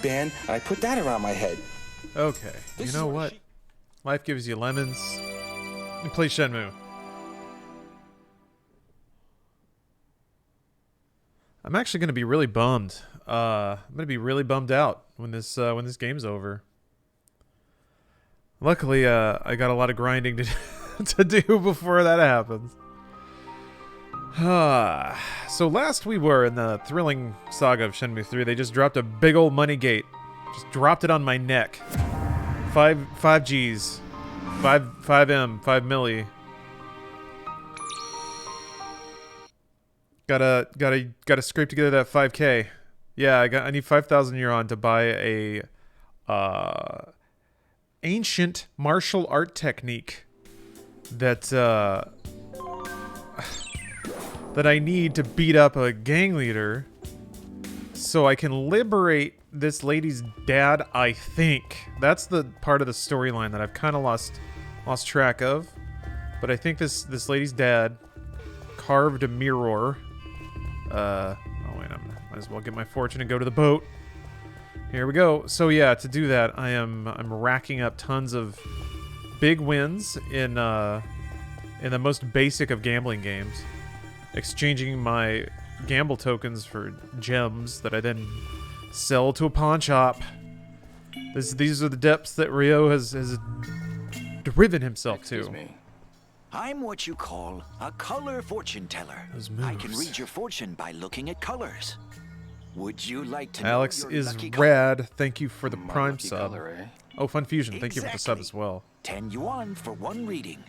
wristband, and I put that around my head. Okay, you know what? Life gives you lemons. You play Shenmue. I'm actually going to be really bummed. I'm going to be really bummed out when this game's over. Luckily, I got a lot of grinding to to do before that happens. So last we were in the thrilling saga of Shenmue 3, they just dropped a big old money gate. Just dropped it on my neck. 5 Gs. 5 M, 5 milli. Gotta scrape together that 5K. Yeah, I need 5,000 yuan to buy a ancient martial art technique that that I need to beat up a gang leader so I can liberate this lady's dad, I think. That's the part of the storyline that I've kind of lost track of. But I think this lady's dad carved a mirror. Oh wait, I might as well get my fortune and go to the boat. Here we go. So yeah, to do that, I'm racking up tons of big wins in the most basic of gambling games, exchanging my gamble tokens for gems that I then sell to a pawn shop. These are the depths that Ryo has driven himself Excuse to. me. I'm what you call a color fortune teller. Those I can moves. read your fortune by looking at colors. Would you like to Alex know your is lucky color? rad. Thank you for the My prime lucky sub. color, eh? Oh, Fun Fusion. Thank you for the sub Exactly. as well. 10 yuan for one reading.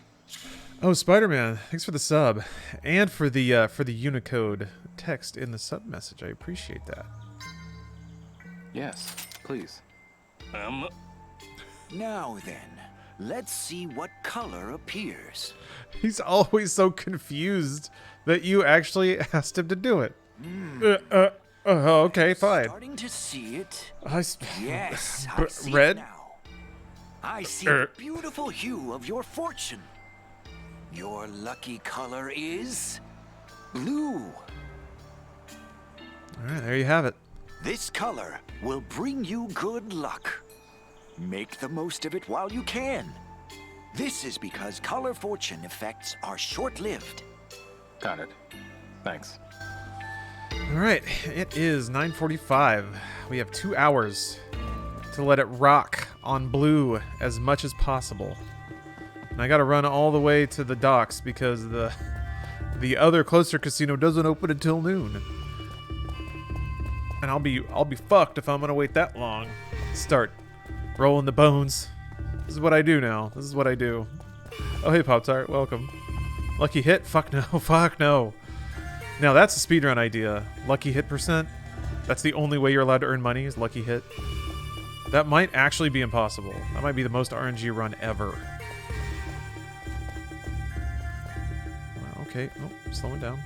Oh, Spider-Man, thanks for the sub and for the Unicode text in the sub message. I appreciate that. Yes, please. Now then, let's see what color appears. He's always so confused that you actually asked him to do it. Okay, fine. Starting to see it. Yes, I But see red? it now. I see the beautiful hue of your fortune. Your lucky color is blue. All right, there you have it. This color will bring you good luck. Make the most of it while you can. This is because color fortune effects are short-lived. Got it. Thanks. All right, it is 9:45. We have 2 hours to let it rock on blue as much as possible. And I got to run all the way to the docks because the other closer casino doesn't open until noon. And I'll be fucked if I'm gonna wait that long. Start rolling the bones. This is what I do now. This is what I do. Oh hey Pop-Tart, welcome. Lucky hit? Fuck no. Fuck no. Now that's a speedrun idea. Lucky hit percent. That's the only way you're allowed to earn money is lucky hit. That might actually be impossible. That might be the most RNG run ever. Okay. Oh, slowing down.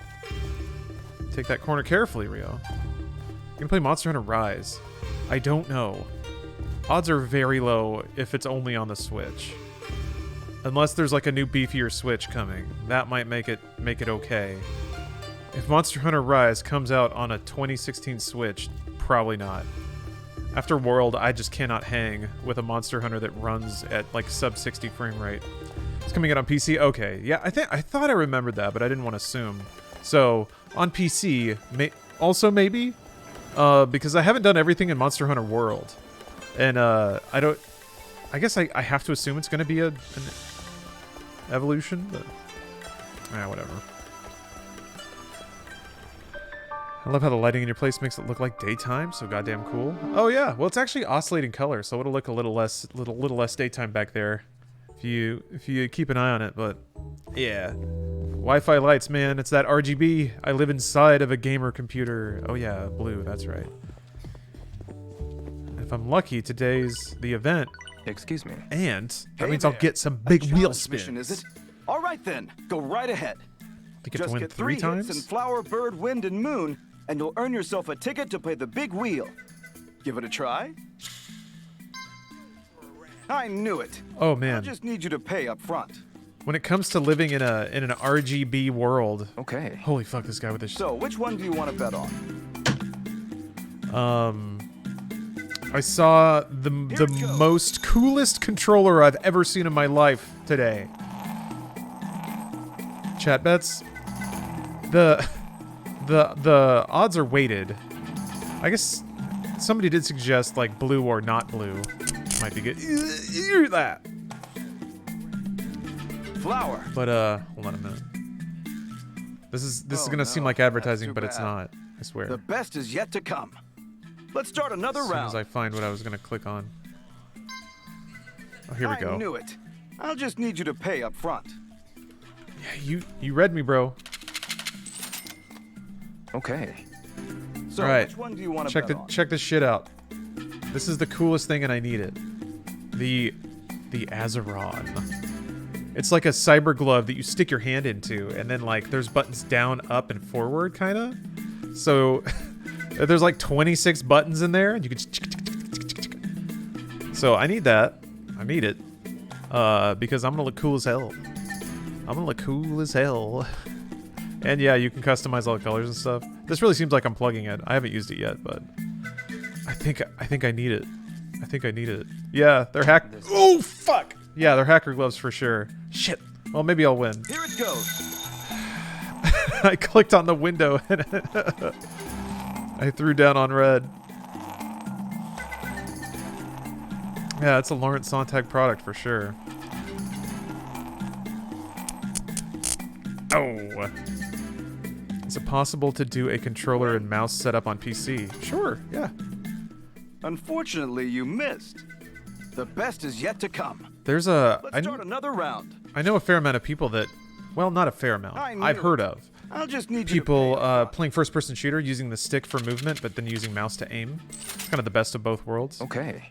Take that corner carefully, Rio. You can play Monster Hunter Rise. I don't know. Odds are very low if it's only on the Switch. Unless there's like a new beefier Switch coming. That might make it okay. If Monster Hunter Rise comes out on a 2016 Switch, probably not. After World, I just cannot hang with a Monster Hunter that runs at like sub 60 frame rate. It's coming out on PC. Okay, yeah, I thought I remembered that, but I didn't want to assume. So on PC, also maybe, because I haven't done everything in Monster Hunter World, and I don't. I guess I have to assume it's going to be an evolution, but whatever. I love how the lighting in your place makes it look like daytime, so goddamn cool. Oh yeah, well it's actually oscillating color, so it'll look a little less daytime back there if you keep an eye on it. But yeah, Wi-Fi lights, man, it's that RGB. I live inside of a gamer computer. Oh yeah, blue, that's right. If I'm lucky, today's the event, Excuse me. and that Hey means I'll there. get some big wheel Challenge spins. mission, is it? All right then, go right ahead. You get Just to win get 3 hits times. in Flower, Bird, Wind, and Moon, and you'll earn yourself a ticket to play the big wheel. Give it a try. I knew it. Oh I man, just need you to pay up front. when it comes to living in an RGB world, Okay. holy fuck, this guy with this. So, which one do you want to bet on? I saw the most coolest controller I've ever seen in my life today. Chat bets. The odds are weighted. I guess somebody did suggest like blue or not blue might be good. That. Flower. But hold on a minute. This is gonna seem like advertising, but it's not. I swear. The best is yet to come. Let's start another As soon round. as I find what I was gonna click on. Oh, here we go. I knew it. I'll just need you to pay up front. Yeah, you read me, bro. Okay. So, All right. which one do you want to bet on? Check this shit out. This is the coolest thing, and I need it. The Azeron. It's like a cyber glove that you stick your hand into, and then like there's buttons down, up, and forward, kind of. So there's like 26 buttons in there, and you can just. So I need that. I need it because I'm gonna look cool as hell. I'm gonna look cool as hell. And yeah, you can customize all the colors and stuff. This really seems like I'm plugging it. I haven't used it yet, but I think I need it. I think I need it. Yeah, they're hack. Oh fuck! Yeah, they're hacker gloves for sure. Shit. Well, maybe I'll win. Here it goes. I clicked on the window and I threw down on red. Yeah, it's a Lawrence Sonntag product for sure. Oh. Is it possible to do a controller and mouse setup on PC? Sure, yeah. Unfortunately, you missed. The best is yet to come. There's a... Let's start another round. I know a fair amount of people that... Well, not a fair amount. I've heard of. I'll just need People you to pay playing first-person shooter using the stick for movement, but then using mouse to aim. It's kind of the best of both worlds. Okay.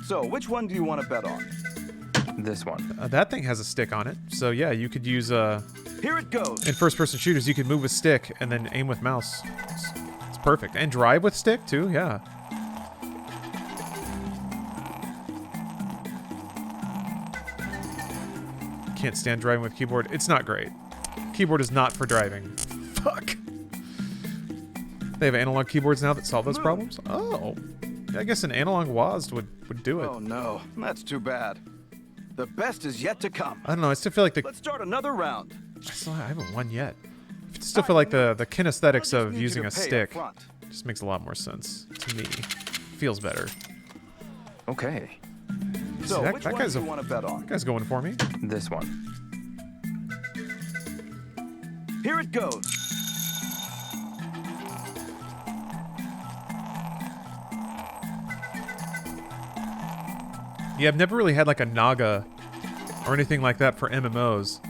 So, which one do you want to bet on? This one. That thing has a stick on it, so yeah, you could use... Here it goes. in first-person shooters, you could move with stick and then aim with mouse. It's perfect. And drive with stick, too, yeah. Can't stand driving with keyboard. It's not great. Keyboard is not for driving. Fuck. They have analog keyboards now that solve those problems? Oh. Yeah, I guess an analog WASD would do it. Oh no, that's too bad. The best is yet to come. I don't know. I still feel like the... Let's start another round. I haven't won yet. I still feel like the kinesthetics I'll just of need you using to a pay up stick front. just makes a lot more sense to me. Feels better. Okay. So, that- which that one guy's do you a- want to bet on? That guy's going for me. This one. Here it goes. Yeah, I've never really had like a Naga or anything like that for MMOs.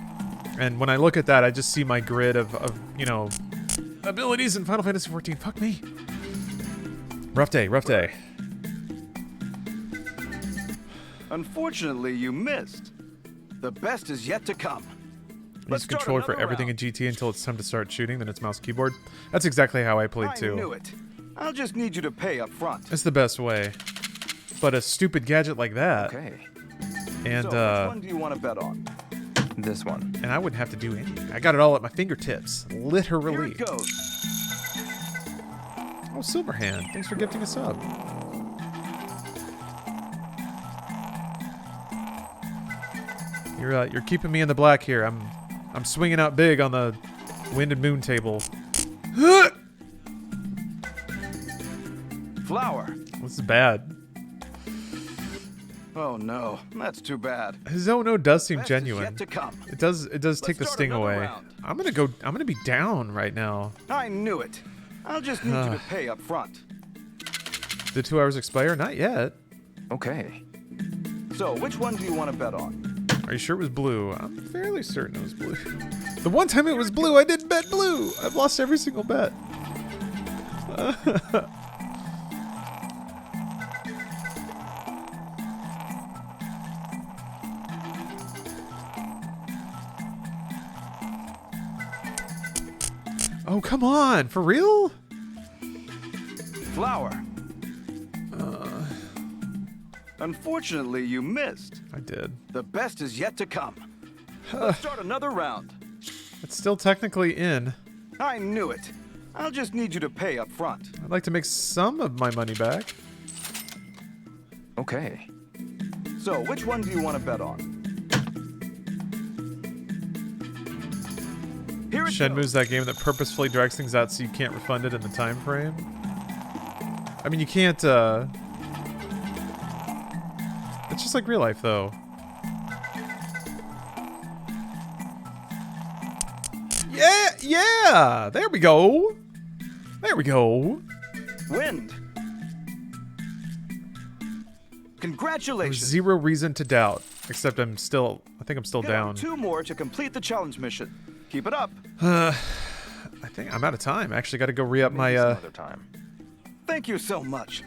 And when I look at that, I just see my grid of you know, abilities in Final Fantasy XIV. Fuck me. Rough day, rough day. Unfortunately, you missed. The best is yet to come. Use Let's the start controller for another everything round. in GT until it's time to start shooting, then it's mouse keyboard. That's exactly how I played I too. knew it. I'll just need you to pay up front. It's the best way. But a stupid gadget like that, Okay. and So, which one do you want to bet on? This one. and I wouldn't have to do anything. I got it all at my fingertips, Here literally. it goes. Oh, Silverhand, thanks for gifting a sub. You're keeping me in the black here. I'm swinging out big on the wind and moon table. Flower. This is bad. Oh no, that's too bad. His oh no does seem Best is genuine. yet to come. It does take the start sting another away. round. I'm gonna be down right now. I knew it. I'll just need you to pay up front. Did 2 hours expire? Not yet. Okay. So, which one do you want to bet on? Are you sure it was blue? I'm fairly certain it was blue. The one time it was blue, I didn't bet blue. I've lost every single bet. Oh, come on. For real? Flower. Unfortunately, you missed. I did. The best is yet to come. Let's start another round. It's still technically in. I knew it. I'll just need you to pay up front. I'd like to make some of my money back. Okay. So, which one do you want to bet on? Here it Shenmue's goes. that game that purposefully drags things out so you can't refund it in the time frame. I mean, you can't, it's just like real life, though. Yeah! There we go! There we go! Wind. There's Congratulations. zero reason to doubt. Except I think I'm still Get on down. 2 more to complete the challenge mission. Keep it up. I think I'm out of time. I actually got to go re-up Maybe my, some other time. Thank you so much.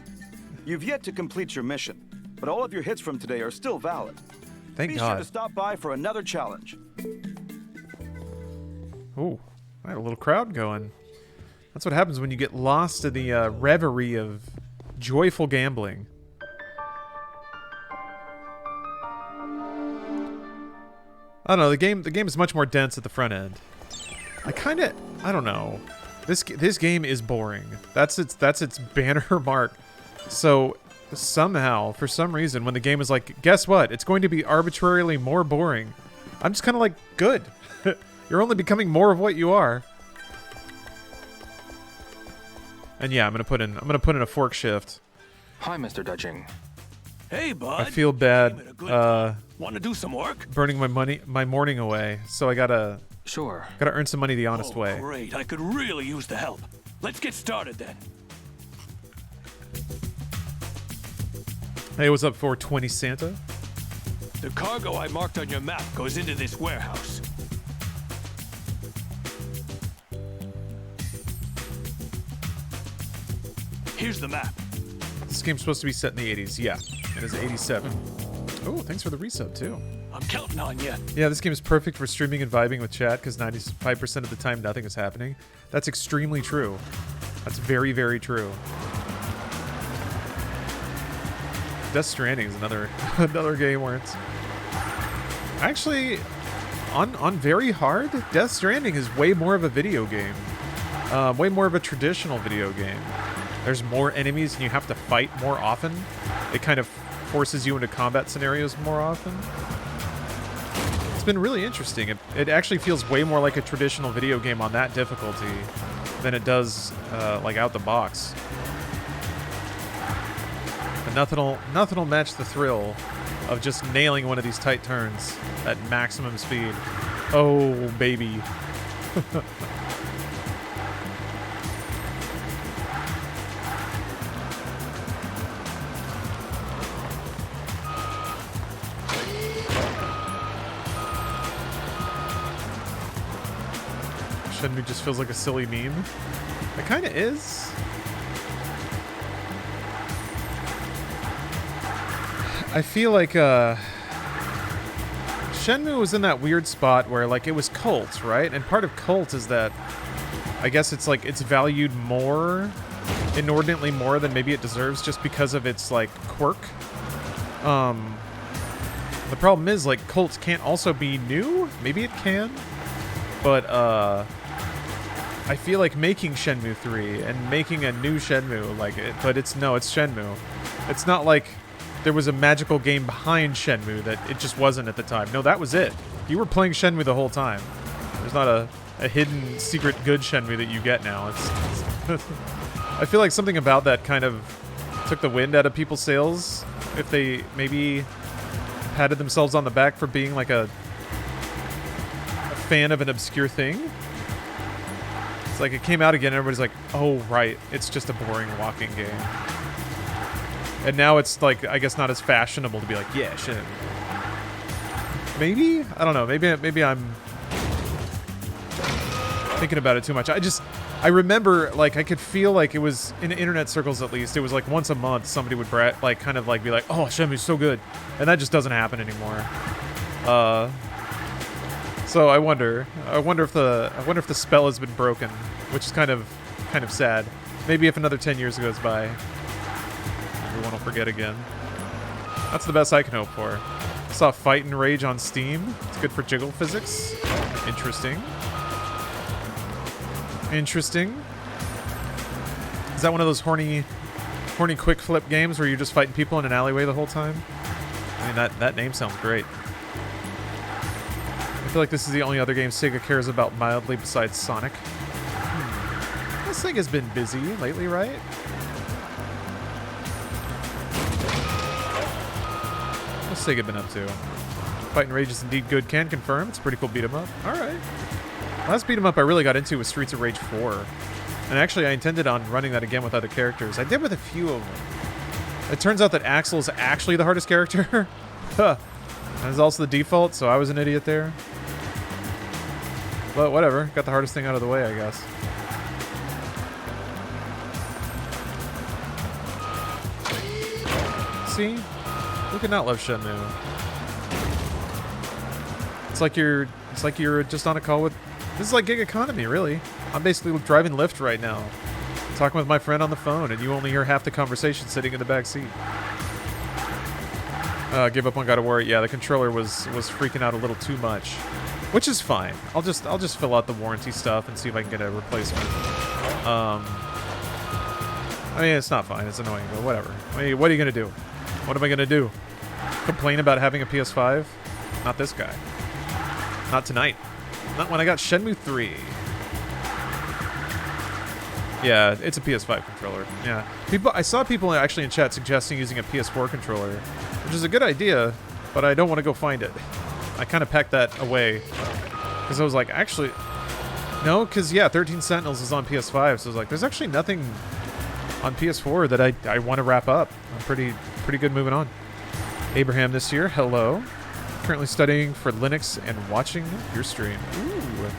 You've yet to complete your mission, but all of your hits from today are still valid. thank Be sure God. to stop by for another challenge. Ooh, I had a little crowd going. That's what happens when you get lost in the reverie of joyful gambling. I don't know. The game is much more dense at the front end. I don't know. This game is boring. That's its banner mark. So somehow, for some reason, when the game is like, guess what? It's going to be arbitrarily more boring. I'm just kind of like, good. You're only becoming more of what you are. And yeah, I'm gonna put in a fork shift. Hi, Mr. Dutching. Hey, bud. I feel bad Came at a good time. Want to do some work? burning my morning away, so I gotta Sure. earn some money the honest Oh, way. great. I could really use the help. Let's get started then. Hey, what's up, 420 Santa? The cargo I marked on your map goes into this warehouse. Here's the map. This game's supposed to be set in the 80s. Yeah, it is 87. Oh, thanks for the resub too. I'm counting on you. Yeah, this game is perfect for streaming and vibing with chat because 95% of the time nothing is happening. That's extremely true. That's very, very true. Death Stranding is another game where it's actually on very hard. Death Stranding is way more of a video game, way more of a traditional video game. There's more enemies and you have to fight more often. It kind of forces you into combat scenarios more often. It's been really interesting. It actually feels way more like a traditional video game on that difficulty than it does like out the box. But nothing'll match the thrill of just nailing one of these tight turns at maximum speed. Oh, baby. Shenmue just feels like a silly meme. It kind of is. I feel like Shenmue was in that weird spot where like it was cult, right? And part of cult is that I guess it's like it's valued more, inordinately more than maybe it deserves just because of its like quirk. The problem is like cult can't also be new. Maybe it can, but I feel like making Shenmue 3 and making a new Shenmue, like it, but it's Shenmue. It's not like there was a magical game behind Shenmue that it just wasn't at the time. No, that was it. You were playing Shenmue the whole time. There's not a hidden secret good Shenmue that you get now. It's I feel like something about that kind of took the wind out of people's sails if they maybe patted themselves on the back for being like a fan of an obscure thing. It's like it came out again and everybody's like, oh right, it's just a boring walking game. And now it's like, I guess not as fashionable to be like, yeah, shit. Maybe? I don't know. Maybe I'm thinking about it too much. I remember, like, I could feel like it was, in internet circles at least, it was like once a month somebody would like kind of like be like, oh, Shenmue's so good. And that just doesn't happen anymore. So I wonder if the spell has been broken, which is kind of sad. Maybe if another 10 years goes by, everyone will forget again. That's the best I can hope for. I saw Fight and Rage on Steam. It's good for jiggle physics. Interesting. Interesting. Is that one of those horny Horny quick flip games where you're just fighting people in an alleyway the whole time. I mean, that name sounds great. I feel like this is the only other game Sega cares about mildly besides Sonic. Well, Sega's been busy lately, right? What's Sega been up to? Fighting Rage is indeed good, can confirm. It's a pretty cool beat 'em up. Alright. Last beat 'em up I really got into was Streets of Rage 4. And actually I intended on running that again with other characters. I did with a few of them. It turns out that Axel is actually the hardest character. And it's also the default, so I was an idiot there. But whatever, got the hardest thing out of the way, I guess. See? Who could not love Shenmue? It's like you're just on a call with... This is like gig economy, really. I'm basically driving Lyft right now. Talking with my friend on the phone, and you only hear half the conversation sitting in the back seat. Give up on God of War. Yeah, the controller was freaking out a little too much. Which is fine. I'll just fill out the warranty stuff and see if I can get a replacement. I mean, it's not fine. It's annoying, but whatever. I mean, what are you gonna do? What am I gonna do? Complain about having a PS5? Not this guy. Not tonight. Not when I got Shenmue 3. Yeah, it's a PS5 controller. Yeah. I saw people actually in chat suggesting using a PS4 controller, which is a good idea, but I don't want to go find it. I kind of packed that away because I was like, actually, no, because yeah, 13 Sentinels is on PS5, so I was like, there's actually nothing on PS4 that I want to wrap up. I'm pretty good moving on. Abraham this year, hello. Currently studying for Linux and watching your stream. Ooh,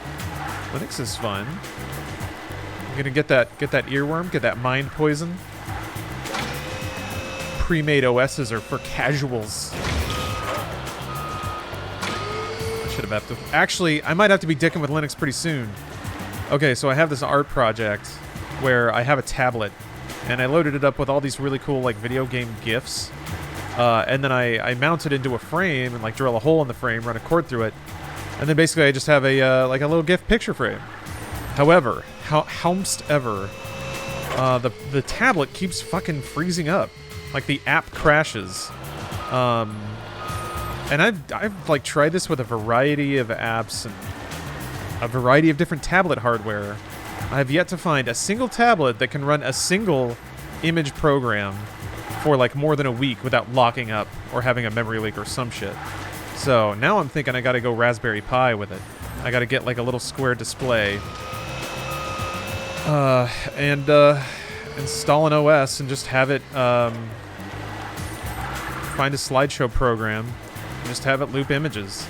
Linux is fun. I'm gonna get that earworm, get that mind poison. Pre-made OSs are for casuals. I should have to. Actually, I might have to be dicking with Linux pretty soon. Okay, so I have this art project where I have a tablet, and I loaded it up with all these really cool like video game GIFs. And then I mount it into a frame and like drill a hole in the frame, run a cord through it, and then basically I just have a like a little GIF picture frame. However, the tablet keeps fucking freezing up, like the app crashes. And I've like tried this with a variety of apps and a variety of different tablet hardware. I have yet to find a single tablet that can run a single image program for like more than a week without locking up or having a memory leak or some shit. So now I'm thinking I gotta go Raspberry Pi with it. I gotta get like a little square display and install an OS and just have it find a slideshow program and just have it loop images.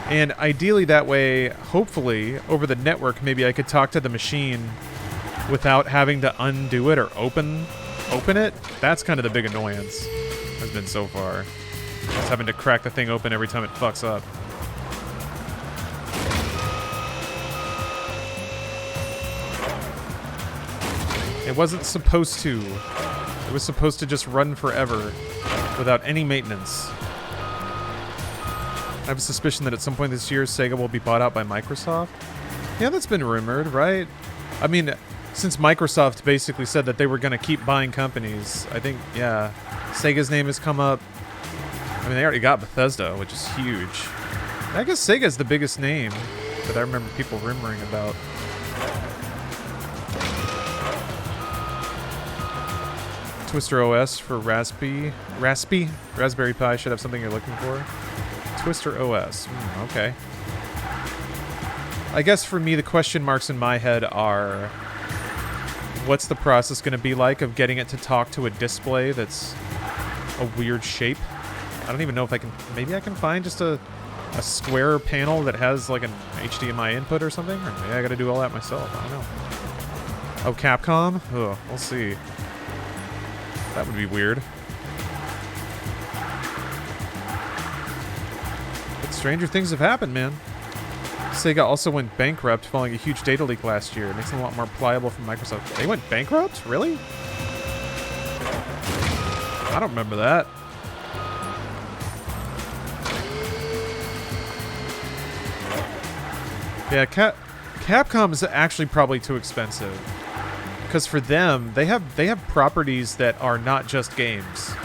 And ideally that way, hopefully, over the network, maybe I could talk to the machine without having to undo it or open it. That's kind of the big annoyance has been so far. Just having to crack the thing open every time it fucks up. It wasn't supposed to. It was supposed to just run forever without any maintenance. I have a suspicion that at some point this year, Sega will be bought out by Microsoft. Yeah, that's been rumored, right? I mean, since Microsoft basically said that they were going to keep buying companies, I think, yeah, Sega's name has come up. I mean, they already got Bethesda, which is huge. I guess Sega's the biggest name that I remember people rumoring about. Twister OS for Raspberry Pi should have something you're looking for. Twister OS. Okay. I guess for me, the question marks in my head are, what's the process going to be like of getting it to talk to a display that's a weird shape? I don't even know if I can... Maybe I can find just a square panel that has like an HDMI input or something? Or maybe I got to do all that myself. I don't know. Oh, Capcom? Oh, we'll see. That would be weird. But stranger things have happened, man. Sega also went bankrupt following a huge data leak last year. It makes them a lot more pliable from Microsoft. They went bankrupt? Really? I don't remember that. Yeah, Capcom is actually probably too expensive. Because for them, they have properties that are not just games.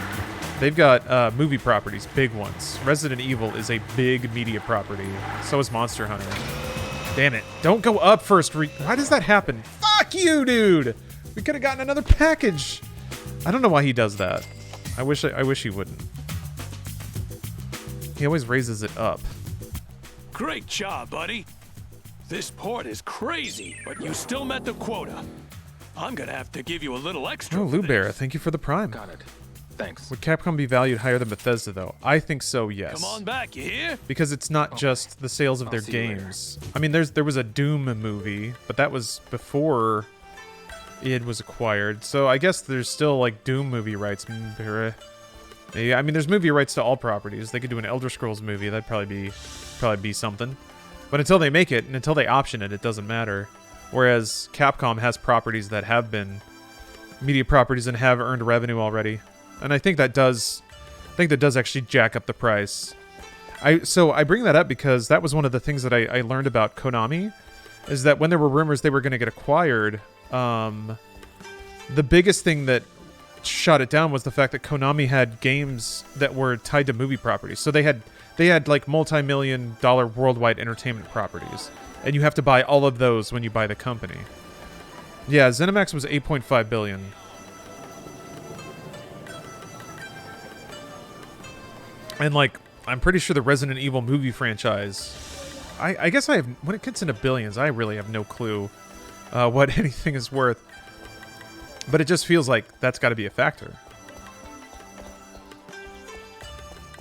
They've got movie properties, big ones. Resident Evil is a big media property. So is Monster Hunter. Damn it. Don't go up first. Why does that happen? Fuck you, dude! We could have gotten another package. I don't know why he does that. I wish he wouldn't. He always raises it up. Great job, buddy. This port is crazy, but you still met the quota. I'm gonna have to give you a little extra. Oh, for Lou Bear, this. thank you for the Prime. Got it. Thanks. Would Capcom be valued higher than Bethesda, though? I think so, yes. Come on back, you hear? Because it's not just the sales of their see you later. games. I mean, there was a Doom movie, but that was before id was acquired. So I guess there's still like Doom movie rights. Yeah, I mean, there's movie rights to all properties. They could do an Elder Scrolls movie. That'd probably be something. But until they make it and until they option it, it doesn't matter. Whereas Capcom has properties that have been media properties and have earned revenue already. And I think that does actually jack up the price. So I bring that up because that was one of the things that I learned about Konami, is that when there were rumors they were going to get acquired, the biggest thing that shot it down was the fact that Konami had games that were tied to movie properties. So they had like multi-million-dollar worldwide entertainment properties, and you have to buy all of those when you buy the company. Yeah, ZeniMax was 8.5 billion. And like, I'm pretty sure the Resident Evil movie franchise, I guess I have, when it gets into billions, I really have no clue what anything is worth. But it just feels like that's got to be a factor.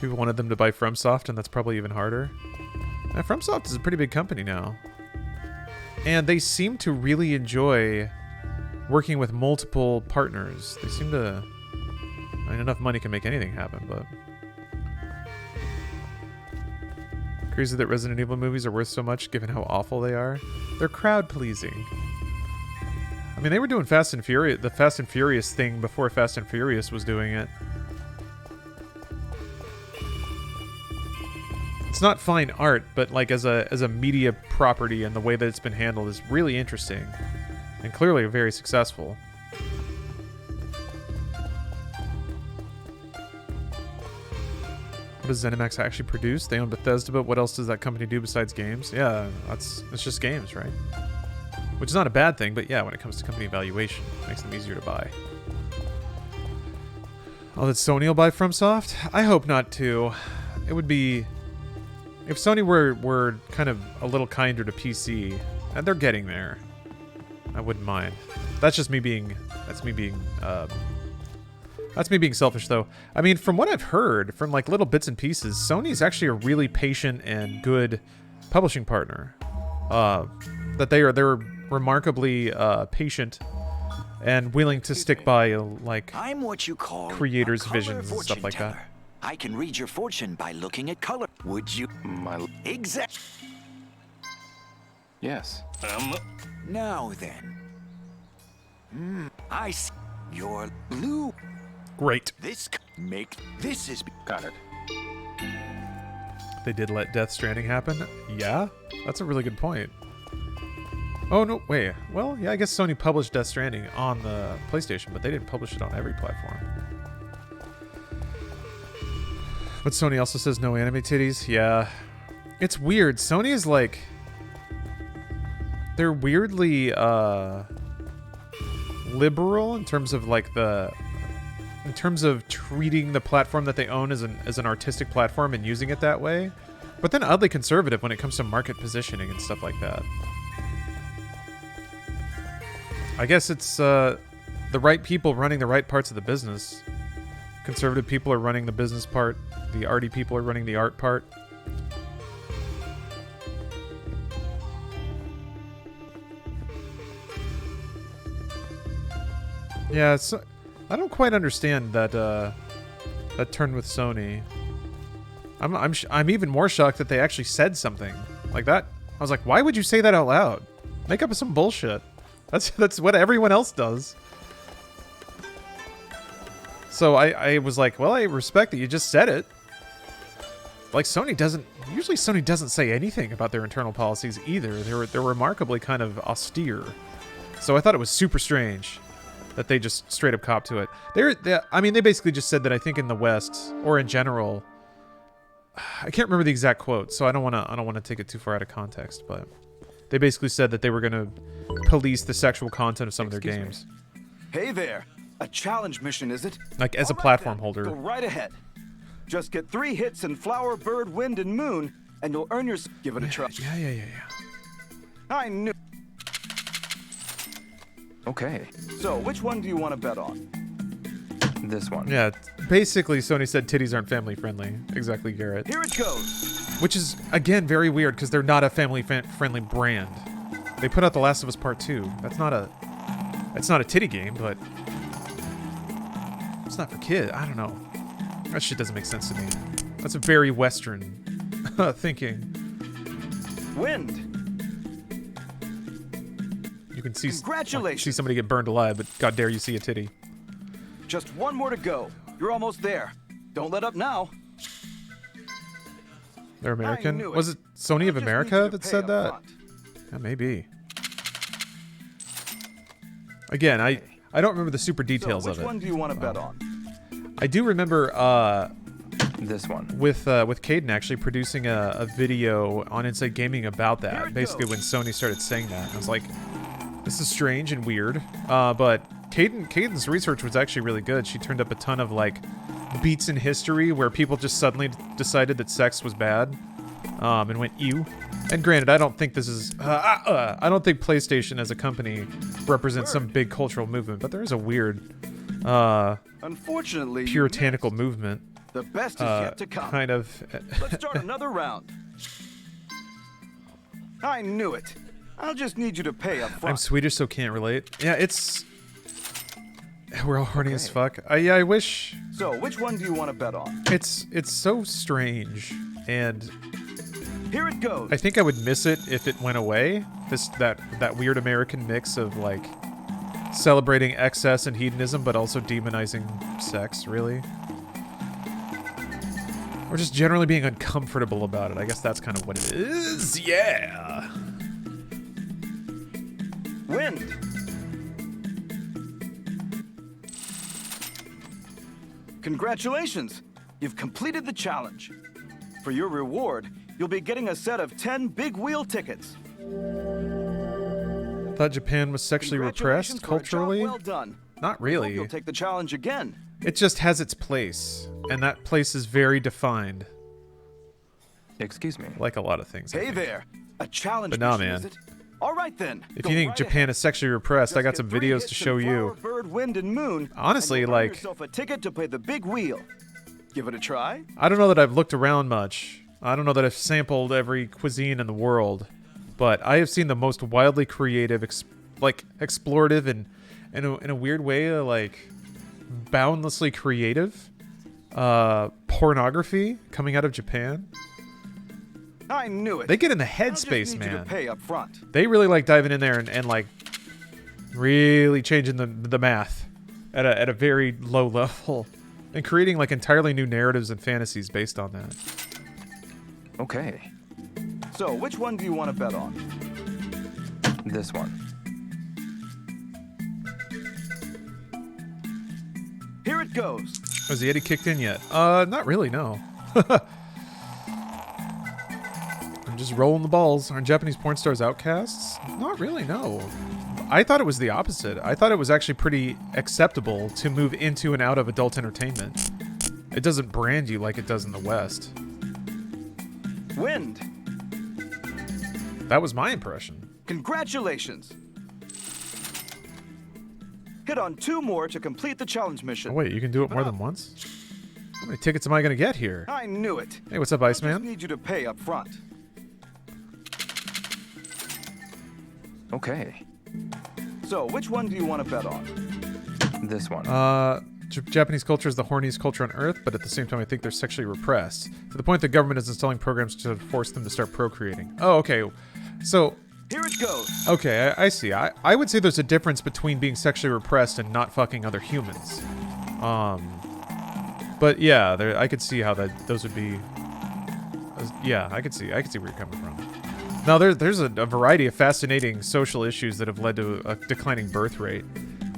People wanted them to buy FromSoft, and that's probably even harder. Now, FromSoft is a pretty big company now. And they seem to really enjoy working with multiple partners. They seem to... I mean, enough money can make anything happen, but... Crazy that Resident Evil movies are worth so much, given how awful they are. They're crowd-pleasing. I mean, they were doing Fast and Furious, the Fast and Furious thing before Fast and Furious was doing it. It's not fine art, but like as a media property and the way that it's been handled is really interesting, and clearly very successful. What does ZeniMax actually produce? They own Bethesda, but what else does that company do besides games? Yeah, it's just games, right? Which is not a bad thing, but yeah, when it comes to company valuation, it makes them easier to buy. Oh, that Sony will buy FromSoft? I hope not, too. It would be... If Sony were kind of a little kinder to PC, and they're getting there, I wouldn't mind. That's just me being... That's me being selfish, though. I mean, from what I've heard, from like little bits and pieces, Sony's actually a really patient and good publishing partner. That they're remarkably patient and willing to stick by like I'm what you call creators' a color visions and stuff like that. fortune teller. I can read your fortune by looking at color. Would you? Exact. Yes. Now then. I see. You're blue. Great. This is. Got it. They did let Death Stranding happen? Yeah? That's a really good point. Oh, no, wait. Well, yeah, I guess Sony published Death Stranding on the PlayStation, but they didn't publish it on every platform. But Sony also says no anime titties. Yeah. It's weird. Sony is like... They're weirdly, liberal in terms of like the... In terms of treating the platform that they own as an artistic platform and using it that way. But then oddly conservative when it comes to market positioning and stuff like that. I guess it's the right people running the right parts of the business. Conservative people are running the business part. The arty people are running the art part. Yeah, so I don't quite understand that that turn with Sony. I'm even more shocked that they actually said something like that. I was like, why would you say that out loud? Make up some bullshit. That's what everyone else does. So I was like, well, I respect that you just said it. like Sony doesn't say anything about their internal policies either. They're remarkably kind of austere. So I thought it was super strange that they just straight up copped to it. They basically just said that I think in the West or in general, I can't remember the exact quote, so I don't want to take it too far out of context, but they basically said that they were going to police the sexual content of some of their games. Hey there. A challenge mission, is it? Like as a All right platform then, holder. Go right ahead. Just get 3 hits in Flower, Bird, Wind, and Moon, and you'll earn your... Give it a try. Yeah. I knew... Okay. So, which one do you want to bet on? This one. Yeah, basically Sony said titties aren't family friendly. Exactly, Garrett. Here it goes. Which is, again, very weird because they're not a family-friendly brand. They put out The Last of Us Part 2. That's not a titty game, but it's not for kids. I don't know. That shit doesn't make sense to me. That's a very Western thinking. Wind. You can see Congratulations. somebody get burned alive, but god dare you see a titty. Just one more to go. You're almost there. Don't let up now. They're American? knew it. Was it Sony of I just need America you to that pay said up that? front. Yeah, maybe. Again, I don't remember the super details So, of which it. one do you want to bet on? I do remember This one. with Caden actually producing a video on Inside Gaming about Here that. it Basically, goes. when Sony started saying that, I was like, "This is strange and weird." But Caden's research was actually really good. She turned up a ton of like beats in history where people just suddenly decided that sex was bad, and went ew. And granted, I don't think this is I don't think PlayStation as a company represents some big cultural movement, but there is a weird Unfortunately, you puritanical missed. movement. The best is yet to come. Kind of. Let's start another round. I knew it. I'll just need you to pay up front. I'm Swedish, so can't relate. Yeah, it's. We're all horny as fuck. Yeah, I wish. So, which one do you want to bet on? It's so strange, and Here it goes. I think I would miss it if it went away. That weird American mix of like celebrating excess and hedonism, but also demonizing sex, really. Or just generally being uncomfortable about it. I guess that's kind of what it is. Yeah. Wind. Congratulations! You've completed the challenge. For your reward, you'll be getting a set of 10 big wheel tickets. Thought Japan was sexually repressed Congratulations for a job culturally. well done. Not Hope really. you'll take the challenge again. It just has its place, and that place is very defined, Excuse me. like a lot of things. I Hey think. there. A challenge But nah, mission, man. is it? All right then. If Go you think right Japan ahead. is sexually repressed, I got Just some get 3 videos hits to in show you. Flower, Bird, Wind, and Moon. Honestly, and you'll earn like- yourself a ticket to play the big wheel. Give it a try. I don't know that I've looked around much. I don't know that I've sampled every cuisine in the world, but I have seen the most wildly creative, explorative, and in a weird way, like boundlessly creative pornography coming out of Japan. I knew it. They get in the I'll just headspace, need you to man. pay up front. They really like diving in there and like really changing the math at a very low level and creating like entirely new narratives and fantasies based on that. Okay. So, which one do you want to bet on? This one. Here it goes. Has the Eddie kicked in yet? Not really, no. I'm just rolling the balls. Aren't Japanese porn stars outcasts? Not really, no. I thought it was the opposite. I thought it was actually pretty acceptable to move into and out of adult entertainment. It doesn't brand you like it does in the West. Wind. That was my impression. Congratulations. Hit on 2 more to complete the challenge Oh, mission. wait, you can do it more than once? How many tickets am I going to get here? I knew it. Hey, what's up, I just Iceman? need you to pay up front. Okay. So, which one do you want to bet on? This one. Japanese culture is the horniest culture on Earth, but at the same time, I think they're sexually repressed to the point the government is installing programs to force them to start procreating. Oh, okay. So, Here it goes. okay, I see. I would say there's a difference between being sexually repressed and not fucking other humans. But yeah, I could see how those would be Yeah, I could see where you're coming from. Now, there's a variety of fascinating social issues that have led to a declining birth rate.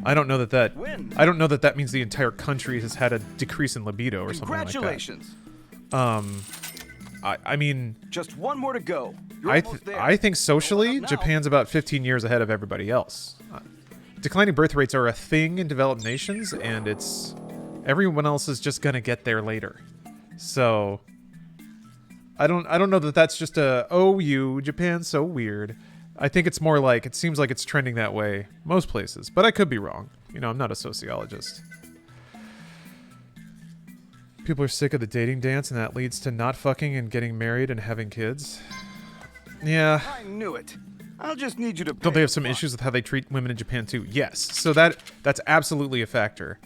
I don't know that means the entire country has had a decrease in libido or something like that. Congratulations. I mean, Just one more to go. You're almost there. I think socially, Hold up now. Japan's about 15 years ahead of everybody else. Declining birth rates are a thing in developed nations, and everyone else is just gonna get there later. So I don't know that that's just Japan's so weird. I think it's more like, it seems like it's trending that way most places, but I could be wrong. You know, I'm not a sociologist. People are sick of the dating dance, and that leads to not fucking and getting married and having kids. Yeah. I knew it. I'll just need you to. Don't they have some issues with how they treat women in Japan too? Yes. So that's absolutely a factor.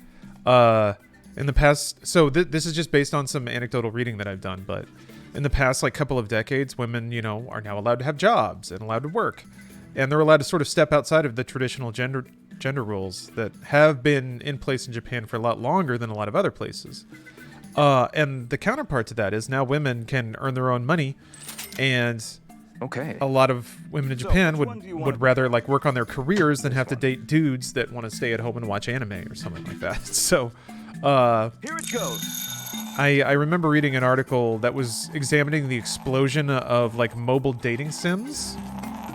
In the past, so this is just based on some anecdotal reading that I've done, but in the past, like, couple of decades, women, you know, are now allowed to have jobs and allowed to work, and they're allowed to sort of step outside of the traditional gender roles that have been in place in Japan for a lot longer than a lot of other places. And the counterpart to that is now women can earn their own money, and Okay. a lot of women in Japan would rather like work on their careers than have to date dudes that want to stay at home and watch anime or something like that. So, Here it goes. I remember reading an article that was examining the explosion of like mobile dating sims.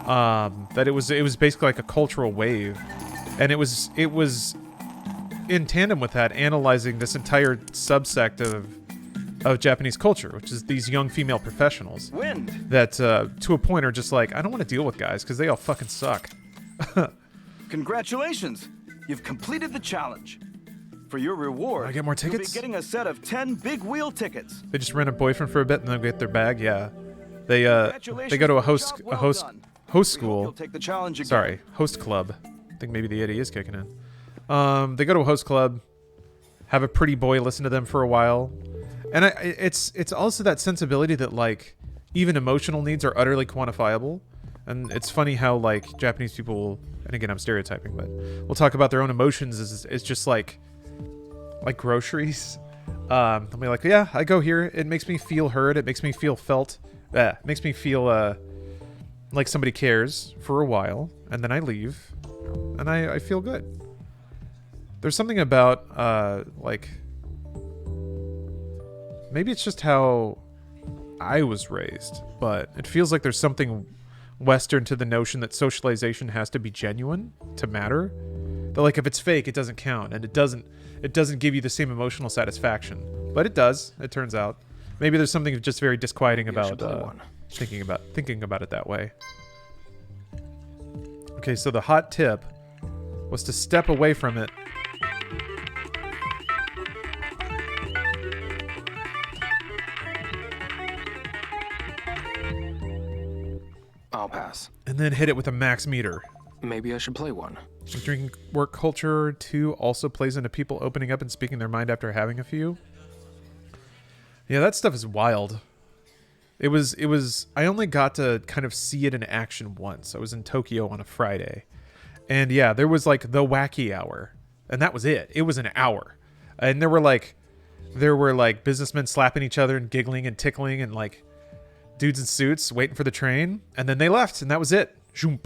That it was basically like a cultural wave, and it was in tandem with that analyzing this entire subsect of Japanese culture, which is these young female professionals Wind. that to a point are just like, I don't want to deal with guys because they all fucking suck. Congratulations. You've completed the challenge. For your reward, I get more you'll tickets? be getting a set of 10 big wheel tickets. They just rent a boyfriend for a bit and then get their bag. Yeah, they go to a host Job well done. host We hope school. You'll take the challenge again. Sorry, host club. I think maybe the Eddie is kicking in. They go to a host club, have a pretty boy listen to them for a while, and it's also that sensibility that like even emotional needs are utterly quantifiable. And it's funny how like Japanese people, and again I'm stereotyping, but we'll talk about their own emotions as just like groceries. I'll be like, yeah, I go here. It makes me feel heard. It makes me feel felt. It makes me feel like somebody cares for a while, and then I leave, and I feel good. There's something about like maybe it's just how I was raised, but it feels like there's something Western to the notion that socialization has to be genuine to matter. That like if it's fake, it doesn't count, and it doesn't give you the same emotional satisfaction. But it does, it turns out. Maybe there's something just very disquieting about thinking about it that way. Okay, so the hot tip was to step away from it. I'll pass. And then hit it with a max meter. Maybe I should play one. Drinking work culture too also plays into people opening up and speaking their mind after having a few. Yeah, that stuff is wild. It was I only got to kind of see it in action once. I was in Tokyo on a Friday. And yeah, there was like the wacky hour. And that was it. It was an hour. And there were like businessmen slapping each other and giggling and tickling and like dudes in suits waiting for the train, and then they left, and that was it. Zoomp.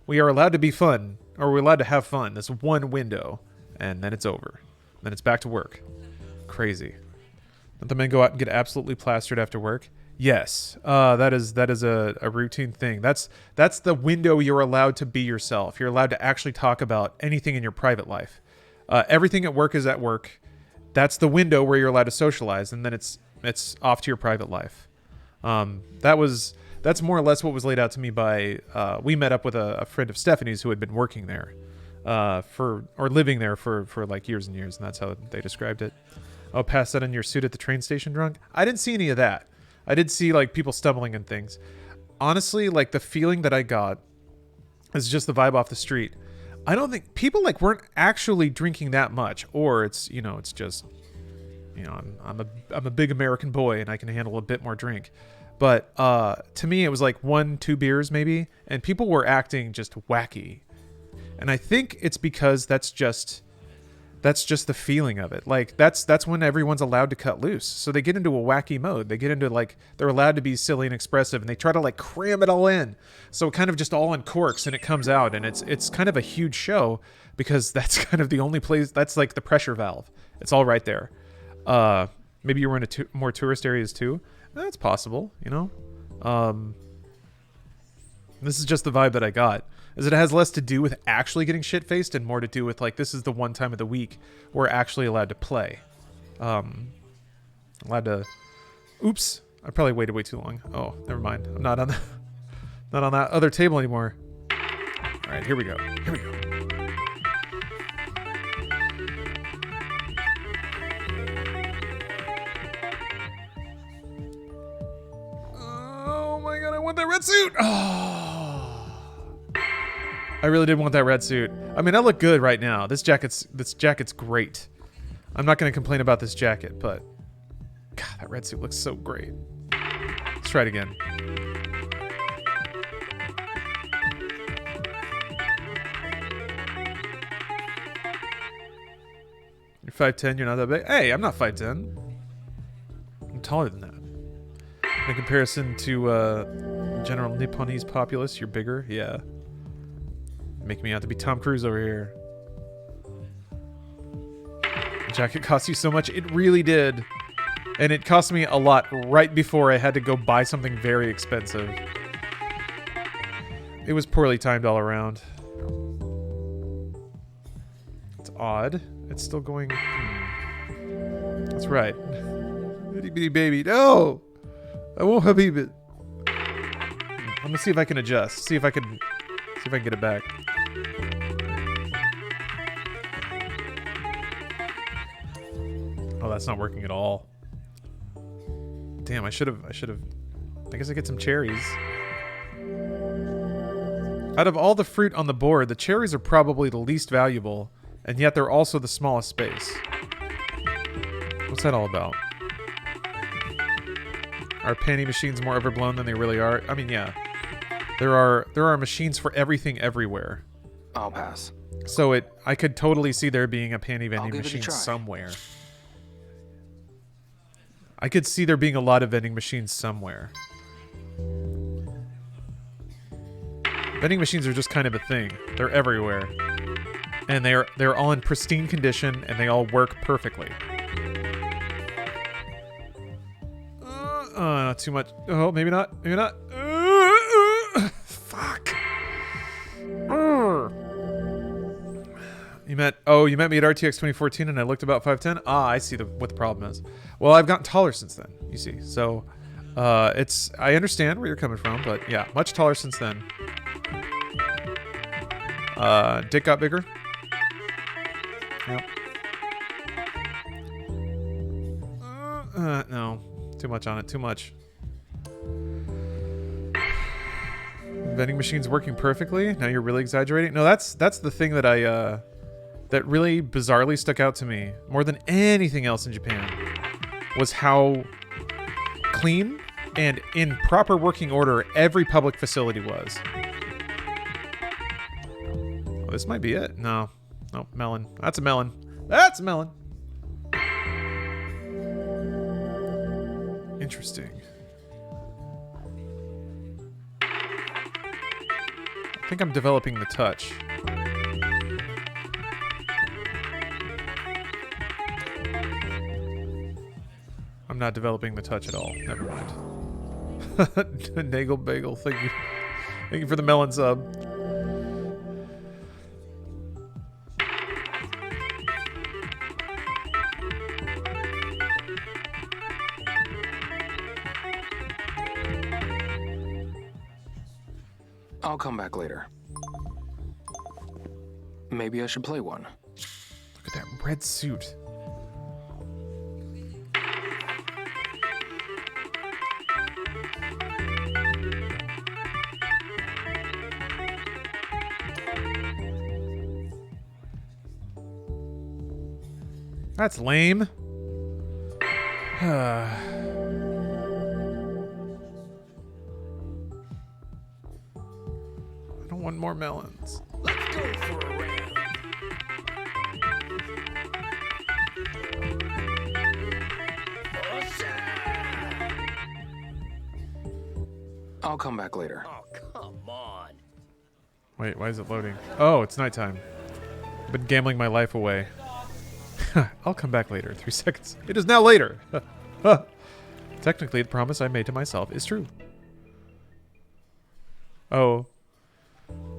We are allowed to be fun, or we're allowed to have fun. This one window, and then it's over. Then it's back to work. Crazy. Let the men go out and get absolutely plastered after work. Yes, that is a routine thing. That's the window you're allowed to be yourself. You're allowed to actually talk about anything in your private life. Everything at work is at work. That's the window where you're allowed to socialize, and then it's off to your private life. That's more or less what was laid out to me by we met up with a friend of Stephanie's who had been working there living there for like years and years, and that's how they described it. Oh, pass that in your suit at the train station drunk? I didn't see any of that. I did see like people stumbling and things. Honestly, like the feeling that I got is just the vibe off the street. I don't think people like weren't actually drinking that much, or it's just I'm a big American boy and I can handle a bit more drink. But to me, it was like 1-2 beers maybe, and people were acting just wacky. And I think it's because that's just That's just the feeling of it. Like that's when everyone's allowed to cut loose. So they get into a wacky mode. They get into like they're allowed to be silly and expressive, and they try to like cram it all in. So it kind of just all uncorks and it comes out, and it's kind of a huge show because that's kind of the only place that's like the pressure valve. It's all right there. Maybe you were in more tourist areas too. That's possible, you know. This is just the vibe that I got. Is it has less to do with actually getting shit-faced and more to do with, like, this is the one time of the week we're actually allowed to play. Allowed to... Oops. I probably waited way too long. Oh, never mind. I'm not on not on that other table anymore. All right, here we go. Here we go. Oh my god, I want that red suit! Oh... I really did want that red suit. I mean, I look good right now. This jacket's great. I'm not going to complain about this jacket, but God, that red suit looks so great. Let's try it again. You're 5'10", you're not that big. Hey, I'm not 5'10". I'm taller than that. In comparison to general Nipponese populace, you're bigger. Yeah. Make me out to be Tom Cruise over here. The jacket cost you so much. It really did. And it cost me a lot right before I had to go buy something very expensive. It was poorly timed all around. It's odd. It's still going... That's right. Itty bitty baby. No! I won't Habib it. I'm gonna see if I can adjust. See if I can get it back. Oh, that's not working at all. Damn, I should have. I guess I get some cherries. Out of all the fruit on the board, the cherries are probably the least valuable, and yet they're also the smallest space. What's that all about? Are panty machines more overblown than they really are? I mean, yeah. There are machines for everything everywhere. I'll pass. So I could totally see there being a panty vending machine somewhere. I could see there being a lot of vending machines somewhere. Vending machines are just kind of a thing. They're everywhere. And they're all in pristine condition and they all work perfectly. Not too much. Oh, maybe not. Maybe not. Fuck. You met me at RTX 2014 and I looked about 5'10". I see what the problem is. Well, I've gotten taller since then, you see. So, I understand where you're coming from, but yeah, much taller since then. Dick got bigger. Yep. No. Too much on it, too much. Vending machine's working perfectly. Now you're really exaggerating. No, that's the thing that that really bizarrely stuck out to me more than anything else in Japan was how clean and in proper working order every public facility was. Oh, this might be it. No, melon. That's a melon. That's a melon. Interesting. I think I'm developing the touch. I'm not developing the touch at all. Never mind. Nagel Bagel, thank you. Thank you for the melon sub. I'll come back later. Maybe I should play one. Look at that red suit. That's lame. I don't want more melons. Let's go for a round. I'll come back later. Wait, why is it loading? Oh, it's nighttime. I've been gambling my life away. I'll come back later. 3 seconds. It is now later. Technically, the promise I made to myself is true. Oh.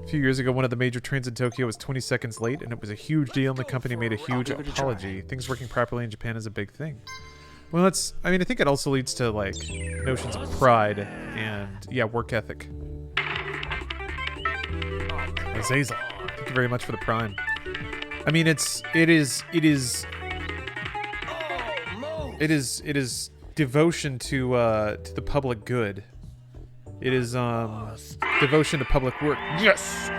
A few years ago, one of the major trains in Tokyo was 20 seconds late, and it was a huge deal, and the company made a huge apology. Things working properly in Japan is a big thing. Well, that's... I mean, I think it also leads to, like, notions of pride and, yeah, work ethic. Azazel, thank you very much for the prime. I mean, it is devotion to the public good. It is devotion to public work. Yes,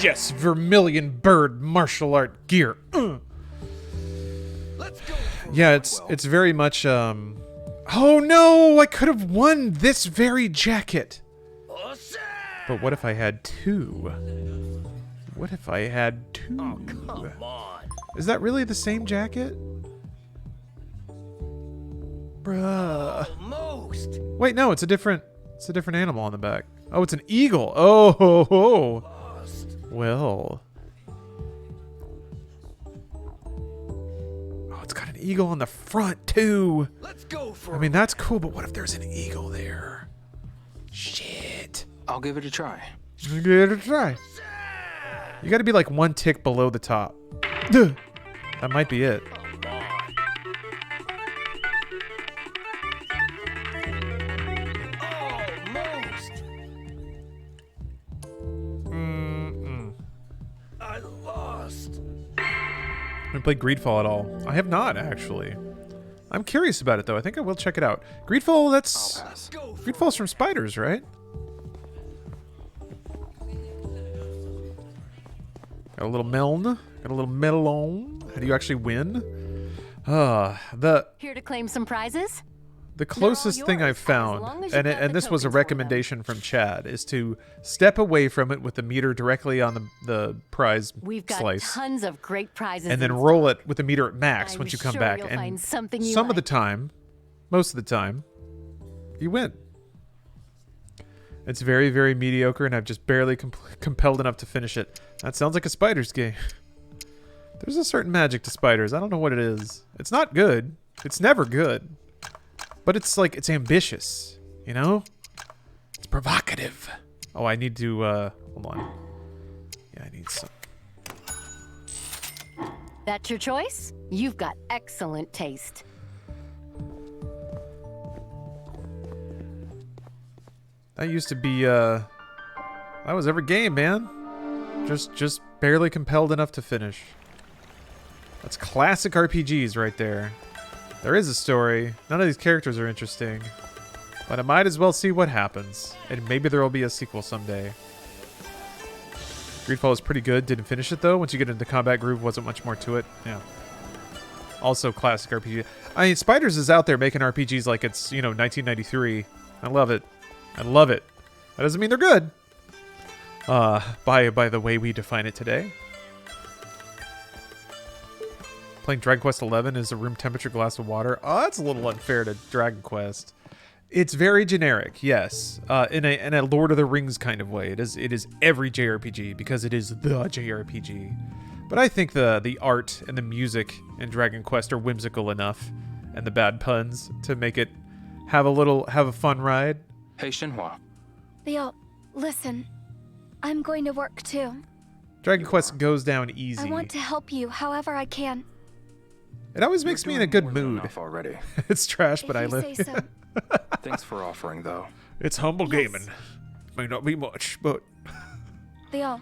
yes, vermilion bird martial art gear. Yeah, it's very much. Oh no! I could have won this very jacket. But what if I had two? What if I had two? Oh, come on. Is that really the same jacket? Bruh. Almost. Wait, no, it's a different animal on the back. Oh, it's an eagle. Oh, ho, ho. Well. Oh, it's got an eagle on the front too. Let's go for I mean, that's cool, but what if there's an eagle there? Shit. I'll give it a try. Give it a try. You gotta be like one tick below the top. That might be it. I lost. Have you played Greedfall at all? I have not, actually. I'm curious about it, though. I think I will check it out. Greedfall, that's... Greedfall's from Spiders, right? Got a little melon. Got a little melon. How do you actually win? Here to claim some prizes? The closest thing I've found, and this was a recommendation from Chad, is to step away from it with the meter directly on the prize We've got slice. Tons of great prizes. And then roll it with the meter at max once you come back. You'll And find something you some of the like. time, most of the time, you win. It's very, very mediocre, and I've just barely compelled enough to finish it. That sounds like a Spiders game. There's a certain magic to Spiders. I don't know what it is. It's not good. It's never good. But it's like, it's ambitious, you know? It's provocative. Oh, I need to, hold on. Yeah, I need some. That's your choice? You've got excellent taste. That used to be, that was every game, man. Just barely compelled enough to finish. That's classic RPGs right there. There is a story. None of these characters are interesting. But I might as well see what happens. And maybe there will be a sequel someday. Greedfall is pretty good. Didn't finish it, though. Once you get into the combat groove, wasn't much more to it. Yeah. Also classic RPG. I mean, Spiders is out there making RPGs like it's, you know, 1993. I love it. I love it. That doesn't mean they're good. By the way we define it today. Playing Dragon Quest XI is a room temperature glass of water. Oh, that's a little unfair to Dragon Quest. It's very generic, yes. In a Lord of the Rings kind of way. It is every JRPG because it is the JRPG. But I think the art and the music in Dragon Quest are whimsical enough, and the bad puns to make it have a fun ride. Hey, Shenhua. Leo, listen. I'm going to work too. Dragon Quest goes down easy. I want to help you however I can. It always makes me in a good mood. Already. It's trash, but I If you live. say so. Thanks for offering, though. It's humble Yes. gaming. May not be much, but Leo,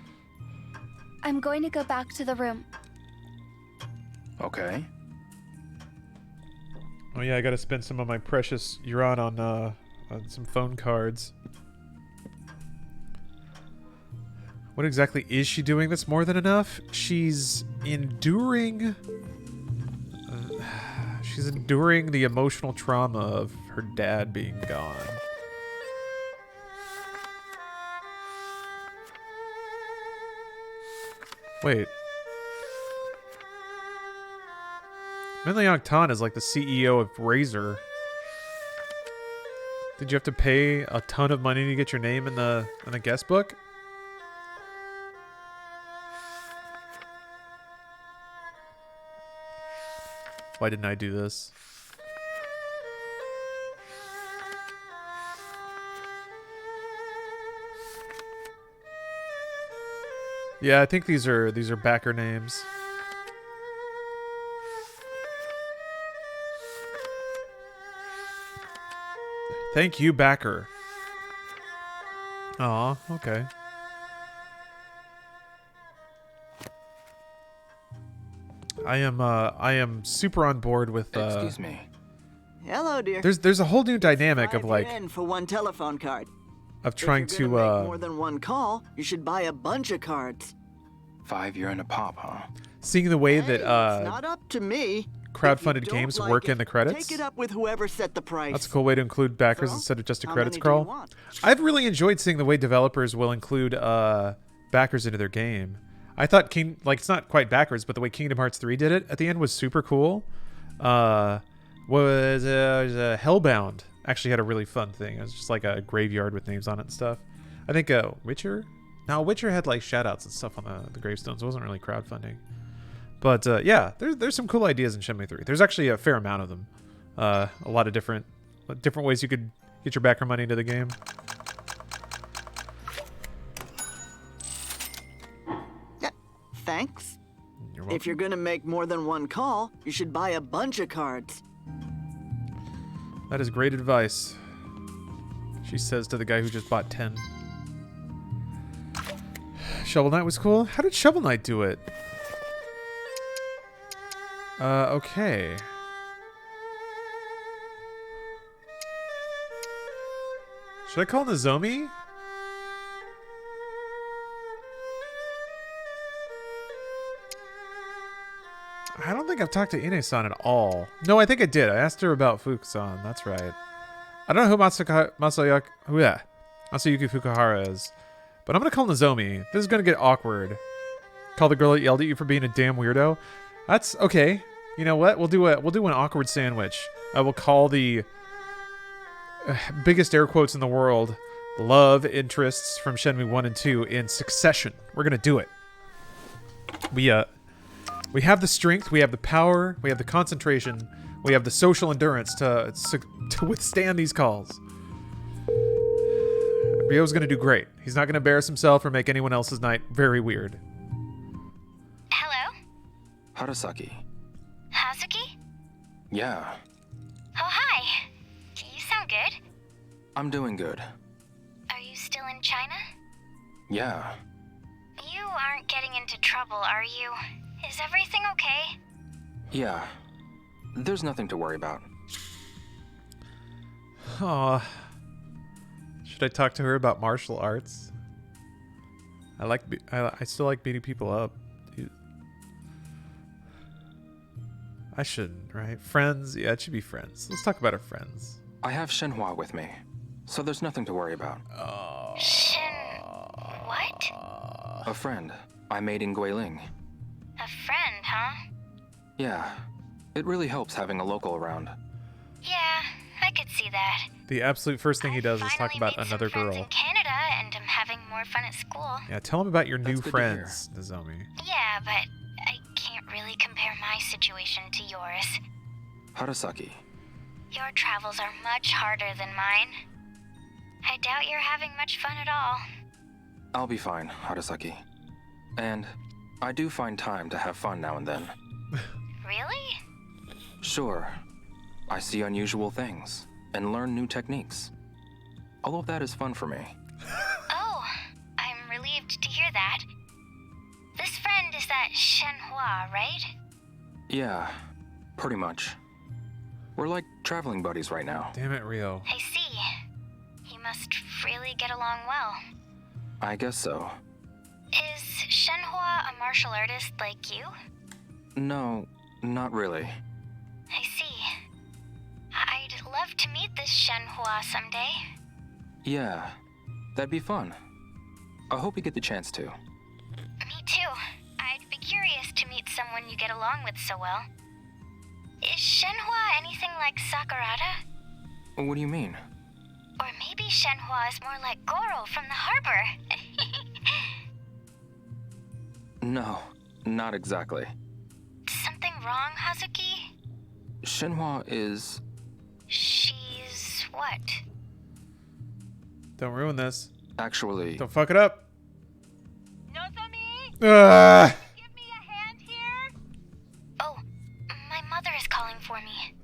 I'm going to go back to the room. Okay. oh yeah, I gotta spend some of my precious Euron on some phone cards. What exactly is she doing that's more than enough? She's enduring the emotional trauma of her dad being gone. Wait. Minliang Tan is like the CEO of Razer. Did you have to pay a ton of money to get your name in the guest book? Why didn't I do this? Yeah, I think these are backer names. Thank you, backer. Aw, okay. I am super on board with Excuse me. Hello, dear. There's a whole new dynamic of Five like yen for one telephone card. of trying If you're to gonna make more than one call, you should buy a bunch of cards. 5 year and a pop, huh? seeing the way Hey, that it's not up to me. crowdfunded If you games don't work like in the it, credits. Take it up with whoever set the price. That's a cool way to include backers So, instead of just a how credits many do you crawl. want? I've really enjoyed seeing the way developers will include backers into their game. I thought it's not quite backers, but the way Kingdom Hearts 3 did it at the end was super cool. Hellbound actually had a really fun thing. It was just like a graveyard with names on it and stuff. I think Witcher? No, Witcher had like shoutouts and stuff on the gravestones. It wasn't really crowdfunding. But yeah, there's some cool ideas in Shenmue 3. There's actually a fair amount of them. A lot of different ways you could get your backer money into the game. Yeah, thanks. You're welcome. If you're gonna make more than one call, you should buy a bunch of cards. That is great advice. She says to the guy who just bought 10. Shovel Knight was cool. How did Shovel Knight do it? Okay. Should I call Nozomi? I don't think I've talked to Ine-san at all. No, I think I did. I asked her about Fukusan. That's right. I don't know who Masayuki Fukuhara is, but I'm gonna call Nozomi. This is gonna get awkward. Call the girl that yelled at you for being a damn weirdo. That's okay. You know what? We'll do an awkward sandwich. I will call the biggest air quotes in the world love interests from Shenmue 1 and 2 in succession. We're gonna do it. We have the strength, we have the power, we have the concentration, we have the social endurance to withstand these calls. Ryo's gonna do great. He's not gonna embarrass himself or make anyone else's night very weird. Hello? Harasaki. Hazuki? Yeah, Oh, hi. You sound good. I'm doing good. Are you still in China? Yeah. You aren't getting into trouble, are you? Is everything okay? Yeah. There's nothing to worry about. Aw. Should I talk to her about martial arts? I still like beating people up. I shouldn't, right? Friends? Yeah, it should be friends. Let's talk about our friends. I have Shenhua with me, so there's nothing to worry about. What? A friend I made in Guiling. A friend, huh? Yeah. It really helps having a local around. Yeah, I could see that. The absolute first thing he does is talk Finally about made some another friends girl. in Canada, and I'm having more fun at school. Yeah, tell him about your new That's good to hear. friends, Nozomi. Yeah, but I can't really compare my situation to yours. Harasaki. Your travels are much harder than mine. I doubt you're having much fun at all. I'll be fine, Harasaki. And I do find time to have fun now and then. Really? Sure. I see unusual things and learn new techniques. All of that is fun for me. Oh, I'm relieved to hear that. This friend is that Shenhua, right? Yeah, pretty much. We're like traveling buddies right now. Damn it, Ryo. I see. You must really get along well. I guess so. Is Shenhua a martial artist like you? No, not really. I see. I'd love to meet this Shenhua someday. Yeah, that'd be fun. I hope you get the chance to. Me too. I'd be curious to meet someone you get along with so well. Is Shenhua anything like Sakurada? What do you mean? Or maybe Shenhua is more like Goro from the harbor. No, not exactly. Something wrong, Hazuki? Shenhua is... She's what? Don't ruin this. actually... Don't fuck it up. Nozomi? Ah! Give me a hand here? Oh, my mother is calling for me.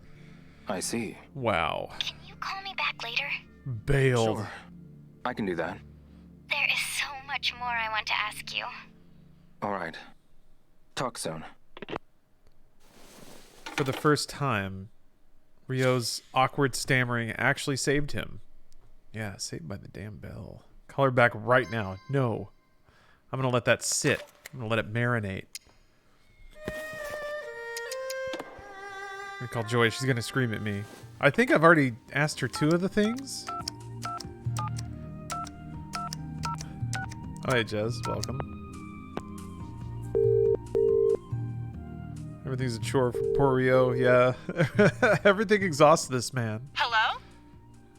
I see. Wow. Can you call me back later? Bailed. Sure. I can do that. There is so much more I want to ask you. All right. Talk soon. For the first time, Ryo's awkward stammering actually saved him. Yeah, saved by the damn bell. Call her back right now. No. I'm gonna let that sit. I'm gonna let it marinate. I'm gonna call Joy. She's gonna scream at me. I think I've already asked her 2 of the things. Oh, hey, Jez. Welcome. Everything's a chore for poor Ryo. Yeah. Everything exhausts this man. Hello?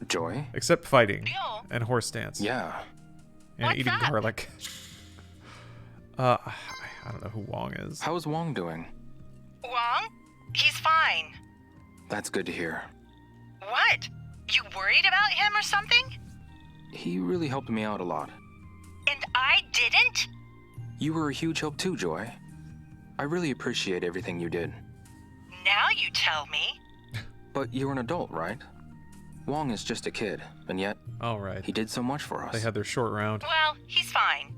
Joy? Except fighting. Ryo? And horse dance. Yeah. And What's eating up? garlic. I don't know who Wong is. How's Wong doing? Wong? He's fine. That's good to hear. What? You worried about him or something? He really helped me out a lot. And I didn't? You were a huge help too, Joy. I really appreciate everything you did. Now you tell me. But you're an adult, right? Wong is just a kid, and yet All right. he did so much for us. They had their short round. Well, he's fine.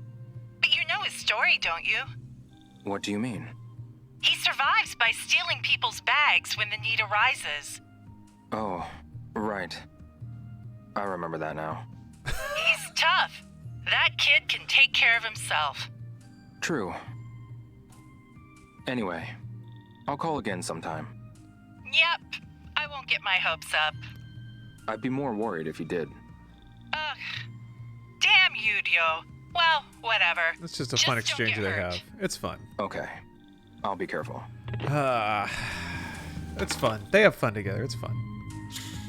But you know his story, don't you? What do you mean? He survives by stealing people's bags when the need arises. Oh, right. I remember that now. He's tough. That kid can take care of himself. True. Anyway, I'll call again sometime. Yep. I won't get my hopes up. I'd be more worried if you did. Ugh. Damn you, Dio. Well, whatever. It's just a fun don't exchange get they hurt. have. It's fun. Okay. I'll be careful. It's fun. They have fun together. It's fun.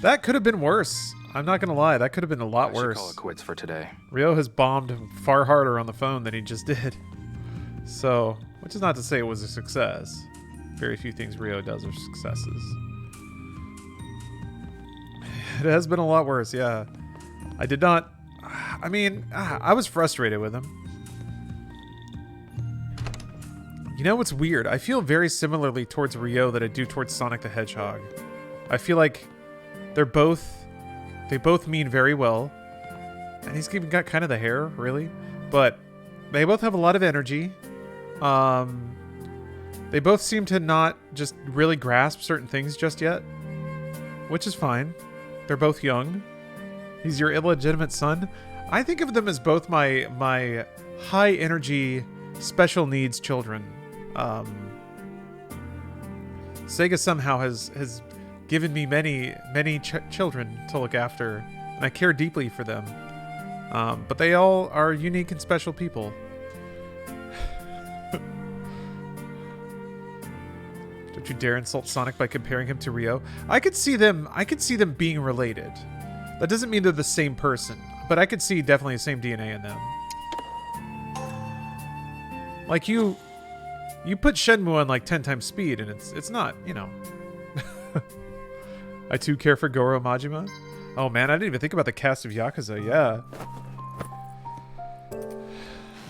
That could have been worse. I'm not gonna lie. That could have been a lot I should worse. call it quits for today. Ryo has bombed far harder on the phone than he just did. So, which is not to say it was a success. Very few things Ryo does are successes. It has been a lot worse, yeah. I did not... I mean, I was frustrated with him. You know what's weird? I feel very similarly towards Ryo that I do towards Sonic the Hedgehog. I feel like they both mean very well. And he's even got kind of the hair, really. But they both have a lot of energy. They both seem to not just really grasp certain things just yet. Which is fine. They're both young. He's your illegitimate son. I think of them as both my high energy, special needs children. Sega somehow has given me many children to look after, and I care deeply for them. But they all are unique and special people. Don't you dare insult Sonic by comparing him to Ryo. I could see them being related. That doesn't mean they're the same person, but I could see definitely the same DNA in them. Like you put Shenmue on like 10 times speed and it's not, you know. I too care for Goro Majima. Oh man, I didn't even think about the cast of Yakuza. Yeah.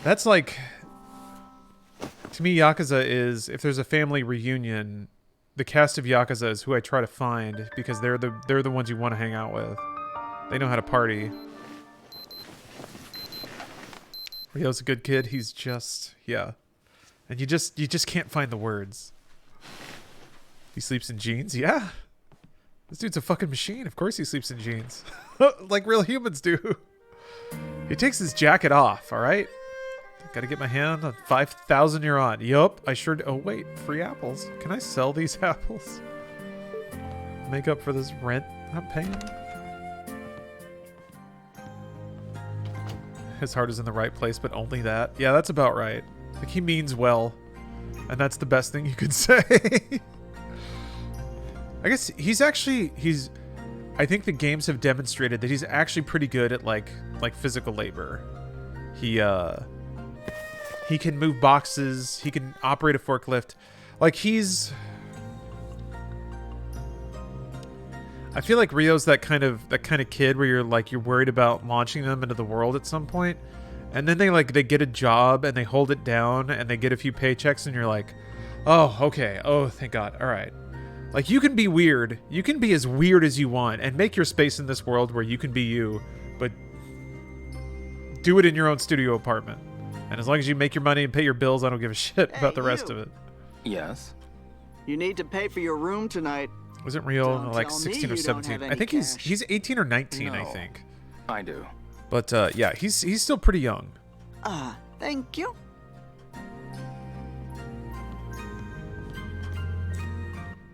That's like, to me, Yakuza is, if there's a family reunion, the cast of Yakuza is who I try to find because they're the ones you want to hang out with. They know how to party. Ryo's a good kid. He's just, yeah. And you just can't find the words. He sleeps in jeans? Yeah. This dude's a fucking machine. Of course he sleeps in jeans. Like real humans do. He takes his jacket off, alright? Gotta get my hand on 5,000 you're on. Yup, I sure do. Oh wait, free apples. Can I sell these apples? Make up for this rent I'm paying? His heart is in the right place, but only that. Yeah, that's about right. Like, he means well. And that's the best thing you could say. I guess he's I think the games have demonstrated that he's actually pretty good at like physical labor. He can move boxes, he can operate a forklift. Like he's I feel like Rio's that kind of kid where you're worried about launching them into the world at some point, and then they get a job and they hold it down and they get a few paychecks and you're like, oh, okay, oh, thank God, all right. Like you can be weird, you can be as weird as you want and make your space in this world where you can be you, but do it in your own studio apartment. And as long as you make your money and pay your bills, I don't give a shit about the rest of it. Yes? You need to pay for your room tonight. Wasn't Rio Don't like tell 16 me or you don't 17? have I think any he's 18 or 19, I No. think. I do. But yeah, he's still pretty young. Thank you.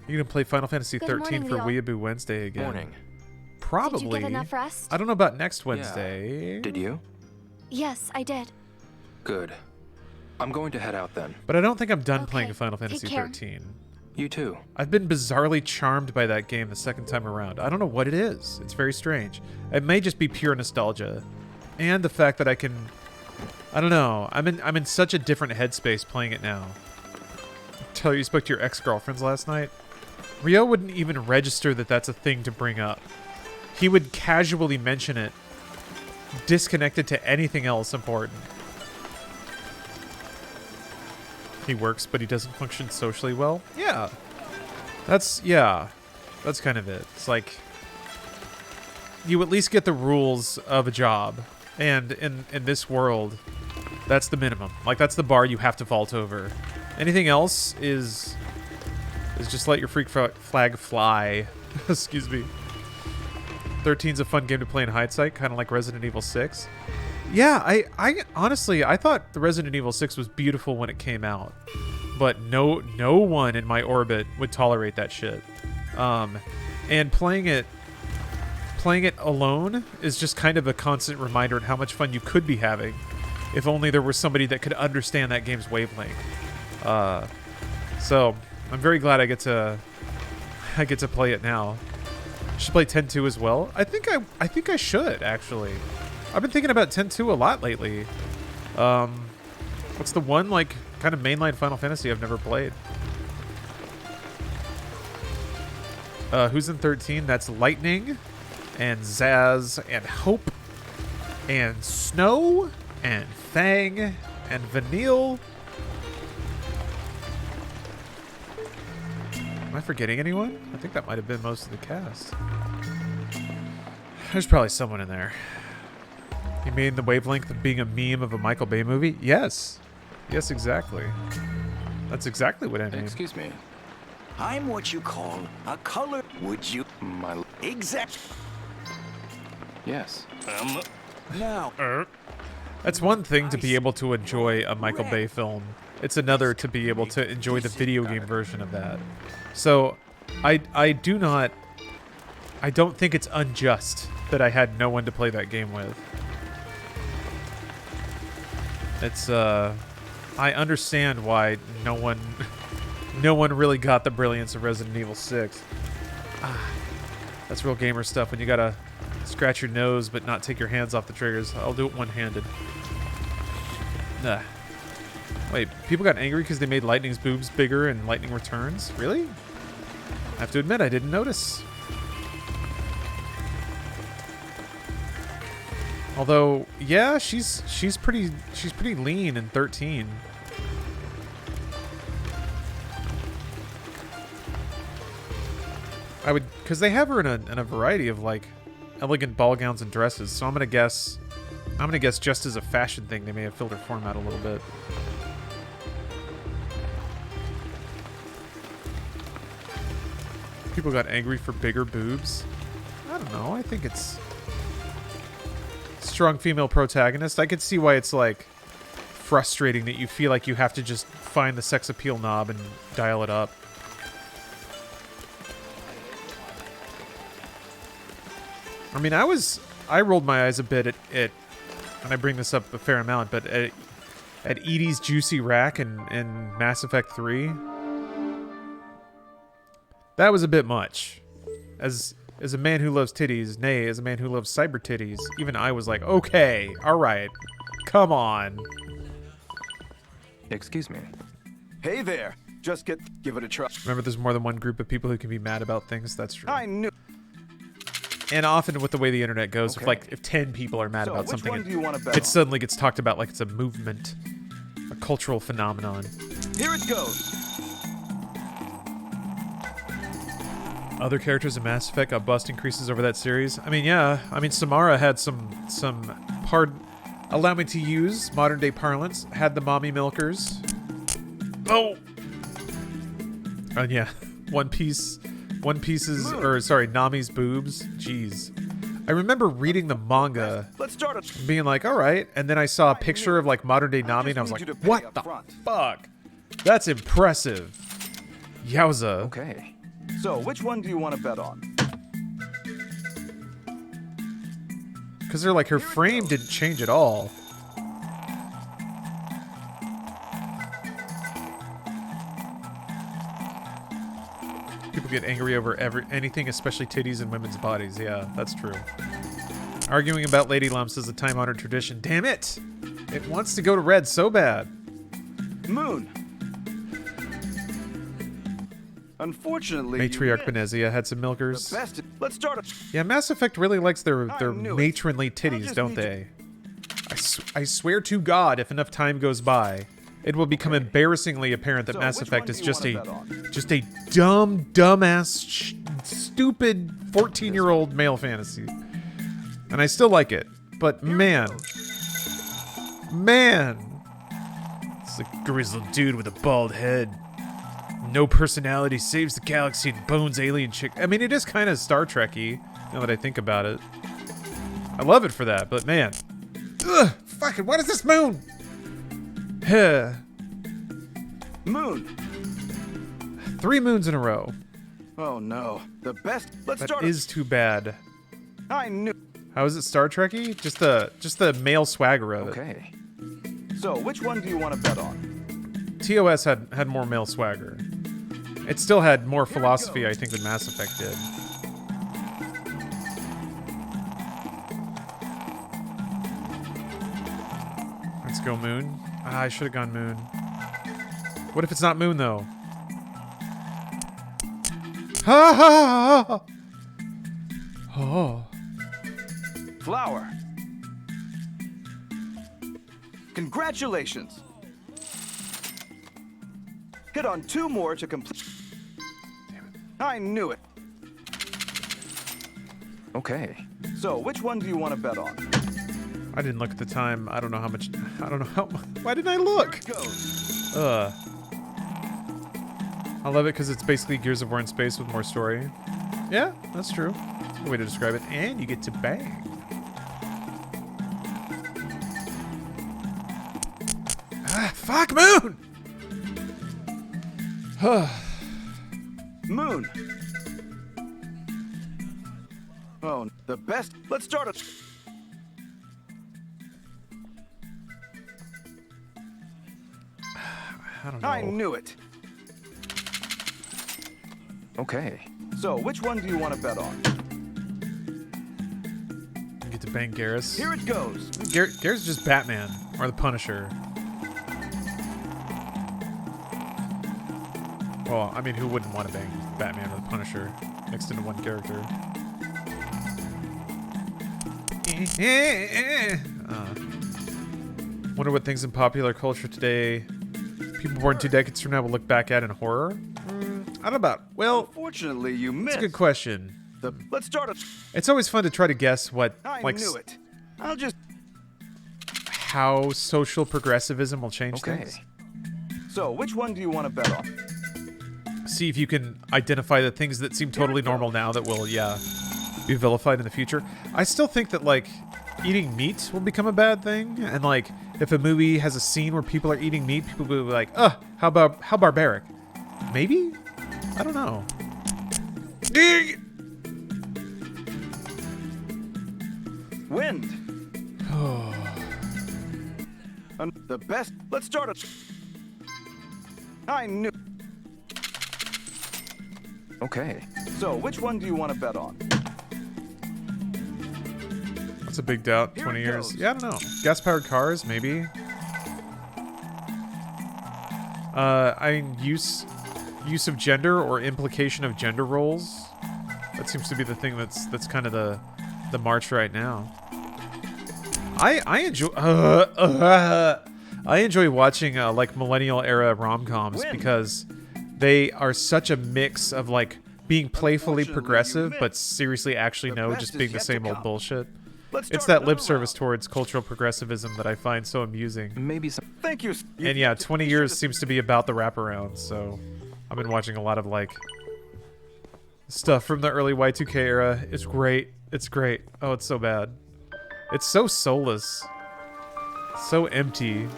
You gonna play Final Fantasy Good 13 morning, for Leo. Weeaboo Wednesday again? Morning. Probably. Did you get enough rest? I don't know about next Wednesday. Did you? Yes, I did. Good. I'm going to head out then. But I don't think I'm done Okay, playing Final take Fantasy care. 13. You too. I've been bizarrely charmed by that game the second time around. I don't know what it is. It's very strange. It may just be pure nostalgia, and the fact that I don't know. I'm in such a different headspace playing it now. Tell you spoke to your ex-girlfriends last night. Rio wouldn't even register that that's a thing to bring up. He would casually mention it, disconnected to anything else important. He works, but he doesn't function socially well. Yeah. That's kind of it. It's like you at least get the rules of a job, and in this world, that's the minimum. Like that's the bar you have to vault over. Anything else is just let your freak flag fly. Excuse me. 13's a fun game to play in hindsight, kind of like Resident Evil 6. Yeah, I honestly, I thought the Resident Evil 6 was beautiful when it came out, but no one in my orbit would tolerate that shit. And playing it alone is just kind of a constant reminder of how much fun you could be having if only there was somebody that could understand that game's wavelength. So I'm very glad I get to play it now. Should play 10-2 as well. I think I should actually. I've been thinking about 10-2 a lot lately. What's the one like kind of mainline Final Fantasy I've never played? Who's in 13? That's Lightning and Zaz and Hope and Snow and Fang and Vanille. Am I forgetting anyone? I think that might have been most of the cast. There's probably someone in there. You mean the wavelength of being a meme of a Michael Bay movie? Yes. Yes, exactly. That's exactly what I mean. Excuse me. I'm what you call a color. Would you? My... Exact. Yes. Now. That's one thing to be able to enjoy a Michael Bay film. It's another to be able to enjoy the video game version of that. So, I don't think it's unjust that I had no one to play that game with. It's I understand why no one really got the brilliance of Resident Evil 6. That's real gamer stuff when you gotta scratch your nose but not take your hands off the triggers. I'll do it one-handed. Wait, people got angry because they made Lightning's boobs bigger and Lightning Returns? Really? I have to admit, I didn't notice. Although, yeah, she's pretty lean in 13. I would, because they have her in a variety of like elegant ball gowns and dresses. So I'm gonna guess just as a fashion thing, they may have filled her form out a little bit. People got angry for bigger boobs. I don't know. I think it's strong female protagonist. I could see why it's like frustrating that you feel like you have to just find the sex appeal knob and dial it up. I mean, I rolled my eyes a bit at and I bring this up a fair amount, but at Edie's juicy rack in Mass Effect 3, that was a bit much. As is a man who loves titties. Nay, is a man who loves cyber titties. Even I was like, okay, all right, come on. Excuse me. Hey there. Just give it a try. Remember, there's more than one group of people who can be mad about things. That's true. I knew. And often with the way the internet goes, if 10 people are mad about which something, one do you wanna bet it on? suddenly gets talked about like it's a movement, a cultural phenomenon. Here it goes. Other characters in Mass Effect got bust increases over that series. I mean, yeah. I mean, Samara had some allow me to use modern day parlance, had the mommy milkers. Oh! And yeah, One Piece's, Nami's boobs. Jeez. I remember reading the manga, Let's start it. being like, all right, and then I saw a picture of like modern day Nami, and I was like, what the fuck? That's impressive. Yowza. Okay. So, which one do you want to bet on? Because they're like, her frame didn't change at all. People get angry over anything, especially titties and women's bodies. Yeah, that's true. Arguing about lady lumps is a time-honored tradition. Damn it! It wants to go to red so bad. Moon. Unfortunately, Matriarch Benezia had some milkers. the best. Let's start it. Yeah, Mass Effect really likes their knew it. matronly titties, don't they? I swear to God, if enough time goes by, it will become embarrassingly apparent that So, Mass which Effect one is do you just wanna a bet on? dumbass, stupid 14-year-old male fantasy. And I still like it, but man, it's a grizzled dude with a bald head. No personality, saves the galaxy and bones alien chick. I mean, it is kind of Star Trek-y, now that I think about it. I love it for that, but man. Ugh, fucking, what is this moon? Moon. 3 moons in a row. Oh no. The best. Let's That start is too bad. I knew. How is it Star Trek-y? Just the male swagger of it. Okay. So, which one do you want to bet on? TOS had more male swagger. It still had more philosophy, I think, than Mass Effect did. Let's go Moon. Ah, I should have gone Moon. What if it's not Moon, though? Ha ha ha! Oh. Flower. Congratulations. Hit on 2 more to complete. Damn it. I knew it. Okay. So, which one do you want to bet on? I didn't look at the time. I don't know how much. I don't know how. Why didn't I look? Here it goes. I love it because it's basically Gears of War in space with more story. Yeah, that's true. That's a good way to describe it. And you get to bang. Ah, fuck Moon! Moon. Oh, the best. Let's start it. I don't know. I knew it. Okay. So, which one do you want to bet on? You get to bang Garrus. Here it goes. Garrus is just Batman or the Punisher. Well, I mean, who wouldn't want to bang Batman or the Punisher mixed into one character? Wonder what things in popular culture today people born 2 decades from now will look back at in horror? I don't know about. Well, Fortunately, you missed. it's a good question. Let's start it. It's always fun to try to guess what, I like, knew it. I'll just. how social progressivism will change Okay. things. So, which one do you want to bet on? See if you can identify the things that seem totally normal now that will, be vilified in the future. I still think that, like, eating meat will become a bad thing, and, like, if a movie has a scene where people are eating meat, people will be like, ugh, how barbaric. Maybe? I don't know. Wind. The best. Let's start it. I knew. Okay. So, which one do you want to bet on? That's a big doubt. 20 years. Yeah, I don't know. Gas-powered cars, maybe. I mean, use of gender or implication of gender roles. That seems to be the thing that's kind of the march right now. I enjoy watching like millennial era rom-coms because they are such a mix of like being playfully progressive but seriously actually just being the same old bullshit. It's that lip service towards cultural progressivism that I find so amusing. Maybe some. Thank you. And yeah, 20 years seems to be about the wraparound, so I've been watching a lot of like stuff from the early Y2K era. It's great. It's great. Oh, it's so bad. It's so soulless. So empty.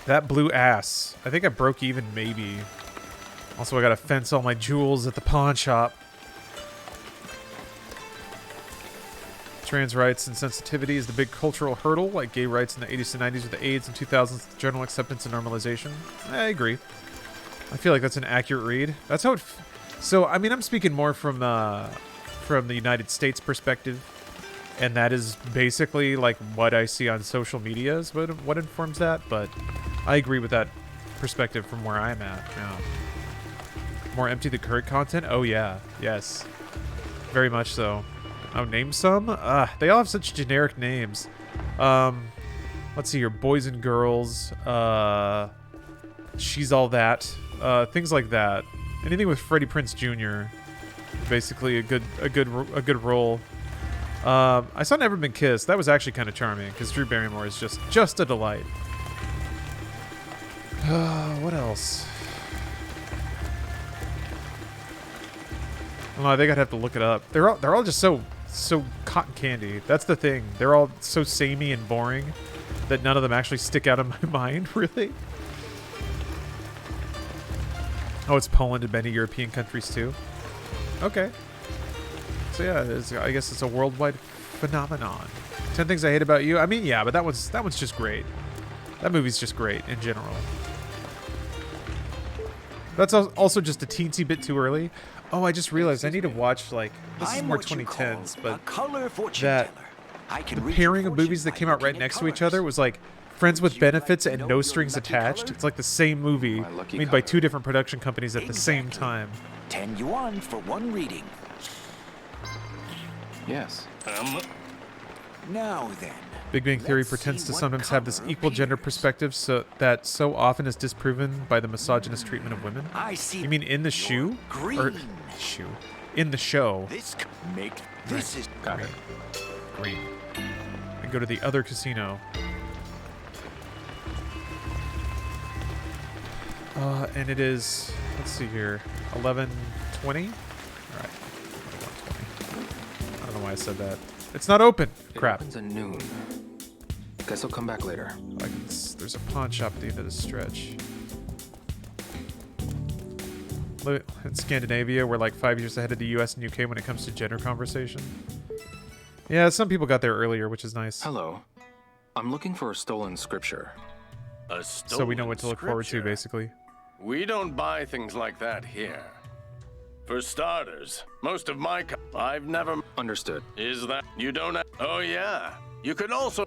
That blue ass. I think I broke even, maybe. Also, I gotta fence all my jewels at the pawn shop. Trans rights and sensitivity is the big cultural hurdle, like gay rights in the 80s to 90s with the AIDS and 2000s with general acceptance and normalization. I agree. I feel like that's an accurate read. That's how it... So, I mean, I'm speaking more from the United States perspective, and that is basically like what I see on social media is what informs that, but I agree with that perspective from where I'm at. Yeah. More empty than current content? Oh, yeah. Yes. Very much so. Oh, name some? They all have such generic names. Let's see here. Boys and Girls. She's All That. Things like that. Anything with Freddie Prinze Jr. Basically a good role. I saw Never Been Kissed. That was actually kind of charming because Drew Barrymore is just a delight. What else? Well, I think I'd have to look it up. They're all just so cotton candy. That's the thing. They're all so samey and boring that none of them actually stick out of my mind, really. Oh, it's Poland and many European countries too. Okay. So yeah, I guess it's a worldwide phenomenon. 10 Things I Hate About You. I mean, yeah, but that one's just great. That movie's just great in general. That's also just a teensy bit too early. Oh, I just realized I need to watch, like, this is more 2010s, but that the pairing of movies that came out right next to each other was like Friends with Benefits and No Strings Attached. It's like the same movie made by two different production companies at the same time. 10 yuan for one reading. Yes. Now then. Big Bang Theory pretends to sometimes have this equal gender perspective so often is disproven by the misogynist treatment of women. I see. You mean in the shoe? Green. Or shoe. In the show. This is Got it. Green. And go to the other casino. And it is, let's see here, 11:20? All right. 11:20. I don't know why I said that. It's not open. Crap. It opens at noon. Guess I'll come back later. There's a pawn shop at the end of the stretch. In Scandinavia, we're like 5 years ahead of the US and UK when it comes to gender conversation. Yeah, some people got there earlier, which is nice. Hello. I'm looking for a stolen scripture. So we know what to look forward to, basically. We don't buy things like that here. For starters, most of my I've never... Understood. Is that... You don't... Oh, yeah. You could also...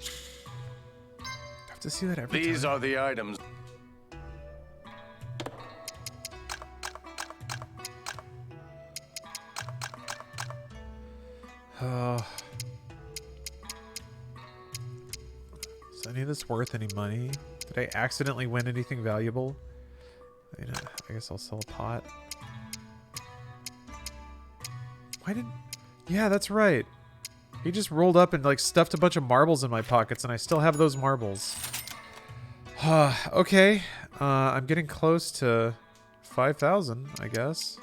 I have to see that every These time. are the items. Is any of this worth any money? Did I accidentally win anything valuable? I guess I'll sell a pot. Why did... Yeah, that's right. He just rolled up and like stuffed a bunch of marbles in my pockets and I still have those marbles. Okay. I'm getting close to 5,000, I guess.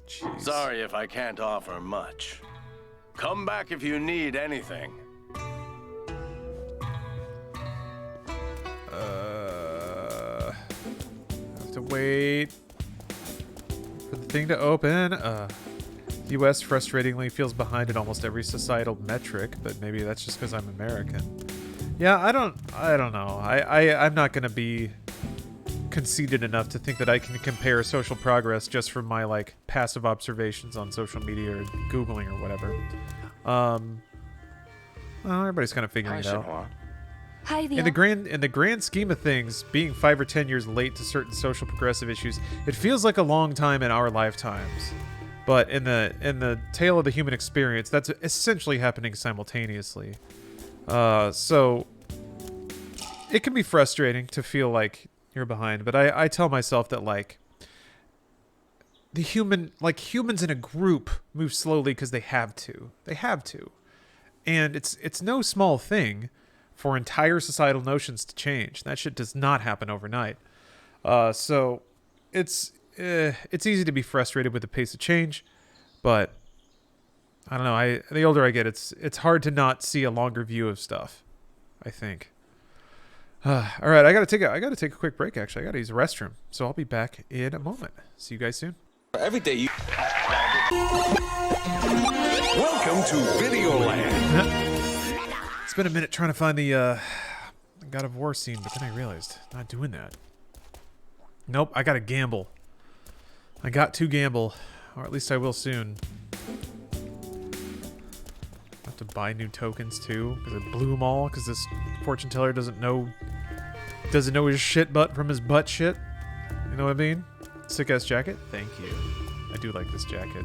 Jeez. Sorry if I can't offer much. Come back if you need anything. Have to wait for the thing to open. The US frustratingly feels behind in almost every societal metric, but maybe that's just because I'm American. Yeah, I don't know. I'm not gonna be conceited enough to think that I can compare social progress just from my like passive observations on social media or Googling or whatever. Well, everybody's kind of figuring it out. Shenhua. Hi, In the grand scheme of things, being 5 or 10 years late to certain social progressive issues, it feels like a long time in our lifetimes. But in the tale of the human experience, that's essentially happening simultaneously. So it can be frustrating to feel like you're behind, but I tell myself that like humans in a group move slowly because they have to. They have to. And it's no small thing for entire societal notions to change. That shit does not happen overnight. So it's easy to be frustrated with the pace of change, but I don't know. The older I get, it's hard to not see a longer view of stuff, I think. All right, I gotta take a quick break. Actually, I gotta use the restroom, so I'll be back in a moment. See you guys soon. Every day you. Welcome to Videoland. It's been a minute trying to find the God of War scene, but then I realized not doing that. Nope, I gotta gamble. I got to gamble, or at least I will soon. I have to buy new tokens too because I blew them all because this fortune teller doesn't know his shit butt from his butt shit. You know what I mean? Sick ass jacket. Thank you. I do like this jacket.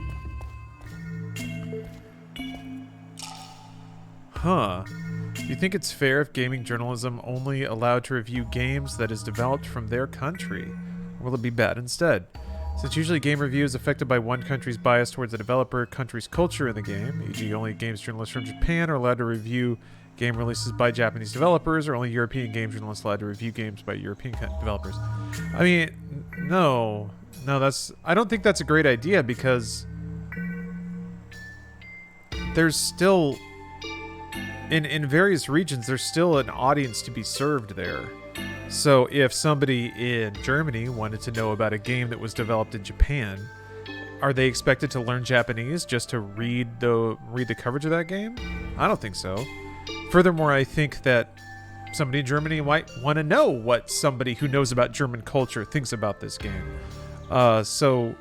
Huh. Do you think it's fair if gaming journalism only allowed to review games that is developed from their country? Or will it be bad instead? Since usually game review is affected by one country's bias towards the developer country's culture in the game, e.g. only games journalists from Japan are allowed to review game releases by Japanese developers, or only European game journalists allowed to review games by European developers. I mean, no, I don't think that's a great idea because there's still, in various regions, there's still an audience to be served there. So if somebody in Germany wanted to know about a game that was developed in Japan, are they expected to learn Japanese just to read the coverage of that game? I don't think so. Furthermore, I think that somebody in Germany might want to know what somebody who knows about German culture thinks about this game. So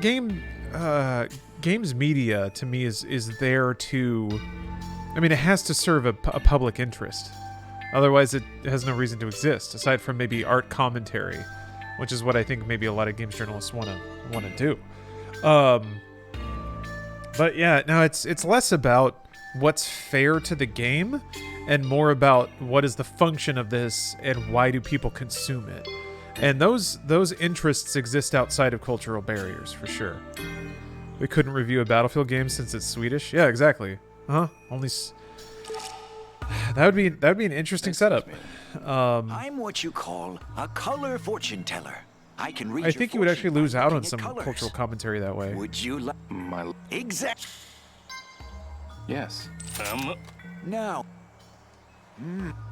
games media to me is there to, I mean, it has to serve a public interest. Otherwise, it has no reason to exist, aside from maybe art commentary, which is what I think maybe a lot of games journalists want to do. But yeah, no, it's less about what's fair to the game and more about what is the function of this and why do people consume it. And those interests exist outside of cultural barriers, for sure. We couldn't review a Battlefield game since it's Swedish. Yeah, exactly. Only that would be an interesting setup. I'm what you call a color fortune teller. I can read. I think you would actually lose out on some colors. cultural commentary that way. Would you like My exact? yes. Now,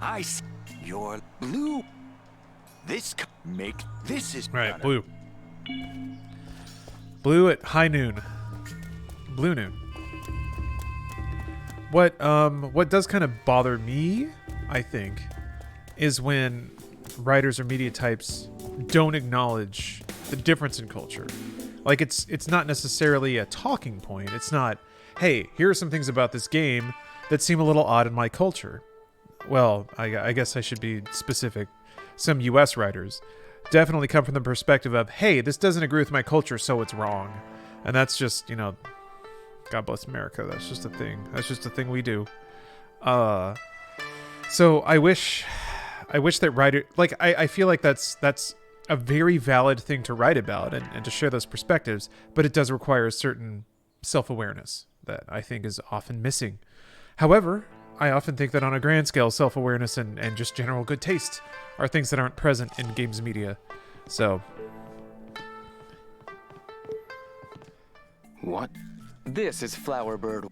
I see your blue. This is Right, blue. Blue at high noon. Blue noon. What does kind of bother me, I think, is when writers or media types don't acknowledge the difference in culture. Like it's not necessarily a talking point. It's not, hey, here are some things about this game that seem a little odd in my culture. Well, I guess I should be specific. Some US writers definitely come from the perspective of, hey, this doesn't agree with my culture, so it's wrong. And that's just, God bless America. That's just a thing. That's just a thing we do. So I wish that writer, like, I feel like that's a very valid thing to write about and to share those perspectives, but it does require a certain self-awareness that I think is often missing. However, I often think that on a grand scale, self-awareness and just general good taste are things that aren't present in games media. So. What? This is Flowerbird.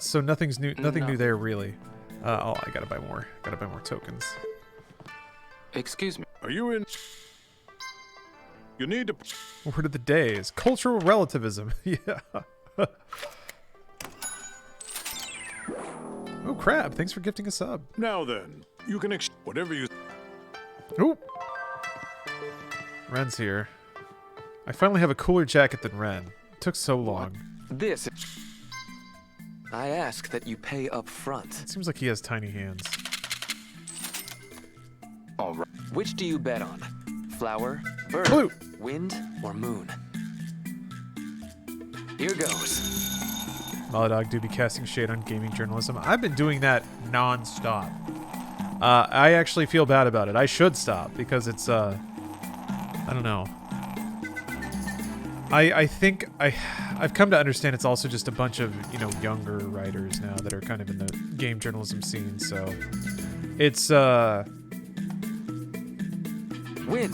So nothing's new. Nothing new there, really. I gotta buy more. Gotta buy more tokens. Excuse me. Are you in? You need to. Word of the day is cultural relativism. Yeah. Oh, Crab, thanks for gifting a sub. Now then, you can whatever you... Ooh. Ren's here. I finally have a cooler jacket than Ren. It took so long. This. I ask that you pay up front. It seems like he has tiny hands. All right. Which do you bet on? Flower, bird, Blue. Wind, or moon? Here goes. Molodog do be casting shade on gaming journalism. I've been doing that non-stop. I actually feel bad about it. I should stop because it's, I don't know. I think I've come to understand it's also just a bunch of, you know, younger writers now that are kind of in the game journalism scene, so it's, I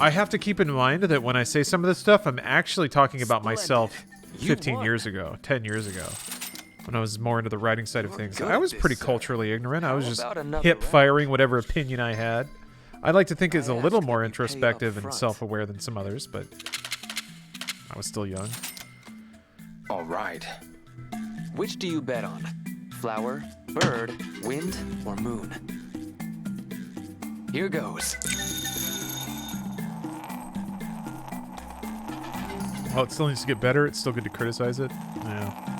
have to keep in mind that when I say some of this stuff, I'm actually talking about myself 15 years ago, 10 years ago, when I was more into the writing side of things. I was pretty culturally ignorant. I was just hip-firing whatever opinion I had. I like to think it's a little more introspective and self-aware than some others, but I was still young. All right. Which do you bet on? Flower, bird, wind, or moon? Here goes. Well, it still needs to get better. It's still good to criticize it. Yeah.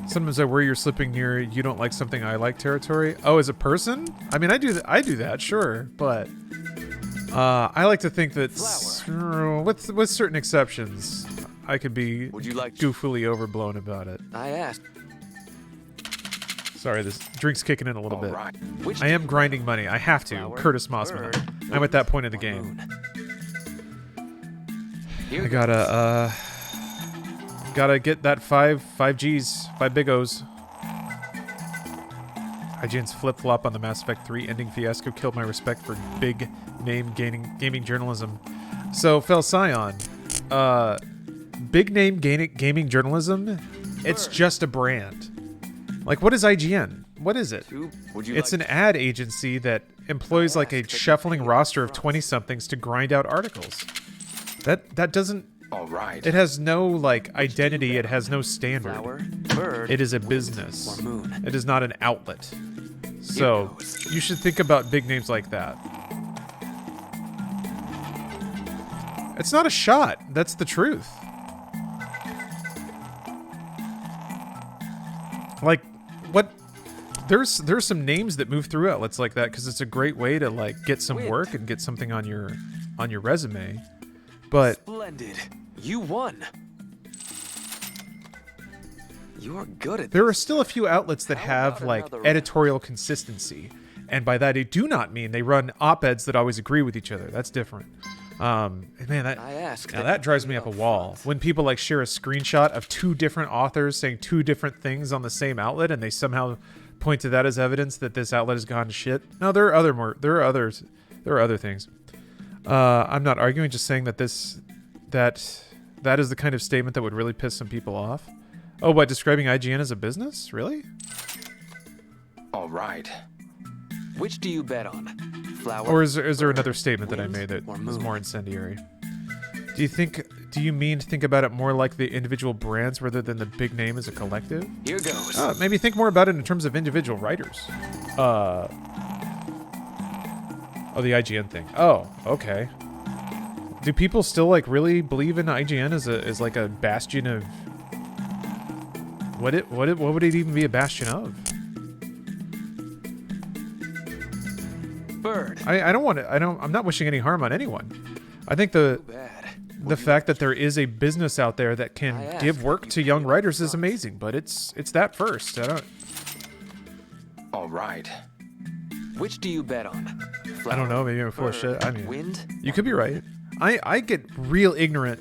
Sometimes I worry you're slipping near you don't like something I like territory. Oh, as a person? I mean, I do that, sure. But I like to think that with certain exceptions, I could be goofily overblown about it. I asked. Sorry, this drink's kicking in a little bit. Right. I am grinding money. I have to. Flower, Curtis Mossman. bird, I'm at that point in the game. moon. I gotta get that 5 Gs, 5 big O's. IGN's flip-flop on the Mass Effect 3 ending fiasco killed my respect for big name gaming journalism. So, Fel Scion, big name gaming journalism, it's just a brand. Like, what is IGN? What is it? It's an ad agency that employs like a shuffling roster of 20-somethings to grind out articles. That doesn't... All right. It has no, like, identity. It has no standard. Flower, bird, it is a wind, business. or moon. It is not an outlet. So, you should think about big names like that. It's not a shot. That's the truth. Like, what... There's some names that move through outlets like that because it's a great way to, like, get some work and get something on your resume. But Splendid. You won. You're good at there are still a few outlets that have like editorial consistency, and by that I do not mean they run op-eds that always agree with each other. That's different. Man, that drives me up a wall when people like share a screenshot of 2 different authors saying 2 different things on the same outlet, and they somehow point to that as evidence that this outlet has gone to shit. No, there are other things. I'm not arguing, just saying that that is the kind of statement that would really piss some people off. Oh, what, describing IGN as a business? Really? All right. Which do you bet on? Flower, or is there another statement that I wind, made that or is moon? more incendiary? Do you mean think about it more like the individual brands rather than the big name as a collective? Here goes. Maybe think more about it in terms of individual writers. Oh, the IGN thing. Oh, okay. Do people still like really believe in IGN as like a bastion of what would it even be a bastion of? Bird. I'm not wishing any harm on anyone. I think the fact that there is a business out there that can give work to young writers is amazing, but it's that first. All right. Which do you bet on? Flower, I don't know, maybe I'm full of shit. I mean, wind, you could be right. I get real ignorant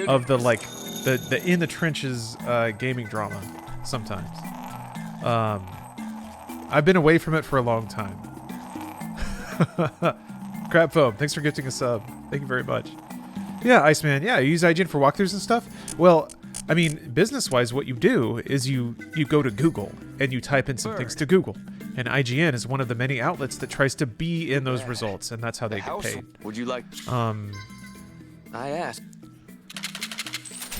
of the like the in the trenches gaming drama sometimes. I've been away from it for a long time. Crab Foam, thanks for gifting a sub. Thank you very much. Yeah, Iceman. Yeah, you use IGN for walkthroughs and stuff. Well, I mean, business-wise, what you do is you go to Google and you type in some things to Google. And IGN is one of the many outlets that tries to be in those results, and that's how they get paid. Would you like? I asked.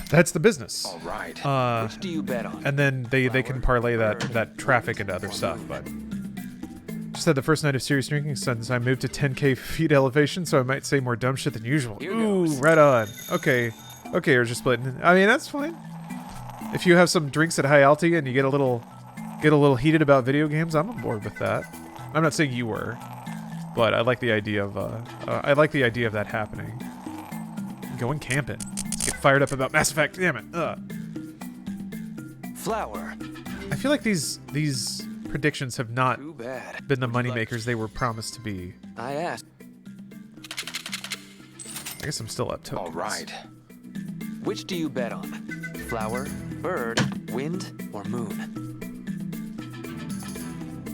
That's the business. All right. Which do you bet on? And then they can parlay that traffic into other stuff. But just had the first night of serious drinking since I moved to 10K feet elevation, so I might say more dumb shit than usual. Ooh, right on. Okay, you're just splitting. I mean, that's fine. If you have some drinks at high altitude and you get a little heated about video games, I'm on board with that. I'm not saying you were, but I like the idea of that happening. Going camping. Let's get fired up about Mass Effect. Damn it. Flower. I feel like these predictions have not been the moneymakers they were promised to be. I asked. I guess I'm still up to it. All right. Which do you bet on? Flower, bird, wind, or moon?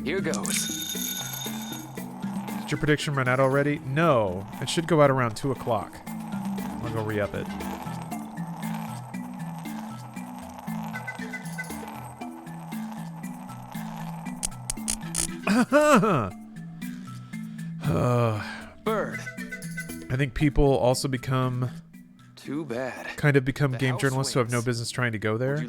Here goes. Did your prediction run out already? No. It should go out around 2 o'clock. I'll go re-up it. Bird. I think people also become... Too bad. Kind of become game journalists who have no business trying to go there.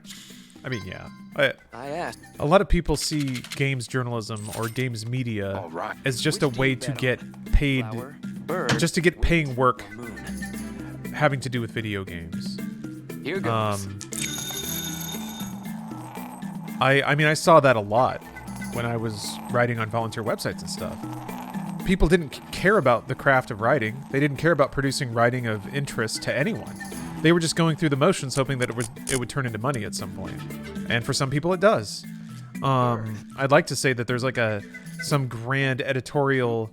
I mean, yeah. I asked. A lot of people see games journalism or games media as just a way to get paid, just to get paying work having to do with video games. Here goes. I mean, I saw that a lot when I was writing on volunteer websites and stuff. People didn't care about the craft of writing. They didn't care about producing writing of interest to anyone. They were just going through the motions, hoping that it would turn into money at some point. And for some people, it does. I'd like to say that there's like some grand editorial,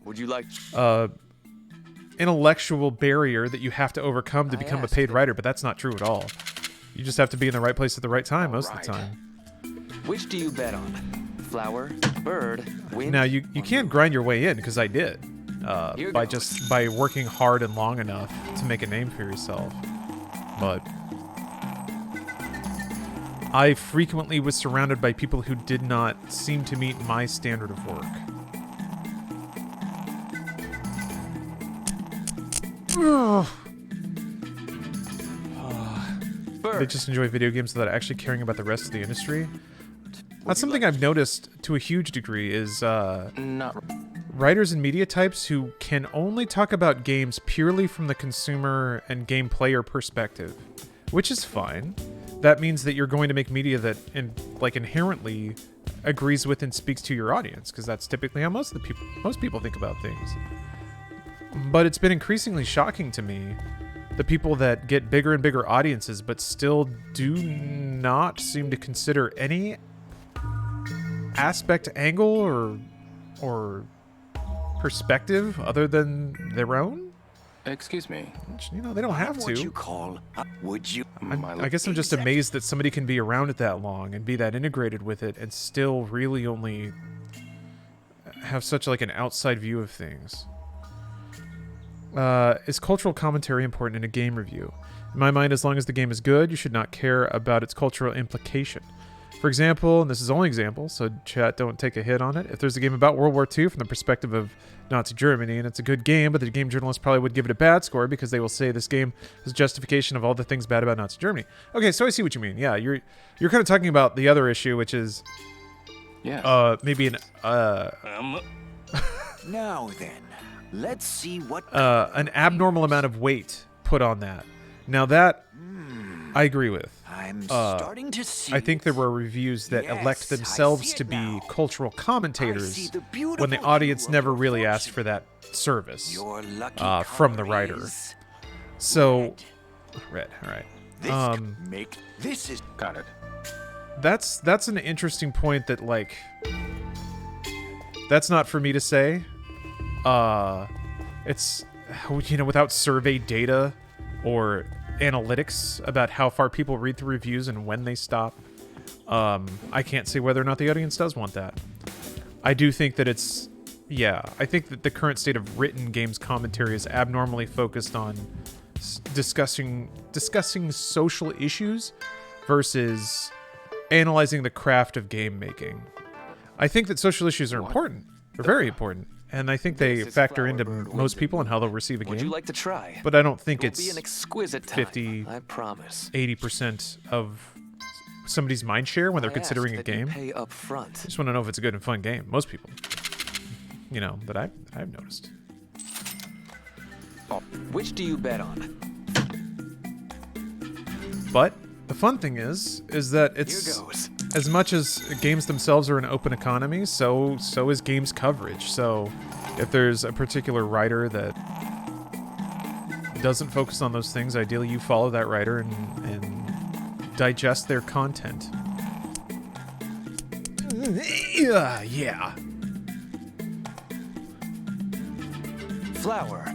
intellectual barrier that you have to overcome to become a paid writer, but that's not true at all. You just have to be in the right place at the right time most of the time. Which do you bet on? Flower, bird, wind. Now you can't grind your way in, because I did, by working hard and long enough to make a name for yourself. But I frequently was surrounded by people who did not seem to meet my standard of work. They just enjoy video games without actually caring about the rest of the industry. That's something I've noticed to a huge degree is writers and media types who can only talk about games purely from the consumer and game player perspective, which is fine. That means that you're going to make media that inherently agrees with and speaks to your audience, because that's typically how most people think about things. But it's been increasingly shocking to me the people that get bigger and bigger audiences but still do not seem to consider any aspect, angle, or perspective other than their own. Excuse me. You know, they don't have to. What you call? Would you? I guess I'm just amazed that somebody can be around it that long and be that integrated with it and still really only have such like an outside view of things. Is cultural commentary important in a game review? In my mind, as long as the game is good, you should not care about its cultural implication. For example, and this is only example, so chat, don't take a hit on it. If there's a game about World War II from the perspective of Nazi Germany, and it's a good game, but the game journalist probably would give it a bad score because they will say this game is justification of all the things bad about Nazi Germany. Okay, so I see what you mean. Yeah, you're kind of talking about the other issue, which is maybe an Now then, let's see what an abnormal amount of weight put on that. Now that I agree with. I'm starting to see. I think there were reviews that elect themselves to be cultural commentators when the audience never really asked for that service from the writer. So, red. All right. This is got it. That's an interesting point that like that's not for me to say. It's without survey data or analytics about how far people read through reviews and when they stop, I can't say whether or not the audience does want that. I do think that I think that the current state of written games commentary is abnormally focused on discussing social issues versus analyzing the craft of game making. I think that social issues are important. They're very important. and I think they factor into most people and how they'll receive a game. Would you like to try? But I don't think It'll be it's an exquisite time, 50, I promise. 80% of somebody's mind share when they're considering a game. Pay up front. I just want to know if it's a good and fun game. Most people, that I've noticed. Which do you bet on? But the fun thing is that it's as much as games themselves are an open economy, so is games coverage. So if there's a particular writer that doesn't focus on those things, ideally you follow that writer and digest their content. Yeah. Flower.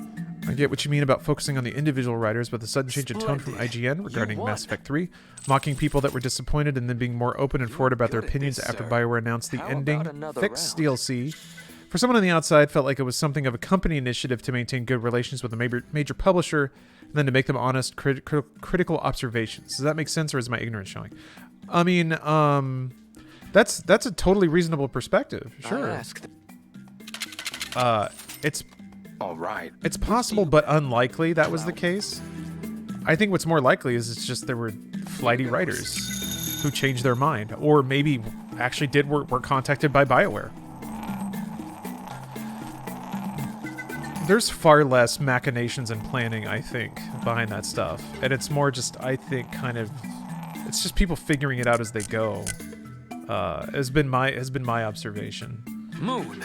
I get what you mean about focusing on the individual writers, but the sudden change of tone from IGN regarding Mass Effect 3, mocking people that were disappointed and then being more open and forward about their opinions after BioWare announced the ending fixed DLC. For someone on the outside, felt like it was something of a company initiative to maintain good relations with a major publisher, and then to make them honest, critical observations. Does that make sense, or is my ignorance showing? I mean, that's a totally reasonable perspective. Sure. It's all right. It's possible, but unlikely that was the case. I think what's more likely is it's just there were flighty writers who changed their mind, or maybe actually were contacted by BioWare. There's far less machinations and planning, I think, behind that stuff, and it's more just, I think, it's just people figuring it out as they go. Has been my observation. Moon.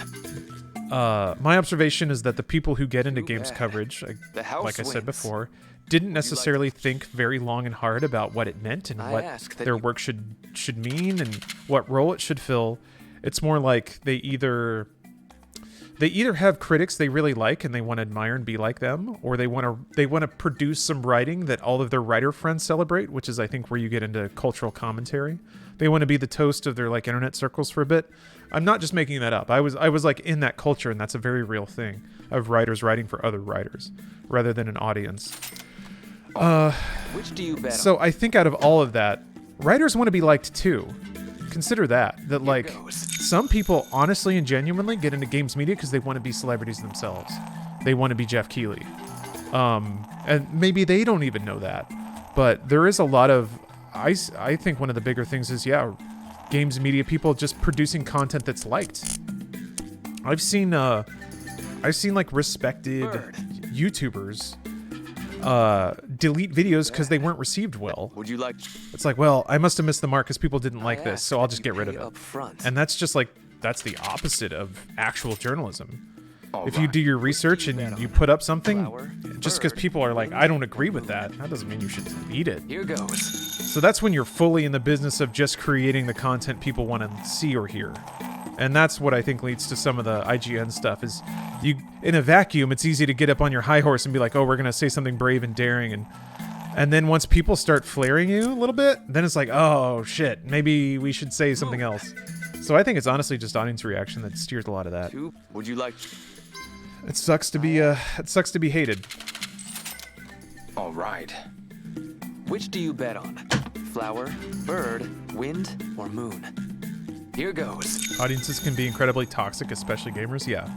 My observation is that the people who get into games coverage, like I said before, didn't necessarily think very long and hard about what it meant and what their work should mean and what role it should fill. It's more like they either have critics they really like and they want to admire and be like them, or they want to produce some writing that all of their writer friends celebrate, which is I think where you get into cultural commentary. They want to be the toast of their like internet circles for a bit. I'm not just making that up. I was like in that culture, and that's a very real thing of writers writing for other writers rather than an audience. Which do you bet so on? I think out of all of that, writers want to be liked too. Consider that like some people honestly and genuinely get into games media because they want to be celebrities themselves. They want to be Jeff Keighley. And maybe they don't even know that. But there is a lot of, I think one of the bigger things is, games media people just producing content that's liked. I've seen like respected YouTubers delete videos because they weren't received well. Would you like? It's like, well, I must have missed the mark because people didn't like this, so I'll just get rid of it. And that's just like, that's the opposite of actual journalism. If you do your research and you put up something, just because people are like, I don't agree with that doesn't mean you should delete it. Here goes. So that's when you're fully in the business of just creating the content people want to see or hear. And that's what I think leads to some of the IGN stuff is you, in a vacuum, it's easy to get up on your high horse and be like, oh, we're going to say something brave and daring. And then once people start flaring you a little bit, then it's like, oh shit, maybe we should say something else. So I think it's honestly just audience reaction that steers a lot of that. Would you like? It sucks to be hated. All right. Which do you bet on? Flower, bird, wind, or moon? Here goes. Audiences can be incredibly toxic, especially gamers. Yeah.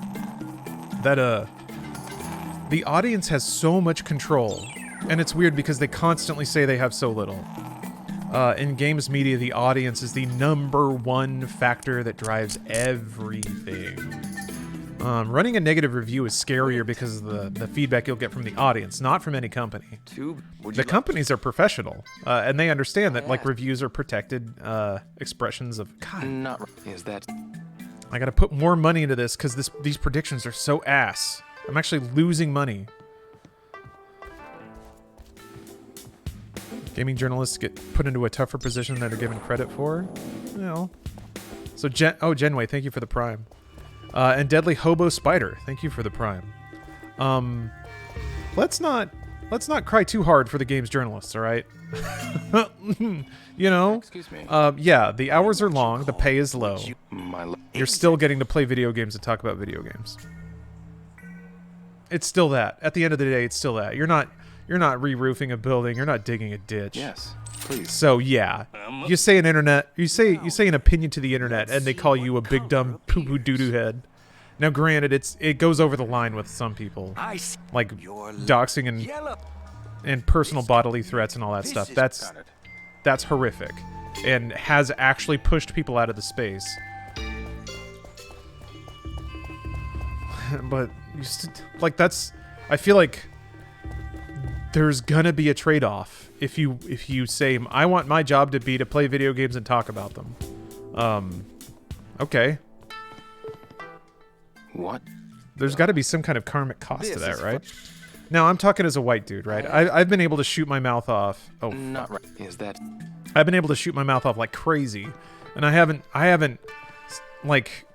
The audience has so much control, and it's weird because they constantly say they have so little. In games media, the audience is the #1 factor that drives everything. Running a negative review is scarier because of the feedback you'll get from the audience, not from any company. The companies are professional, and they understand that like reviews are protected expressions of God. I gotta put more money into this because these predictions are so ass. I'm actually losing money. Gaming journalists get put into a tougher position than they're given credit for. Well, so Genway, thank you for the Prime. And Deadly Hobo Spider, thank you for the Prime. Let's not cry too hard for the games journalists, all right? You know? Excuse me. Yeah, the hours are long, the pay is low. You're still getting to play video games and talk about video games. It's still that. At the end of the day, it's still that. You're not re-roofing a building, you're not digging a ditch. Yes, please. So yeah, you say an opinion to the internet, and they call you a big dumb poo-poo doo-doo head. Now, granted, it goes over the line with some people, I see like your doxing yellow. and personal bodily threats and all that stuff. That's horrific, and has actually pushed people out of the space. But like that's, I feel like there's gonna be a trade-off if you say I want my job to be to play video games and talk about them. Okay. What? There's got to be some kind of karmic cost to that, right? Now, I'm talking as a white dude, right? I've been able to shoot my mouth off. Oh, not right. Is that? I've been able to shoot my mouth off like crazy, and I haven't like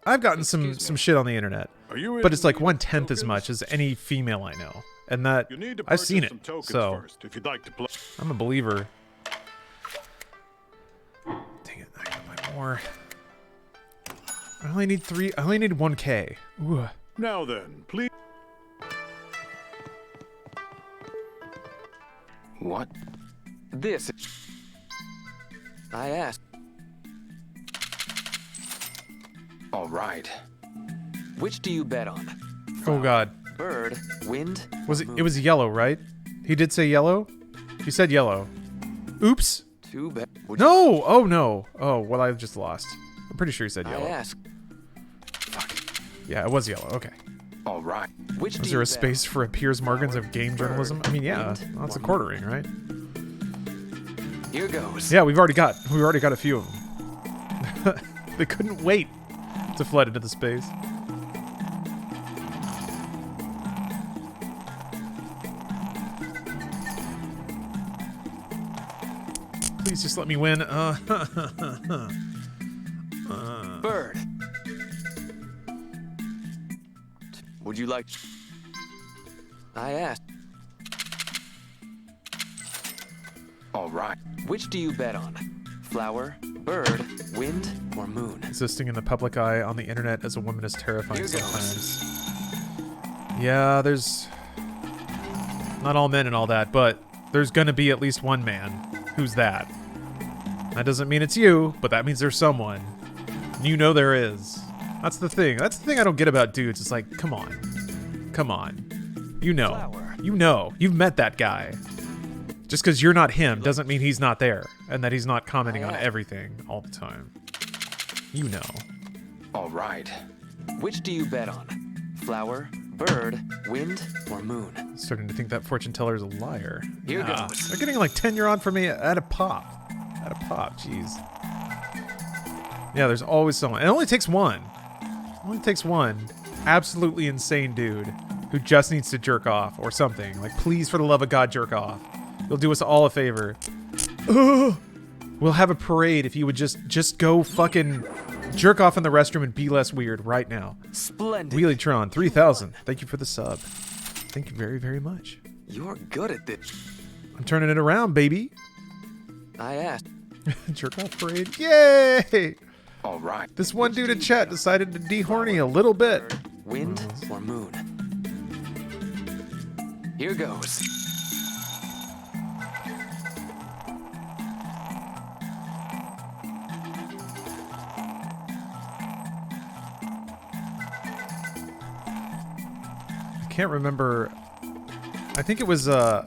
I've gotten some shit on the internet, but it's like 1/10 as much as any female I know, and that I've seen it. So if you'd like to play. I'm a believer. Dang it! I gotta buy more. I only need 3. I only need 1K. Ooh. Now then, please. What? This. I asked. All right. Which do you bet on? Oh God. Bird, wind. Was it? It was yellow, right? He did say yellow. He said yellow. Oops. Too bad. No. Oh no. Oh well, I just lost. I'm pretty sure he said yellow. I asked. Fuck. Yeah, it was yellow. Okay. All right. Which Is there a space for a Piers Morgan's of game journalism? I mean, yeah, that's a quartering, right? Here goes. Yeah, we've already got a few of them. They couldn't wait to flood into the space. Please just let me win. Bird. Would you like? I asked. All right. Which do you bet on? Flower, bird, wind, or moon? Existing in the public eye on the internet as a woman is terrifying Here goes. sometimes. Yeah, there's not all men and all that, but there's gonna be at least one man who's that. That doesn't mean it's you, but that means there's someone. You know there is. That's the thing. That's the thing I don't get about dudes. It's like, come on. Come on. You know. Flower. You know. You've met that guy. Just because you're not him doesn't mean he's not there and that he's not commenting on everything all the time. You know. All right. Which do you bet on? Flower, bird, wind, or moon? Starting to think that fortune teller is a liar. Here goes. They're getting like tenure on for me at a pop. At a pop, jeez. Yeah, there's always someone. It only takes one. It only takes one absolutely insane dude who just needs to jerk off or something. Like, please, for the love of God, jerk off. You'll do us all a favor. Ugh. We'll have a parade if you would just go fucking jerk off in the restroom and be less weird right now. Splendid. Wheelytron 3000. Thank you for the sub. Thank you very, very much. You're good at this. I'm turning it around, baby. I asked. Jerk off parade. Yay! All right. This one dude in chat decided to de-horny a little bit. Wind or moon? Here goes. I can't remember. I think it was I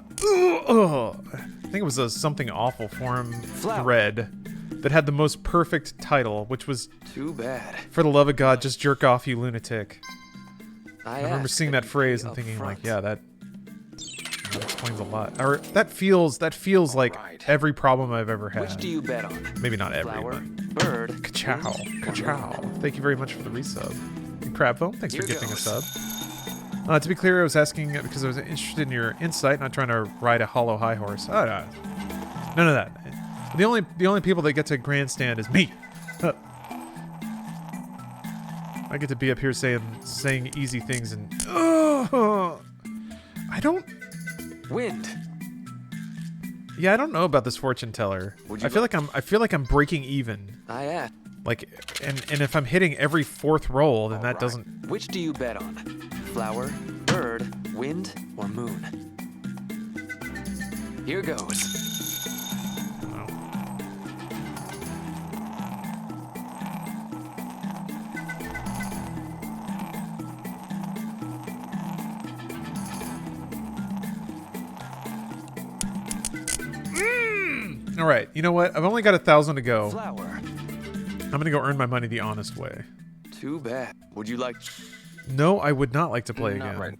think it was a something awful forum thread that had the most perfect title, which was Too bad. "For the love of God, just jerk off, you lunatic." I remember asked seeing that that you phrase be and thinking upfront. like, yeah, that explains a lot. Or that feels like every problem I've ever had. Which do you bet on? Maybe not every, Flower, but bird, ka-chow, wind, or ka-chow. moon? Thank you very much for the resub. And Crabfoam, thanks for Here gifting goes. a sub. To be clear, I was asking because I was interested in your insight, not trying to ride a hollow high horse. Oh, no. None of that. The only people that get to grandstand is me. I get to be up here saying easy things and I don't. Wind. Yeah, I don't know about this fortune teller. I feel like I'm breaking even. I asked. Like, and if I'm hitting every fourth roll, then that doesn't. Which do you bet on? Flower, bird, wind, or moon? Here goes. All right, you know what? I've only got 1,000 to go. Flower. I'm gonna go earn my money the honest way. Too bad. Would you like... No, I would not like to play Not again. right.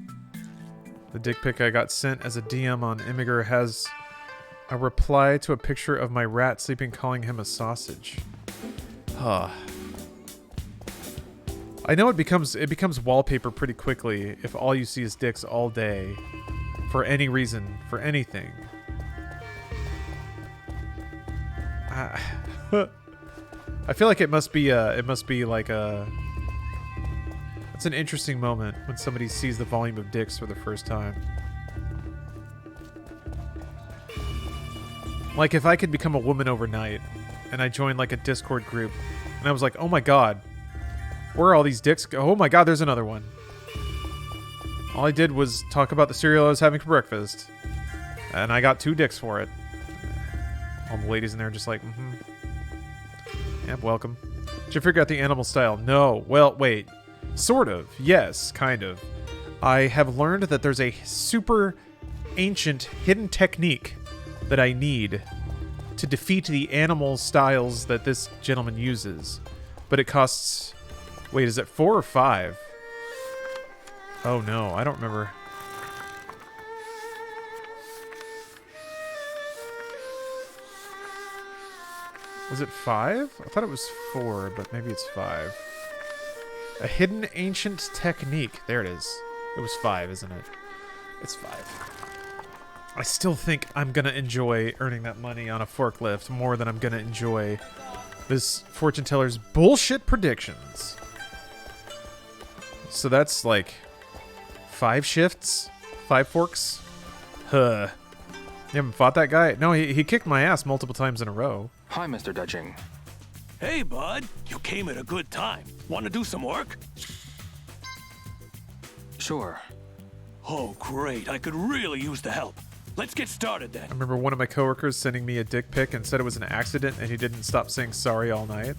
The dick pic I got sent as a DM on Imgur has a reply to a picture of my rat sleeping, calling him a sausage. Huh. I know it becomes wallpaper pretty quickly if all you see is dicks all day, for any reason, for anything. I feel like it must be like a. It's an interesting moment when somebody sees the volume of dicks for the first time. Like if I could become a woman overnight, and I joined like a Discord group, and I was like, oh my god, where are all these dicks? Oh my god, there's another one. All I did was talk about the cereal I was having for breakfast, and I got 2 dicks for it. All the ladies in there are just like, mm-hmm. Yep, welcome. Did you figure out the animal style? No. Well, wait. Sort of. Yes, kind of. I have learned that there's a super ancient hidden technique that I need to defeat the animal styles that this gentleman uses. But it costs... Wait, is it 4 or 5? Oh no, I don't remember. Was it 5? I thought it was 4, but maybe it's 5. A hidden ancient technique. There it is. It was 5, isn't it? It's 5. I still think I'm going to enjoy earning that money on a forklift more than I'm going to enjoy this fortune teller's bullshit predictions. So that's like 5 shifts? 5 forks? Huh. You haven't fought that guy? No, he kicked my ass multiple times in a row. Hi, Mr. Dutching. Hey, bud. You came at a good time. Want to do some work? Sure. Oh, great. I could really use the help. Let's get started then. I remember one of my coworkers sending me a dick pic and said it was an accident, and he didn't stop saying sorry all night.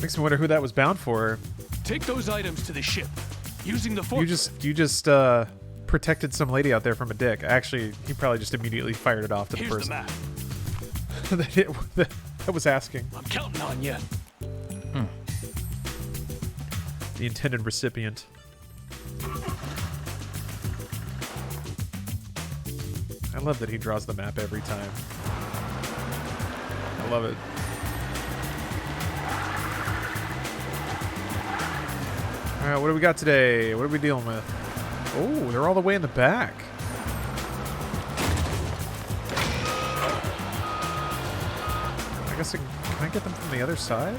Makes me wonder who that was bound for. Take those items to the ship. Using the forklift. You just protected some lady out there from a dick. Actually, he probably just immediately fired it off to the Here's person the map. that was asking. I'm counting on you. The intended recipient. I love that he draws the map every time. I love it. Alright, what do we got today? What are we dealing with? Oh, they're all the way in the back. I guess can I get them from the other side?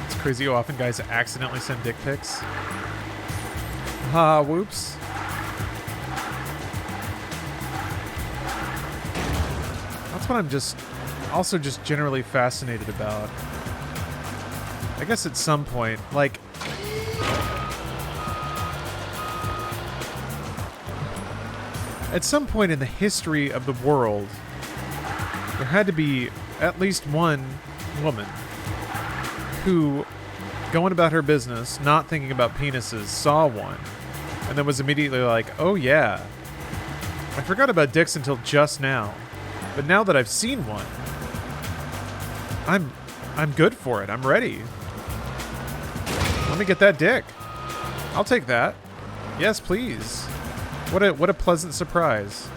It's crazy how often guys accidentally send dick pics. Whoops. That's what I'm also just generally fascinated about. I guess at some point, like... At some point in the history of the world, there had to be at least one woman who, going about her business, not thinking about penises, saw one, and then was immediately like, oh yeah, I forgot about dicks until just now. But now that I've seen one, I'm good for it. I'm ready. Let me get that dick. I'll take that. Yes, please. What a pleasant surprise.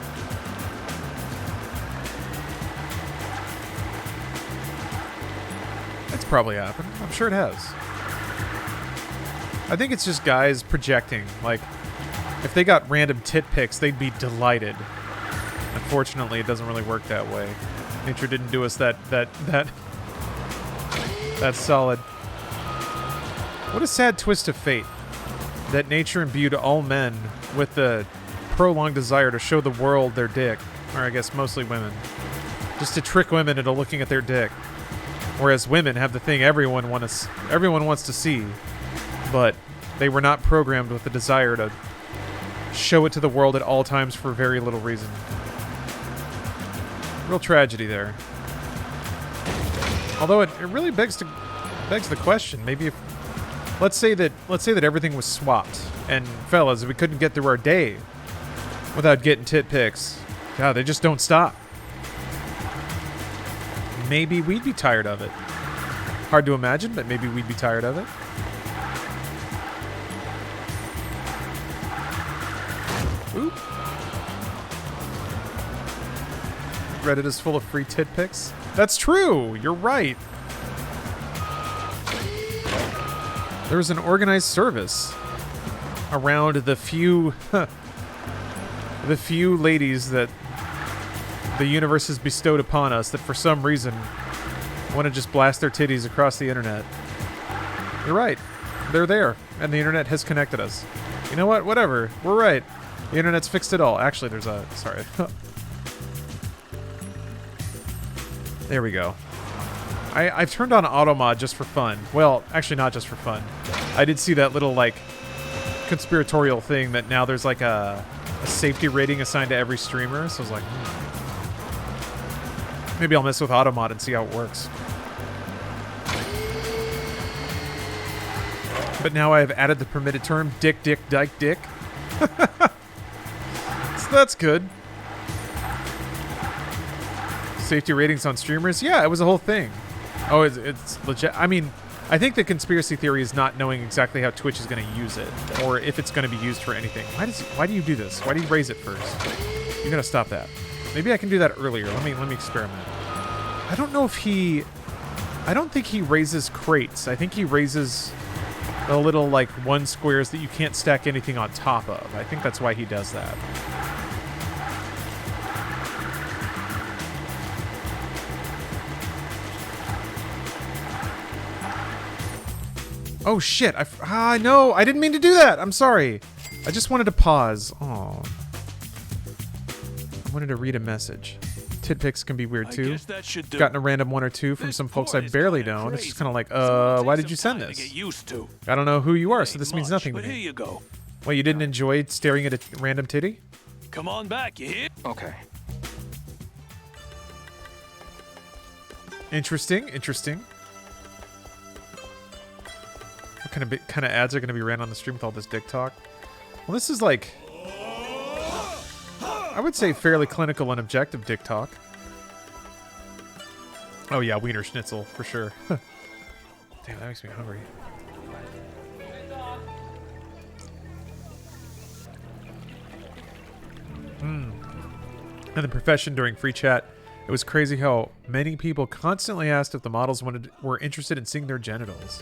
It's probably happened. I'm sure it has. I think it's just guys projecting. Like, if they got random tit pics, they'd be delighted. Unfortunately, it doesn't really work that way. Nature didn't do us that solid. What a sad twist of fate that nature imbued all men with the prolonged desire to show the world their dick, or I guess mostly women, just to trick women into looking at their dick. Whereas women have the thing everyone wants to see, but they were not programmed with the desire to show it to the world at all times for very little reason. Real tragedy there. Although it really begs the question, maybe let's say that everything was swapped, and fellas, we couldn't get through our day without getting tit pics. God, they just don't stop. Maybe we'd be tired of it. Hard to imagine, but maybe we'd be tired of it. Oop. Reddit is full of free tit pics. That's true. You're right. There's an organized service around the few ladies that the universe has bestowed upon us that for some reason want to just blast their titties across the internet. You're right. They're there, and the internet has connected us. You know what? Whatever. We're right. The internet's fixed it all. Actually, there's a... Sorry. There we go. I've turned on auto mod just for fun. Well, actually not just for fun. I did see that little, like, conspiratorial thing that now there's, like, a safety rating assigned to every streamer. So I was like, maybe I'll mess with auto mod and see how it works. But now I have added the permitted term, dick, dick, dyke, dick. So that's good. Safety ratings on streamers? Yeah, it was a whole thing. Oh, it's legit. I mean, I think the conspiracy theory is not knowing exactly how Twitch is going to use it, or if it's going to be used for anything. Why do you do this? Why do you raise it first? You're going to stop that. Maybe I can do that earlier. Let me experiment. I don't know if he... I don't think he raises crates. I think he raises the little, like, 1 squares that you can't stack anything on top of. I think that's why he does that. Oh shit, no, I didn't mean to do that. I'm sorry. I just wanted to pause. Oh. I wanted to read a message. Tit pics can be weird too. Gotten a random 1 or 2 from some folks I barely know. It's just kind of like, why did you send this? I don't know who you are, so this means nothing to me. Here you go. Well, you didn't enjoy staring at a random titty? Come on back, you hear? Okay. Interesting. What kind of ads are going to be ran on the stream with all this dick talk? Well, this is like, I would say fairly clinical and objective dick talk. Oh yeah, Wiener Schnitzel, for sure. Damn, that makes me hungry. In the profession during free chat, it was crazy how many people constantly asked if the models were interested in seeing their genitals.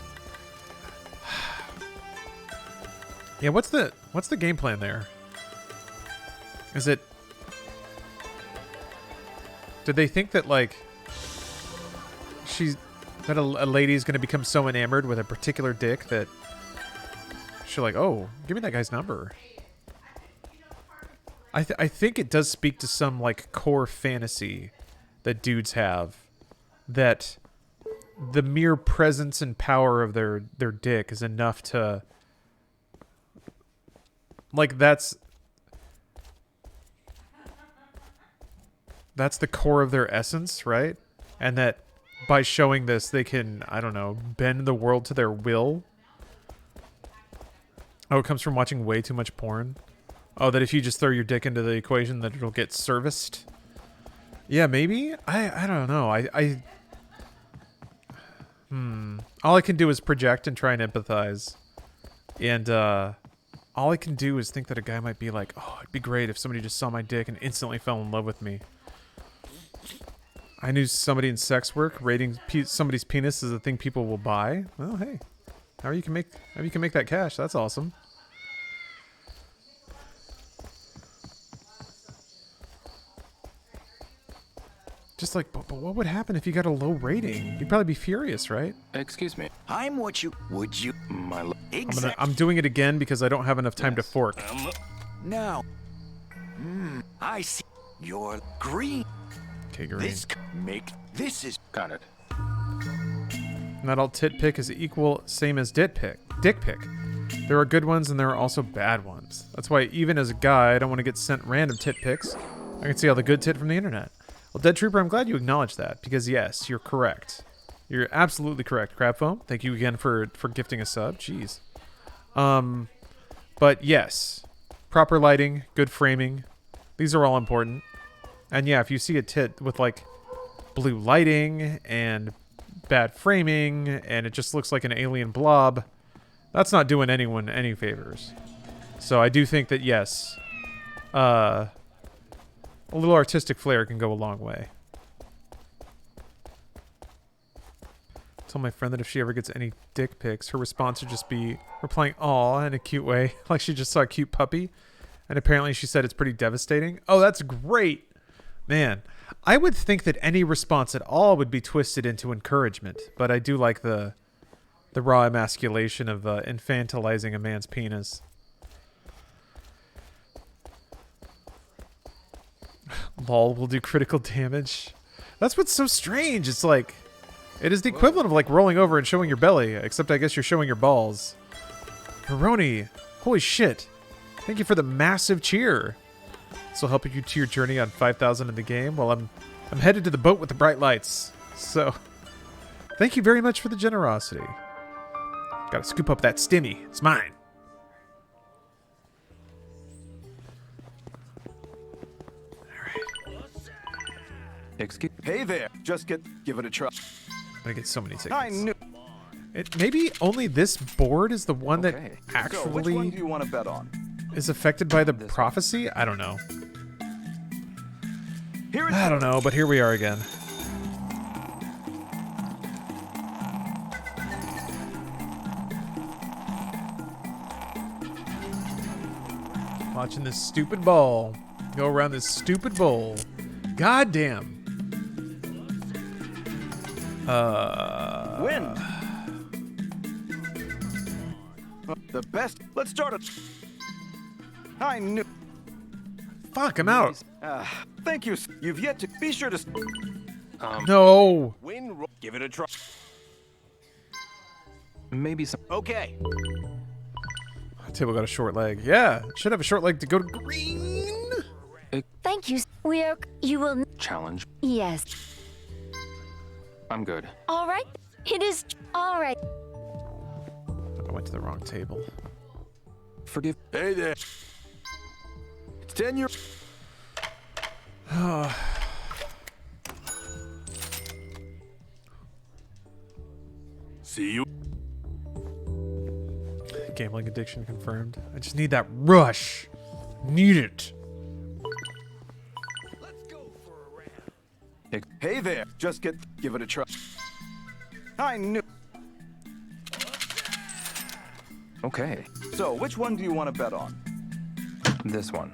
Yeah, what's the game plan there? Is it... Did they think that, like... that a lady's gonna become so enamored with a particular dick that... she's like, oh, give me that guy's number. I think it does speak to some, like, core fantasy that dudes have. That the mere presence and power of their dick is enough to... Like, that's the core of their essence, right? And that by showing this, they can, I don't know, bend the world to their will. Oh, it comes from watching way too much porn? Oh, that if you just throw your dick into the equation, that it'll get serviced? Yeah, maybe? I don't know. All I can do is project and try and empathize. And, all I can do is think that a guy might be like, oh, it'd be great if somebody just saw my dick and instantly fell in love with me. I knew somebody in sex work rating somebody's penis is a thing people will buy. Well, hey, how you can make that cash? That's awesome. Just like, but what would happen if you got a low rating? You'd probably be furious, right? Excuse me. I'm what you... Would you... My... I'm doing it again because I don't have enough time to fork. Now... I see. You're green. Okay, green. This is... Got it. Not all tit pic is equal, same as dick pic. There are good ones and there are also bad ones. That's why even as a guy, I don't want to get sent random tit pics. I can see all the good tit from the internet. Well, Dead Trooper, I'm glad you acknowledged that, because yes, you're correct. You're absolutely correct, Crabfoam. Thank you again for gifting a sub. Jeez. But yes, proper lighting, good framing. These are all important. And yeah, if you see a tit with like blue lighting and bad framing and it just looks like an alien blob, that's not doing anyone any favors. So I do think that yes, a little artistic flair can go a long way. Tell my friend that if she ever gets any dick pics, her response would just be replying "aw" in a cute way, like she just saw a cute puppy. And apparently she said it's pretty devastating. Oh, that's great. Man, I would think that any response at all would be twisted into encouragement, but I do like the raw emasculation of infantilizing a man's penis. Lol will do critical damage. That's what's so strange. It's like, it is the equivalent of like rolling over and showing your belly, except I guess you're showing your balls. Peroni, holy shit. Thank you for the massive cheer. This will help you to your journey on 5,000 in the game. Well, I'm headed to the boat with the bright lights. So, thank you very much for the generosity. Gotta scoop up that stimmy. It's mine. Excuse. Hey there. Just give it a try. I'm gonna get so many tickets. I knew. Maybe only this board is the one that So, which actually one do you want to bet on? is affected by the prophecy? I don't know. I don't know, but here we are again. Watching this stupid ball go around this stupid bowl. God damn. Win. The best. Let's start it. I knew. Fuck, I'm out. Thank you. You've yet to be sure to. No. Win. Give it a try. Maybe some. Okay. Table got a short leg. Yeah, should have a short leg to go to green. Thank you. You will. Challenge. Yes. I'm good. All right. It is. All right. I went to the wrong table. Forgive. Hey there. It's 10 years. See you. Gambling addiction confirmed. I just need that rush. Need it. Hey there. Just give it a try. I knew. Okay. So, which one do you want to bet on? This one.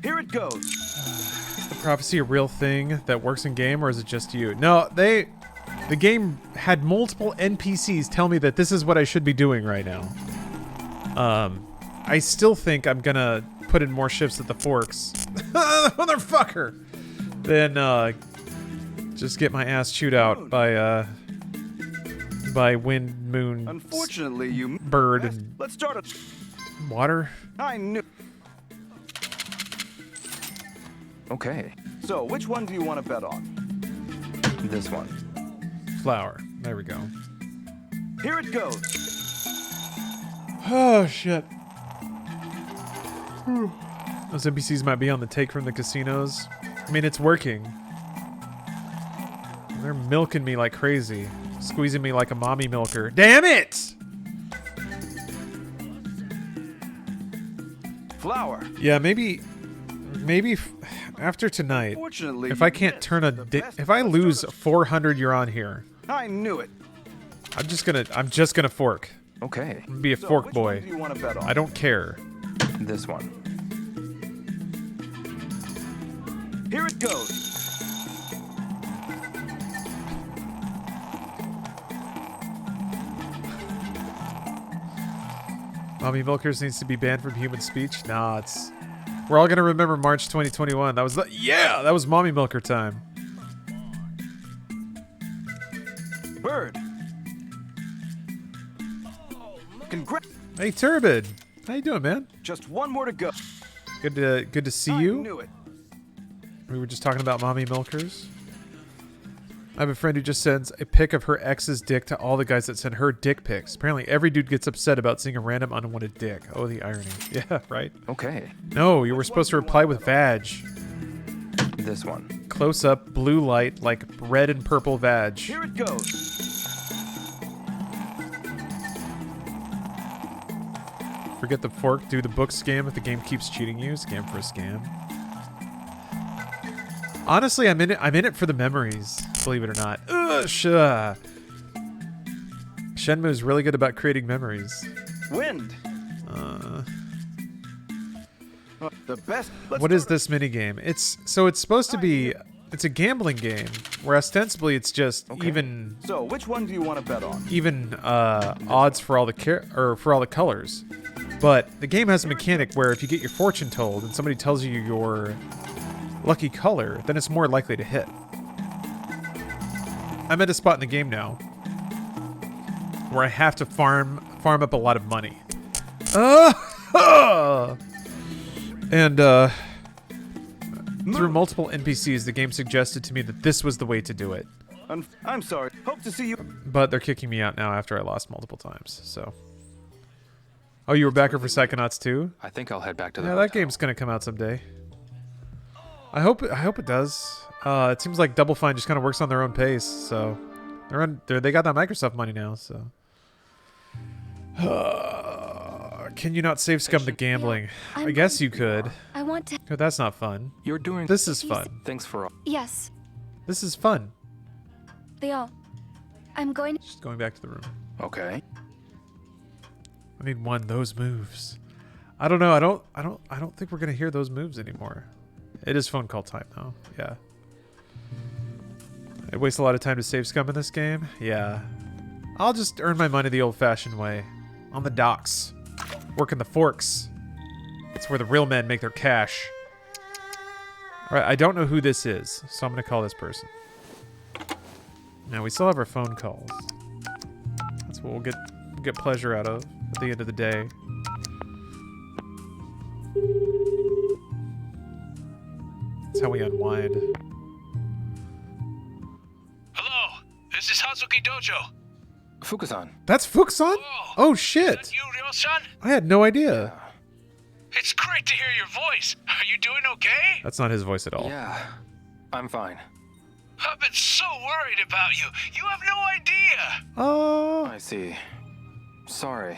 Here it goes. Is the prophecy a real thing that works in game, or is it just you? No, the game had multiple NPCs tell me that this is what I should be doing right now. I still think I'm gonna put in more shifts at the Forks. Motherfucker! Then just get my ass chewed out by wind, moon, Unfortunately, you bird, and let's start it. water. I knew. Okay. So, which one do you want to bet on? This one. Flower. There we go. Here it goes. Oh shit. Those NPCs might be on the take from the casinos. I mean, it's working. They're milking me like crazy. Squeezing me like a mommy milker. Damn it! Flower. Yeah, maybe after tonight, Fortunately, if I can't turn if I lose 400 you're on here, I knew it. I'm just gonna fork. Okay. I'm gonna be a So, fork which boy. one do you want to bet on? I don't care. This one. Here it goes. Mommy Milkers needs to be banned from human speech. Nah, we're all gonna remember March 2021. That was Mommy Milker time. Bird. Congrats. Hey Turbid, how you doing, man? Just one more to go. Good to see I you. knew it. We were just talking about Mommy Milkers. I have a friend who just sends a pic of her ex's dick to all the guys that send her dick pics. Apparently every dude gets upset about seeing a random unwanted dick. Oh, the irony. Yeah, right? Okay. No, you were supposed to reply with vag. This one. Close up, blue light, like red and purple vag. Here it goes. Forget the fork, do the book scam if the game keeps cheating you. Scam for a scam. Honestly, I'm in it for the memories, believe it or not. Ugh, Shenmue is really good about creating memories. Wind. The best. What is this minigame? It's supposed to be. It's a gambling game where ostensibly it's just even. So which one do you want to bet on? Even odds for all the colors, but the game has a mechanic where if you get your fortune told and somebody tells you your lucky color, then it's more likely to hit. I'm at a spot in the game now where I have to farm up a lot of money. And through multiple NPCs, the game suggested to me that this was the way to do it. I'm sorry. Hope to see you. But they're kicking me out now after I lost multiple times, so. Oh, you were backer for Psychonauts 2? I think I'll head back to the Yeah, hotel. that game's gonna come out someday. I hope it does. It seems like Double Fine just kind of works on their own pace, so they got that Microsoft money now, so. Can you not save scum the gambling? I guess you could. I want to. But that's not fun. You're doing. This is fun. Thanks for all. Yes, This is fun. Leo. I'm going. Just going back to the room. Okay. I need one of those moves. I don't know. I don't think we're gonna hear those moves anymore. It is phone call time though. Yeah. I waste a lot of time to save scum in this game. Yeah. I'll just earn my money the old-fashioned way, on the docks, working the forks. That's where the real men make their cash. All right. I don't know who this is, so I'm gonna call this person. Now we still have our phone calls. That's what we'll get pleasure out of at the end of the day. That's how we unwind. Hello, this is Hazuki Dojo. Fukusan. That's Fukusan? Oh shit! Is that you, Ryo-san? I had no idea. It's great to hear your voice. Are you doing okay? That's not his voice at all. Yeah, I'm fine. I've been so worried about you. You have no idea. Oh. I see. Sorry.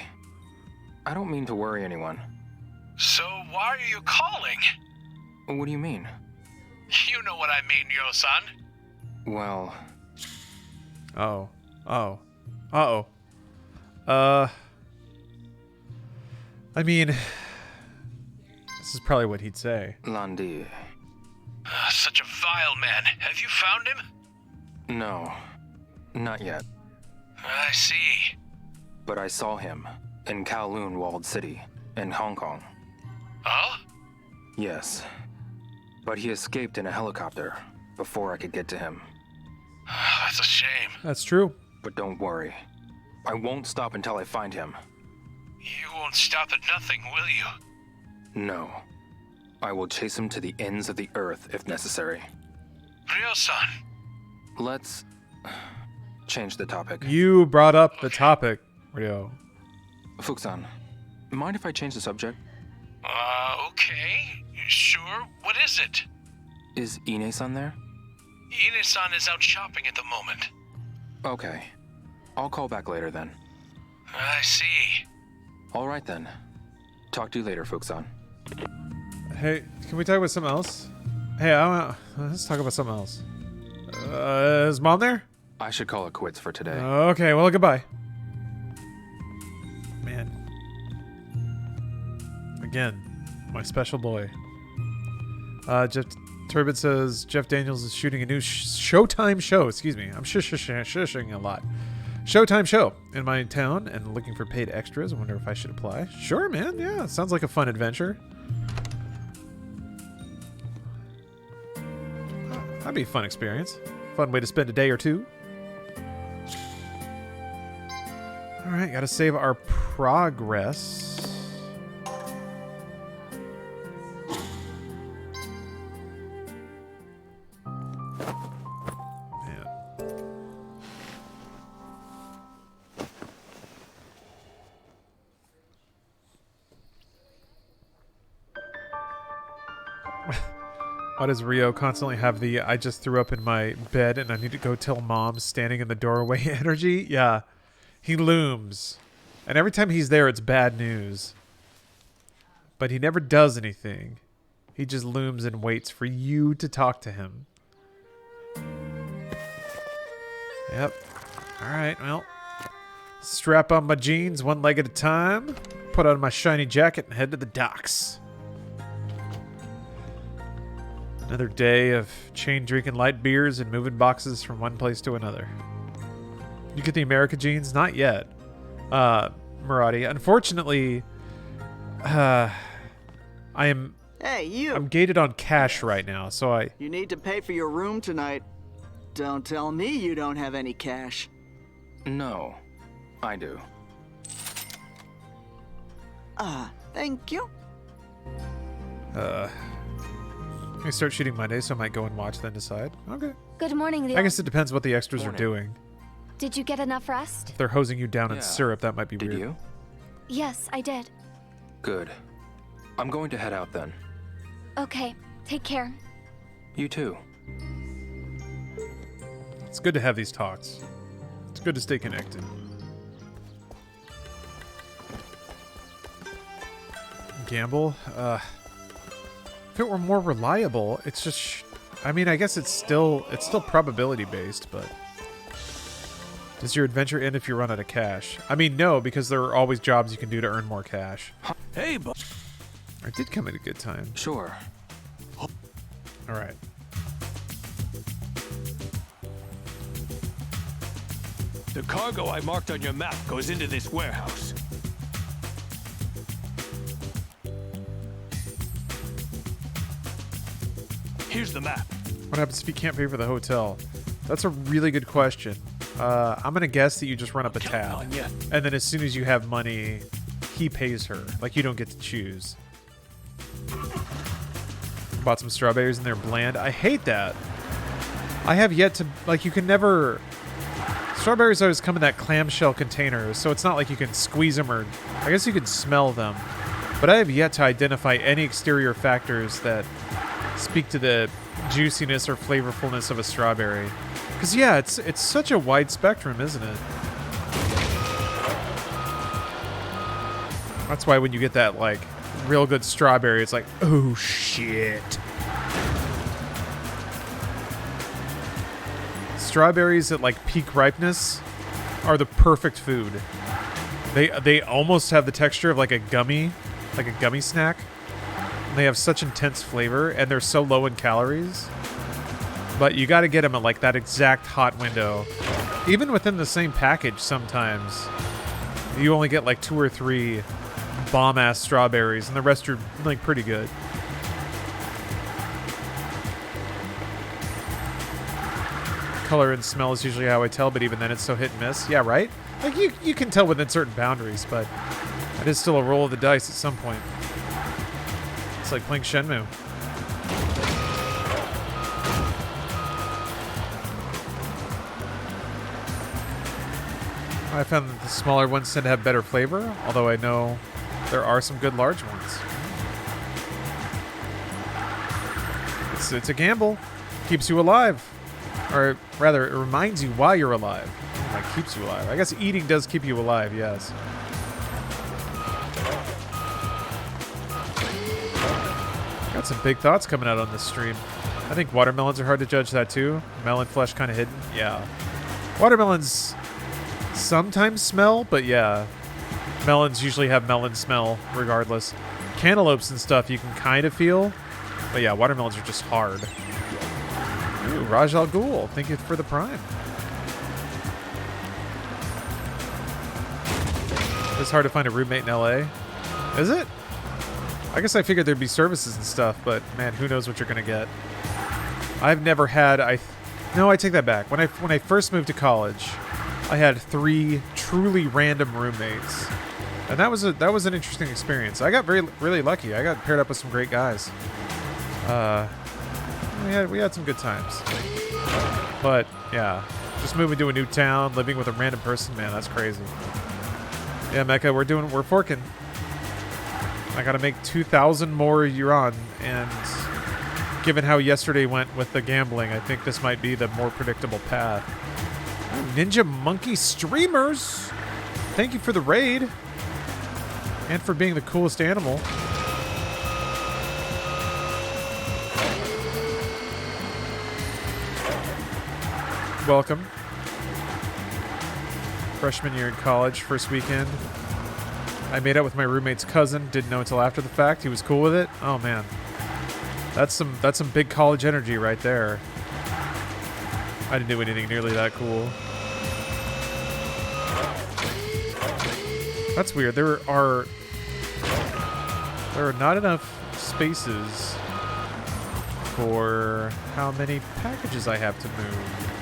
I don't mean to worry anyone. So why are you calling? What do you mean? You know what I mean, Ryo-san. Well... Oh. Oh. Uh-oh. I mean... This is probably what he'd say. Landi. Such a vile man. Have you found him? No. Not yet. I see. But I saw him in Kowloon Walled City in Hong Kong. Huh? Yes. But he escaped in a helicopter before I could get to him. That's a shame. That's true. But don't worry. I won't stop until I find him. You won't stop at nothing, will you? No. I will chase him to the ends of the earth if necessary. Ryo-san. Let's change the topic. You brought up the topic, Ryo. Fukusan, mind if I change the subject? Okay. Sure. What is it? Is Ine-san there? Ine-san is out shopping at the moment. Okay. I'll call back later then. I see. All right then. Talk to you later, Fukusan. Hey, can we talk about something else? Hey, let's talk about something else. Is Mom there? I should call it quits for today. Okay, well, goodbye. Man. Again, my special boy. Jeff Turbid says Jeff Daniels is shooting a new Showtime show. Excuse me. I'm shushing a lot. Showtime show in my town and looking for paid extras. I wonder if I should apply. Sure, man. Yeah, sounds like a fun adventure. That'd be a fun experience. Fun way to spend a day or two. All right, gotta save our progress. Man. Why does Rio constantly have the I just threw up in my bed and I need to go tell mom standing in the doorway energy? Yeah. He looms. And every time he's there, it's bad news. But he never does anything. He just looms and waits for you to talk to him. Yep. Alright, well. Strap on my jeans one leg at a time. Put on my shiny jacket and head to the docks. Another day of chain drinking light beers and moving boxes from one place to another. You get the America jeans? Not yet. Maradi. Unfortunately, I am... Hey, you! I'm gated on cash right now, so I... You need to pay for your room tonight. Don't tell me you don't have any cash. No, I do. Thank you. I start shooting Monday, so I might go and watch, then decide. Okay. Good morning, I guess it depends what the extras are doing. Did you get enough rest? If they're hosing you down in syrup, that might be weird. Did you? Yes, I did. Good. I'm going to head out then. Okay, take care. You too. It's good to have these talks. It's good to stay connected. Gamble? If it were more reliable, it's just... I mean, I guess it's still probability based, but... Does your adventure end if you run out of cash? I mean, no, because there are always jobs you can do to earn more cash. Hey, but I did come at a good time. Sure. Alright. the cargo I marked on your map goes into this warehouse. Here's the map. What happens if you can't pay for the hotel? That's a really good question. I'm gonna guess that you just run up a tab, and then as soon as you have money, he pays her. Like, you don't get to choose. Bought some strawberries and they're bland. I hate that. I have yet to, like, you can never... Strawberries always come in that clamshell container, so it's not like you can squeeze them, or I guess you can smell them. But I have yet to identify any exterior factors that speak to the juiciness or flavorfulness of a strawberry. Because, yeah, it's such a wide spectrum, isn't it? That's why when you get that, like, real good strawberry, it's like, oh, shit. Strawberries at, like, peak ripeness are the perfect food. They almost have the texture of, like a gummy snack. They have such intense flavor, and they're so low in calories. But you got to get them at, like, that exact hot window. Even within the same package, sometimes you only get, like, 2 or 3 bomb-ass strawberries, and the rest are, like, pretty good. Color and smell is usually how I tell, but even then it's so hit and miss. Yeah, right? Like, you can tell within certain boundaries, but it is still a roll of the dice at some point. It's like playing Shenmue. I found that the smaller ones tend to have better flavor, although I know there are some good large ones. It's a gamble. Keeps you alive. Or rather, it reminds you why you're alive. Like, keeps you alive. I guess eating does keep you alive, yes. Got some big thoughts coming out on this stream. I think watermelons are hard to judge that too. Melon flesh kind of hidden. Yeah. Watermelons sometimes smell, but yeah. Melons usually have melon smell regardless. Cantaloupes and stuff you can kind of feel. But yeah, watermelons are just hard. Ooh, Raj Al Ghul, thank you for the Prime. It's hard to find a roommate in LA. Is it? I guess I figured there'd be services and stuff, but man, who knows what you're gonna get. I've never had, no, I take that back. When I first moved to college, I had 3 truly random roommates. And that was an interesting experience. I got really lucky. I got paired up with some great guys. We had some good times. But yeah, just moving to a new town, living with a random person, man, that's crazy. Yeah, Mecca, we're forking. I gotta make 2,000 more yuan, and Given how yesterday went with the gambling, I think this might be the more predictable path. Ninja Monkey Streamers! Thank you for the raid. And for being the coolest animal. Welcome. Freshman year in college, first weekend. I made out with my roommate's cousin, didn't know until after the fact. He was cool with it. Oh man. That's some big college energy right there. I didn't do anything nearly that cool. That's weird. There are not enough spaces for how many packages I have to move.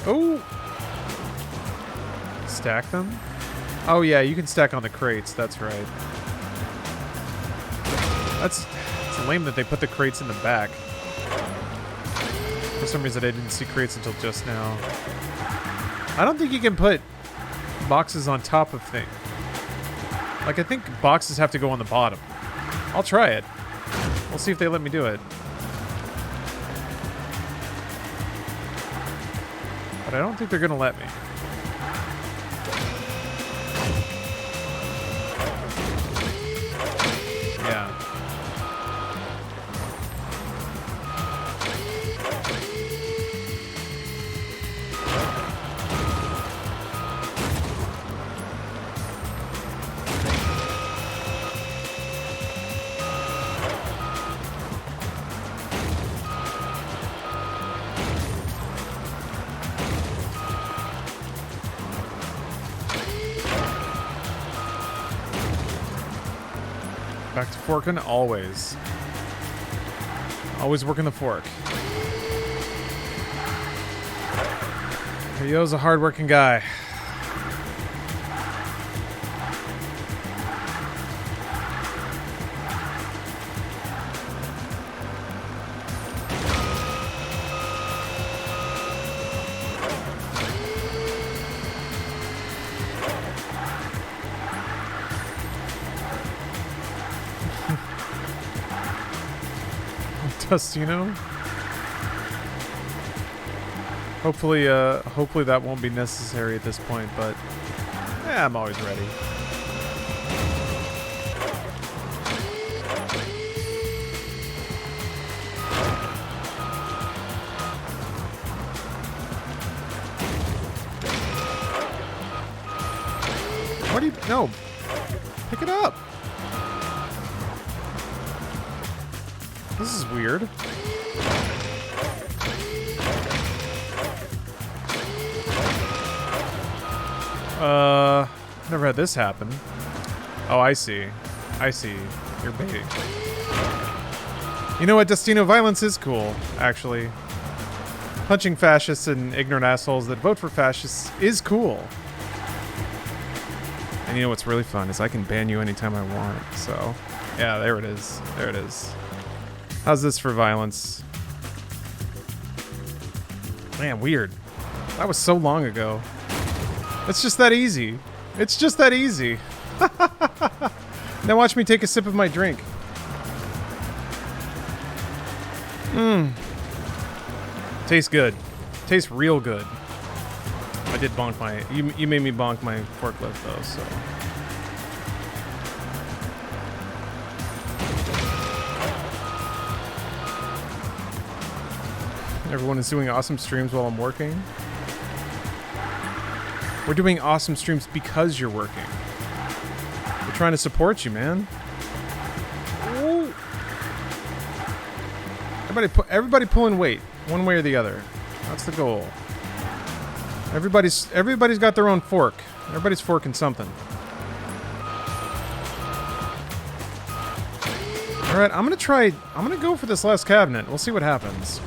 Oh! Stack them? Oh yeah, you can stack on the crates, that's right. It's lame that they put the crates in the back. For some reason I didn't see crates until just now. I don't think you can put boxes on top of things. Like, I think boxes have to go on the bottom. I'll try it. We'll see if they let me do it. But I don't think they're gonna let me. Yeah. Back to forking, always. Always working the fork. Ryo's a hard-working guy. Tostino. Hopefully that won't be necessary at this point, but yeah, I'm always ready. What do you... No. Pick it up. This is weird. Never had this happen. Oh, I see. I see. You're baiting. You know what? Destino violence is cool, actually. Punching fascists and ignorant assholes that vote for fascists is cool. And you know what's really fun is I can ban you anytime I want. So, yeah, there it is. There it is. How's this for violence? Man, weird. That was so long ago. It's just that easy. It's just that easy. Now watch me take a sip of my drink. Mmm. Tastes good. Tastes real good. I did bonk my... You made me bonk my forklift, though, so... Everyone is doing awesome streams while I'm working. We're doing awesome streams because you're working. We're trying to support you, man. Ooh. Everybody pulling weight, one way or the other. That's the goal. Everybody's got their own fork. Everybody's forking something. All right, I'm gonna go for this last cabinet. We'll see what happens.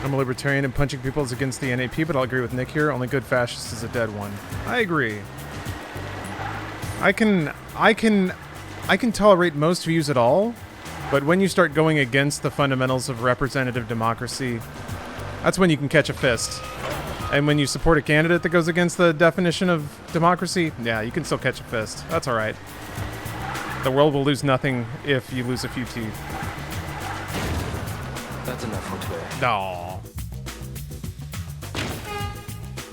I'm a libertarian and punching people is against the NAP, but I'll agree with Nick here. Only good fascist is a dead one. I agree. I can tolerate most views at all, But when you start going against the fundamentals of representative democracy, that's when you can catch a fist. And when you support a candidate that goes against the definition of democracy, yeah, you can still catch a fist. That's all right. The world will lose nothing if you lose a few teeth. That's enough for today. No.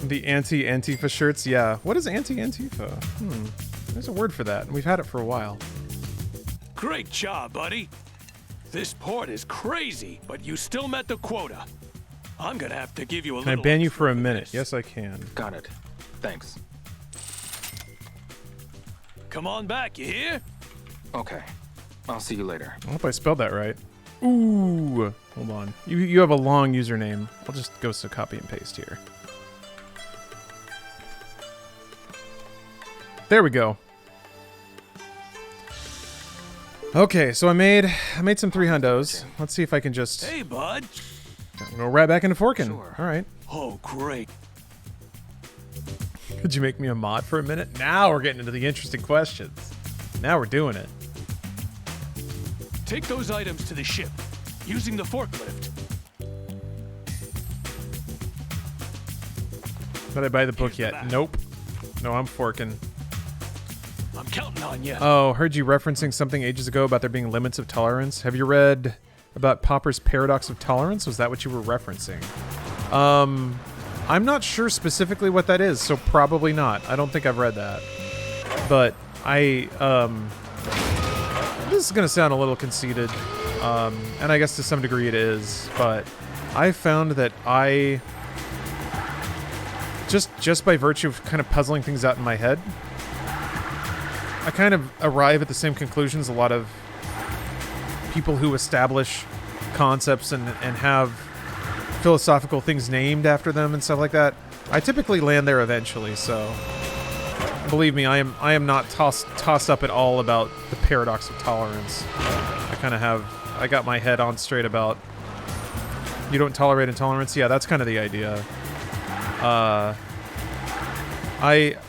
The anti-Antifa shirts, yeah. What is anti-Antifa? There's a word for that, and we've had it for a while. Great job, buddy. This port is crazy, but you still met the quota. I'm gonna have to give you a Can I little. ban you for a minute? Yes, I can. Got it. Thanks. Come on back, you hear? Okay. I'll see you later. I hope I spelled that right. Ooh. Hold on. You have a long username. I'll just go to copy and paste here. There we go. Okay, so I made some 3 hundos. Let's see if I can just Hey, bud. go right back into forking. Sure. All right. Oh, great. Could you make me a mod for a minute? Now we're getting into the interesting questions. Now we're doing it. Take those items to the ship using the forklift. Did I buy the book Here's the yet? map. Nope. No, I'm forking. I'm counting on you. Oh, heard you referencing something ages ago about there being limits of tolerance. Have you read about Popper's paradox of tolerance? Was that what you were referencing? I'm not sure specifically what that is, so probably not. I don't think I've read that. But this is going to sound a little conceited, and I guess to some degree it is, but I found that I, just by virtue of kind of puzzling things out in my head, I kind of arrive at the same conclusions a lot of people who establish concepts and have philosophical things named after them and stuff like that. I typically land there eventually, so believe me, I am not tossed up at all about the paradox of tolerance. I got my head on straight about you don't tolerate intolerance. Yeah, that's kind of the idea.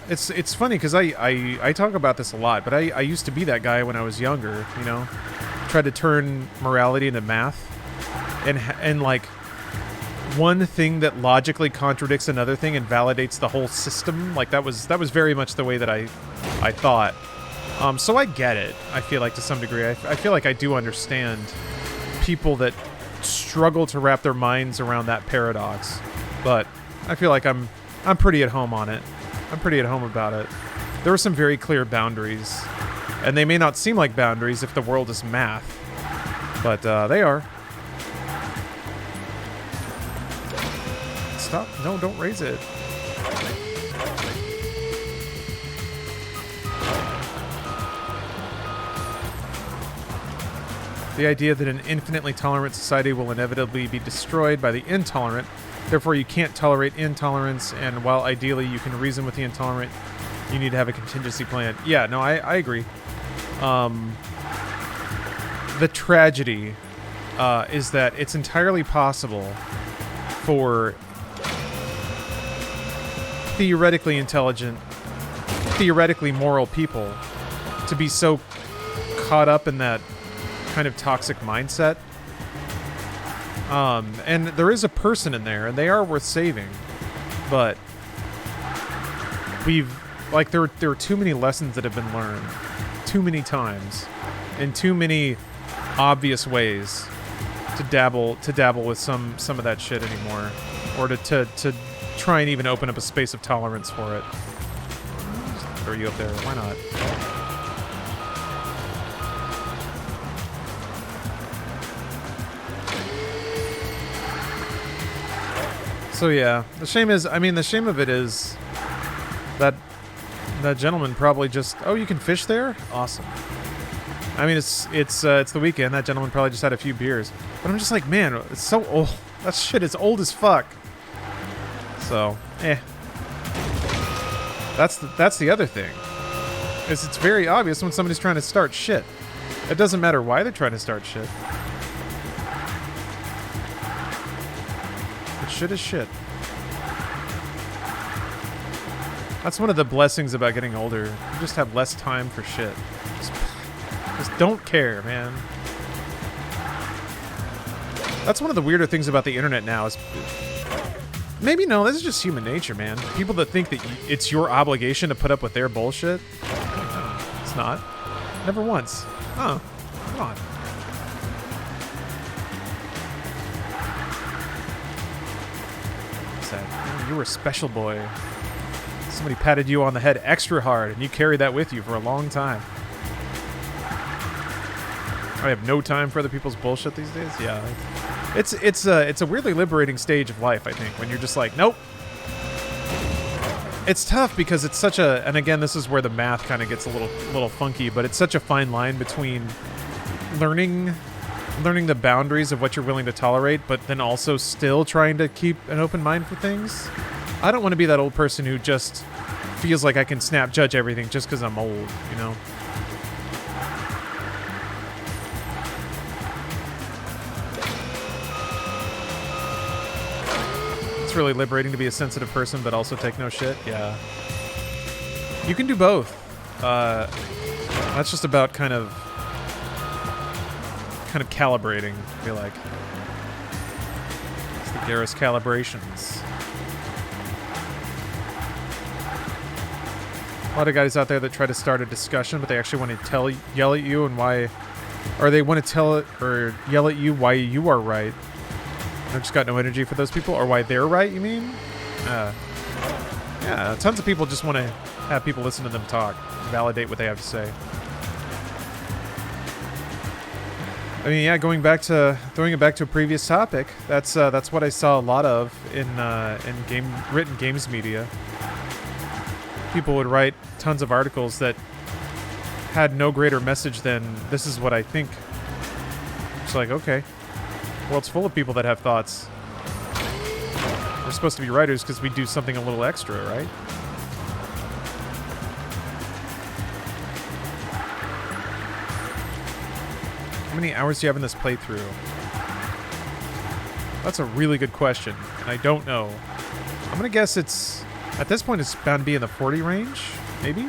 It's funny because I talk about this a lot, but I used to be that guy when I was younger, you know, tried to turn morality into math, and like one thing that logically contradicts another thing and validates the whole system. Like that was very much the way that I thought. So I get it. I feel like to some degree, I feel like I do understand people that struggle to wrap their minds around that paradox, but I feel like I'm pretty at home on it. I'm pretty at home about it. There are some very clear boundaries, and they may not seem like boundaries if the world is math, but they are. Stop. No, don't raise it. The idea that an infinitely tolerant society will inevitably be destroyed by the intolerant. Therefore, you can't tolerate intolerance, and while ideally you can reason with the intolerant, you need to have a contingency plan. Yeah, no, I agree. The tragedy is that it's entirely possible for theoretically intelligent, theoretically moral people to be so caught up in that kind of toxic mindset. And there is a person in there, and they are worth saving, but there are too many lessons that have been learned too many times in too many obvious ways to dabble with some of that shit anymore, or to try and even open up a space of tolerance for it. Just throw you up there. Why not? So yeah, the shame of it is that that gentleman probably just, oh, you can fish there? Awesome. I mean, it's the weekend. That gentleman probably just had a few beers. But I'm just like, man, it's so old. That shit is old as fuck. So, That's the other thing. Is it's very obvious when somebody's trying to start shit. It doesn't matter why they're trying to start shit. But shit is shit. That's one of the blessings about getting older. You just have less time for shit. Just don't care, man. That's one of the weirder things about the internet now is... Maybe no, this is just human nature, man. People that think that it's your obligation to put up with their bullshit. It's not. Never once. Oh, come on. What's that? Oh, you were a special boy. Somebody patted you on the head extra hard, and you carried that with you for a long time. I have no time for other people's bullshit these days. Yeah, it's a weirdly liberating stage of life, I think, when you're just like, nope. It's tough because it's such a, and again, this is where the math kind of gets a little funky, but it's such a fine line between learning the boundaries of what you're willing to tolerate, but then also still trying to keep an open mind for things. I don't want to be that old person who just feels like I can snap judge everything just because I'm old, you know? It's really liberating to be a sensitive person but also take no shit. Yeah. You can do both. That's just about kind of calibrating, I feel like. It's the Garrus calibrations. A lot of guys out there that try to start a discussion, but they actually want to yell at you and why, or they want to tell it or yell at you why you are right. I've just got no energy for those people, or why they're right, you mean? Yeah, tons of people just want to have people listen to them talk, validate what they have to say. I mean, yeah, throwing it back to a previous topic, that's what I saw a lot of in written games media. People would write tons of articles that had no greater message than this is what I think. It's like, okay, the world's full of people that have thoughts. We're supposed to be writers because we do something a little extra, right? How many hours do you have in this playthrough? That's a really good question, and I don't know. I'm gonna guess it's, at this point, it's bound to be in the 40 range, maybe?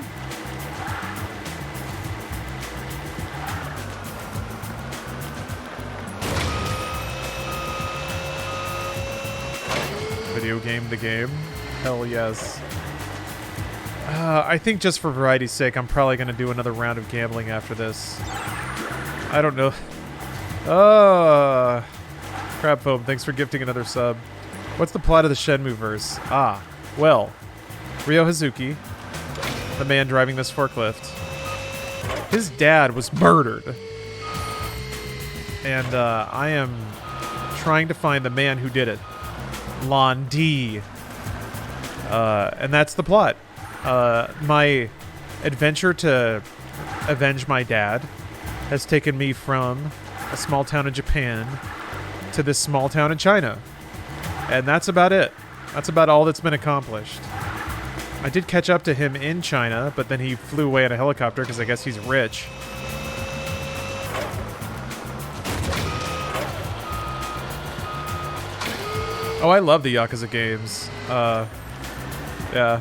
Video game, the game? Hell yes. I think just for variety's sake, I'm probably going to do another round of gambling after this. I don't know. Crabphobe, thanks for gifting another sub. What's the plot of the Shenmue verse? Well, Ryo Hazuki, the man driving this forklift, his dad was murdered. And I am trying to find the man who did it. Lon D. And that's the plot. My adventure to avenge my dad has taken me from a small town in Japan to this small town in China. And that's about it. That's about all that's been accomplished. I did catch up to him in China, but then he flew away in a helicopter because I guess he's rich. Oh, I love the Yakuza games. Yeah.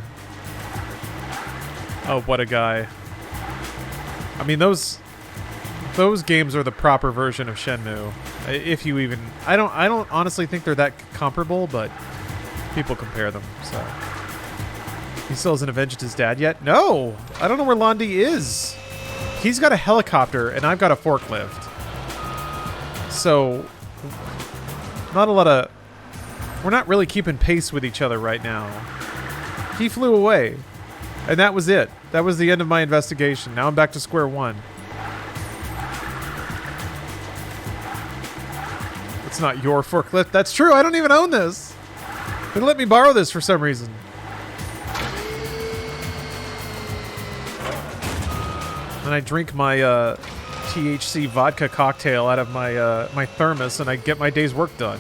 Oh, what a guy. I mean, those games are the proper version of Shenmue. If you even... I don't honestly think they're that comparable, but people compare them, so... He still hasn't avenged his dad yet? No! I don't know where Londi is. He's got a helicopter, and I've got a forklift. So... Not a lot of... We're not really keeping pace with each other right now. He flew away. And that was it. That was the end of my investigation. Now I'm back to square one. It's not your forklift. That's true. I don't even own this. They let me borrow this for some reason. And I drink my THC vodka cocktail out of my my thermos, and I get my day's work done.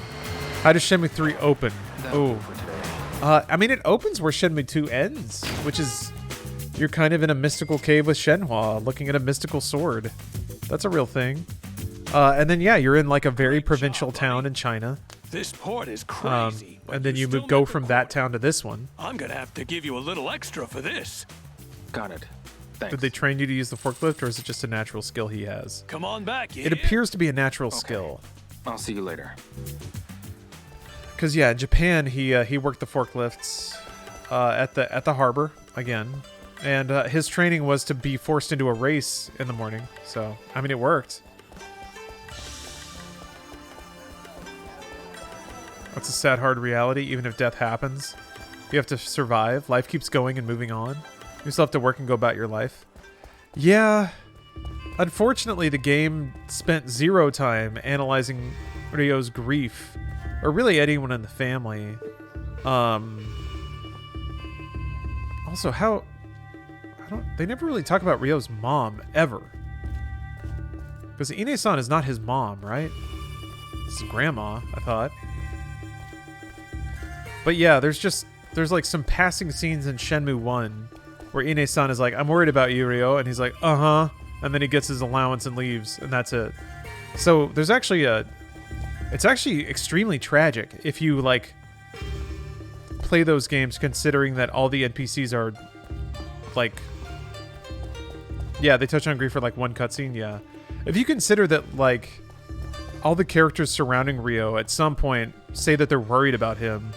How does Shenmue 3 open? Oh, I mean, it opens where Shenmue 2 ends, which is you're kind of in a mystical cave with Shenhua, looking at a mystical sword. That's a real thing. And then yeah, you're in like a very provincial town in China. This port is crazy. And then you go from that town to this one. I'm gonna have to give you a little extra for this. Got it. Thanks. Did they train you to use the forklift, or is it just a natural skill he has? Come on back. It appears to be a natural skill. I'll see you later. Because yeah, in Japan he worked the forklifts at the harbor again, and his training was to be forced into a race in the morning. So I mean, it worked. That's a sad, hard reality. Even if death happens, you have to survive. Life keeps going and moving on. You still have to work and go about your life. Yeah. Unfortunately, the game spent zero time analyzing Ryo's grief, or really anyone in the family. Also, they never really talk about Ryo's mom, ever. Because Ine-san is not his mom, right? It's his grandma, I thought. But yeah, there's like some passing scenes in Shenmue 1 where Ine-san is like, I'm worried about you, Ryo, and he's like, uh-huh. And then he gets his allowance and leaves, and that's it. So there's actually it's actually extremely tragic if you like play those games considering that all the NPCs are like, yeah, they touch on grief for like one cutscene, yeah. If you consider that like all the characters surrounding Ryo at some point say that they're worried about him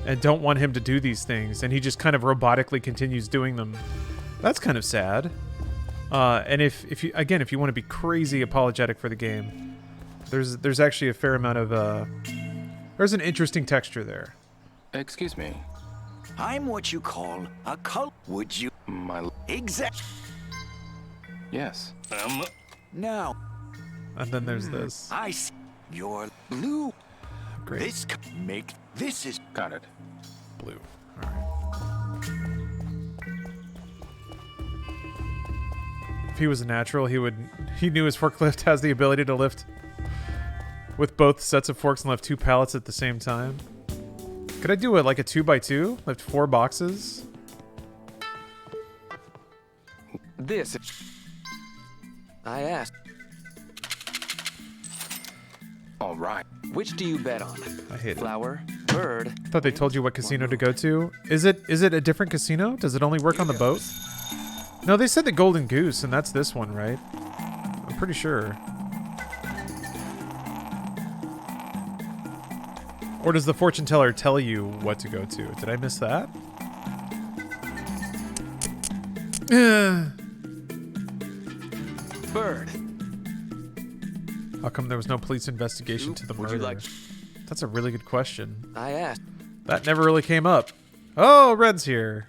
and don't want him to do these things, and he just kind of robotically continues doing them, that's kind of sad. And if you want to be crazy apologetic for the game, there's actually a fair amount of there's an interesting texture there. Excuse me. I'm what you call a cult. Would you? My exact. Yes. Now. And then there's this. I see your blue. Great. This is got it. Blue. All right. If he was a natural, he knew his forklift has the ability to lift with both sets of forks and lift 2 pallets at the same time. Could I do it like a 2x2? Lift 4 boxes? This. I asked. All right. Which do you bet on? I hate it. Flower, bird. I thought they told you what casino to go to. Is it a different casino? Does it only work on the boat? No, they said the Golden Goose, and that's this one, right? I'm pretty sure. Or does the fortune teller tell you what to go to? Did I miss that? Bird. How come there was no police investigation to the murder? That's a really good question. I asked. That never really came up. Oh, Red's here.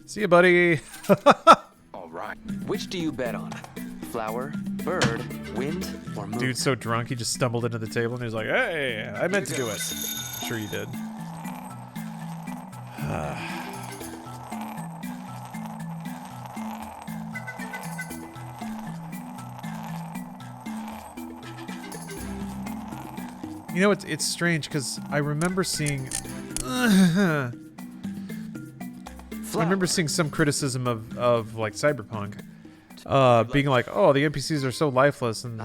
See ya, buddy. All right. Which do you bet on? Flower, bird, wind, or moon? Dude's so drunk he just stumbled into the table and he's like, "Hey, I meant to do it." I'm sure you did. You know, it's strange because I remember seeing. I remember seeing some criticism of like Cyberpunk, being like, "Oh, the NPCs are so lifeless," and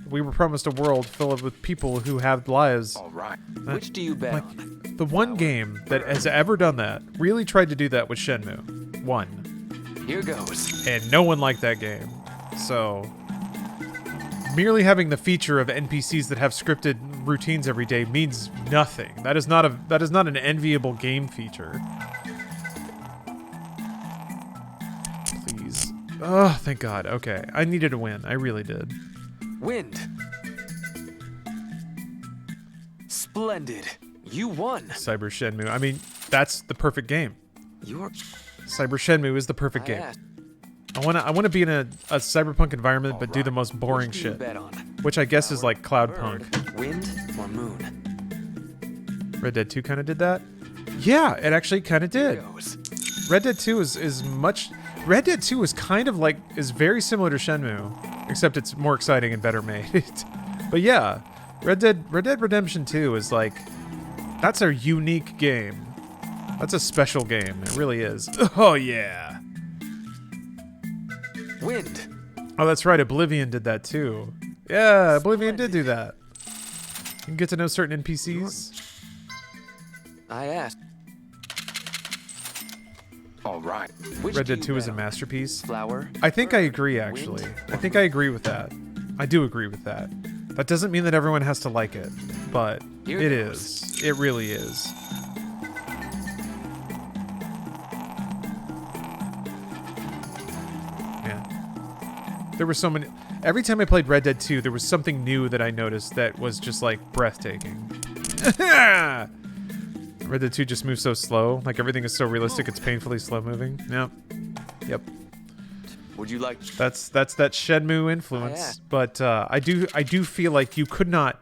we were promised a world filled with people who have lives. All right. Which do you bet on? The one game that has ever done that really tried to do that with Shenmue 1. Here goes. And no one liked that game. So merely having the feature of NPCs that have scripted routines every day means nothing. That is not an enviable game feature. Please. Oh, thank God. Okay. I needed a win. I really did. Wind. Splendid. You won. Cyber Shenmue. I mean, that's the perfect game. Cyber Shenmue is the perfect game. I want to be in a cyberpunk environment, but do the most boring shit, which I guess is like Cloudpunk. Wind or moon? Red Dead 2 kind of did that. Yeah, it actually kind of did. Red Dead 2 is much. Red Dead 2 is kind of like is very similar to Shenmue, except it's more exciting and better made. But yeah, Red Dead Redemption 2 is like, that's a unique game. That's a special game. It really is. Oh yeah. Wind. Oh, that's right. Oblivion did that too. Yeah, Oblivion did do that. You can get to know certain NPCs. I asked. All right. Red Dead 2 is a masterpiece. Flower. I think I agree, actually. I think I agree with that. I do agree with that. That doesn't mean that everyone has to like it, but Here it goes. is. It really is. Yeah. There were so many... Every time I played Red Dead 2, there was something new that I noticed that was just, like, breathtaking. Red Dead 2 just moves so slow. Like, everything is so realistic, it's painfully slow-moving. Yep. Yep. Would you like... That's that Shenmue influence, but I do feel like you could not,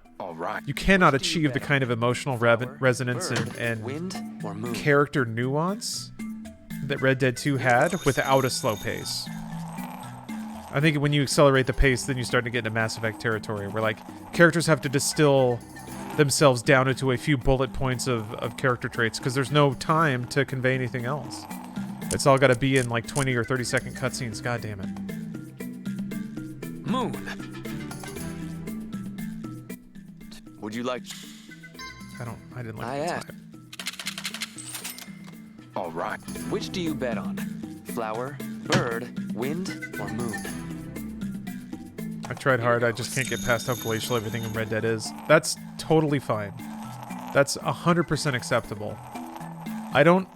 you cannot achieve the kind of emotional resonance and wind or moon? character nuance that Red Dead 2 had without a slow pace. I think when you accelerate the pace, then you start to get into Mass Effect territory, where like characters have to distill themselves down into a few bullet points of character traits because there's no time to convey anything else. It's all got to be in like 20 or 30 second cutscenes. God damn it. Moon. Would you like... I didn't like I the asked. time. All right. Which do you bet on? Flower, bird, wind, or moon? I tried hard. I just can't get past how glacial everything in Red Dead is. That's totally fine. That's 100% acceptable.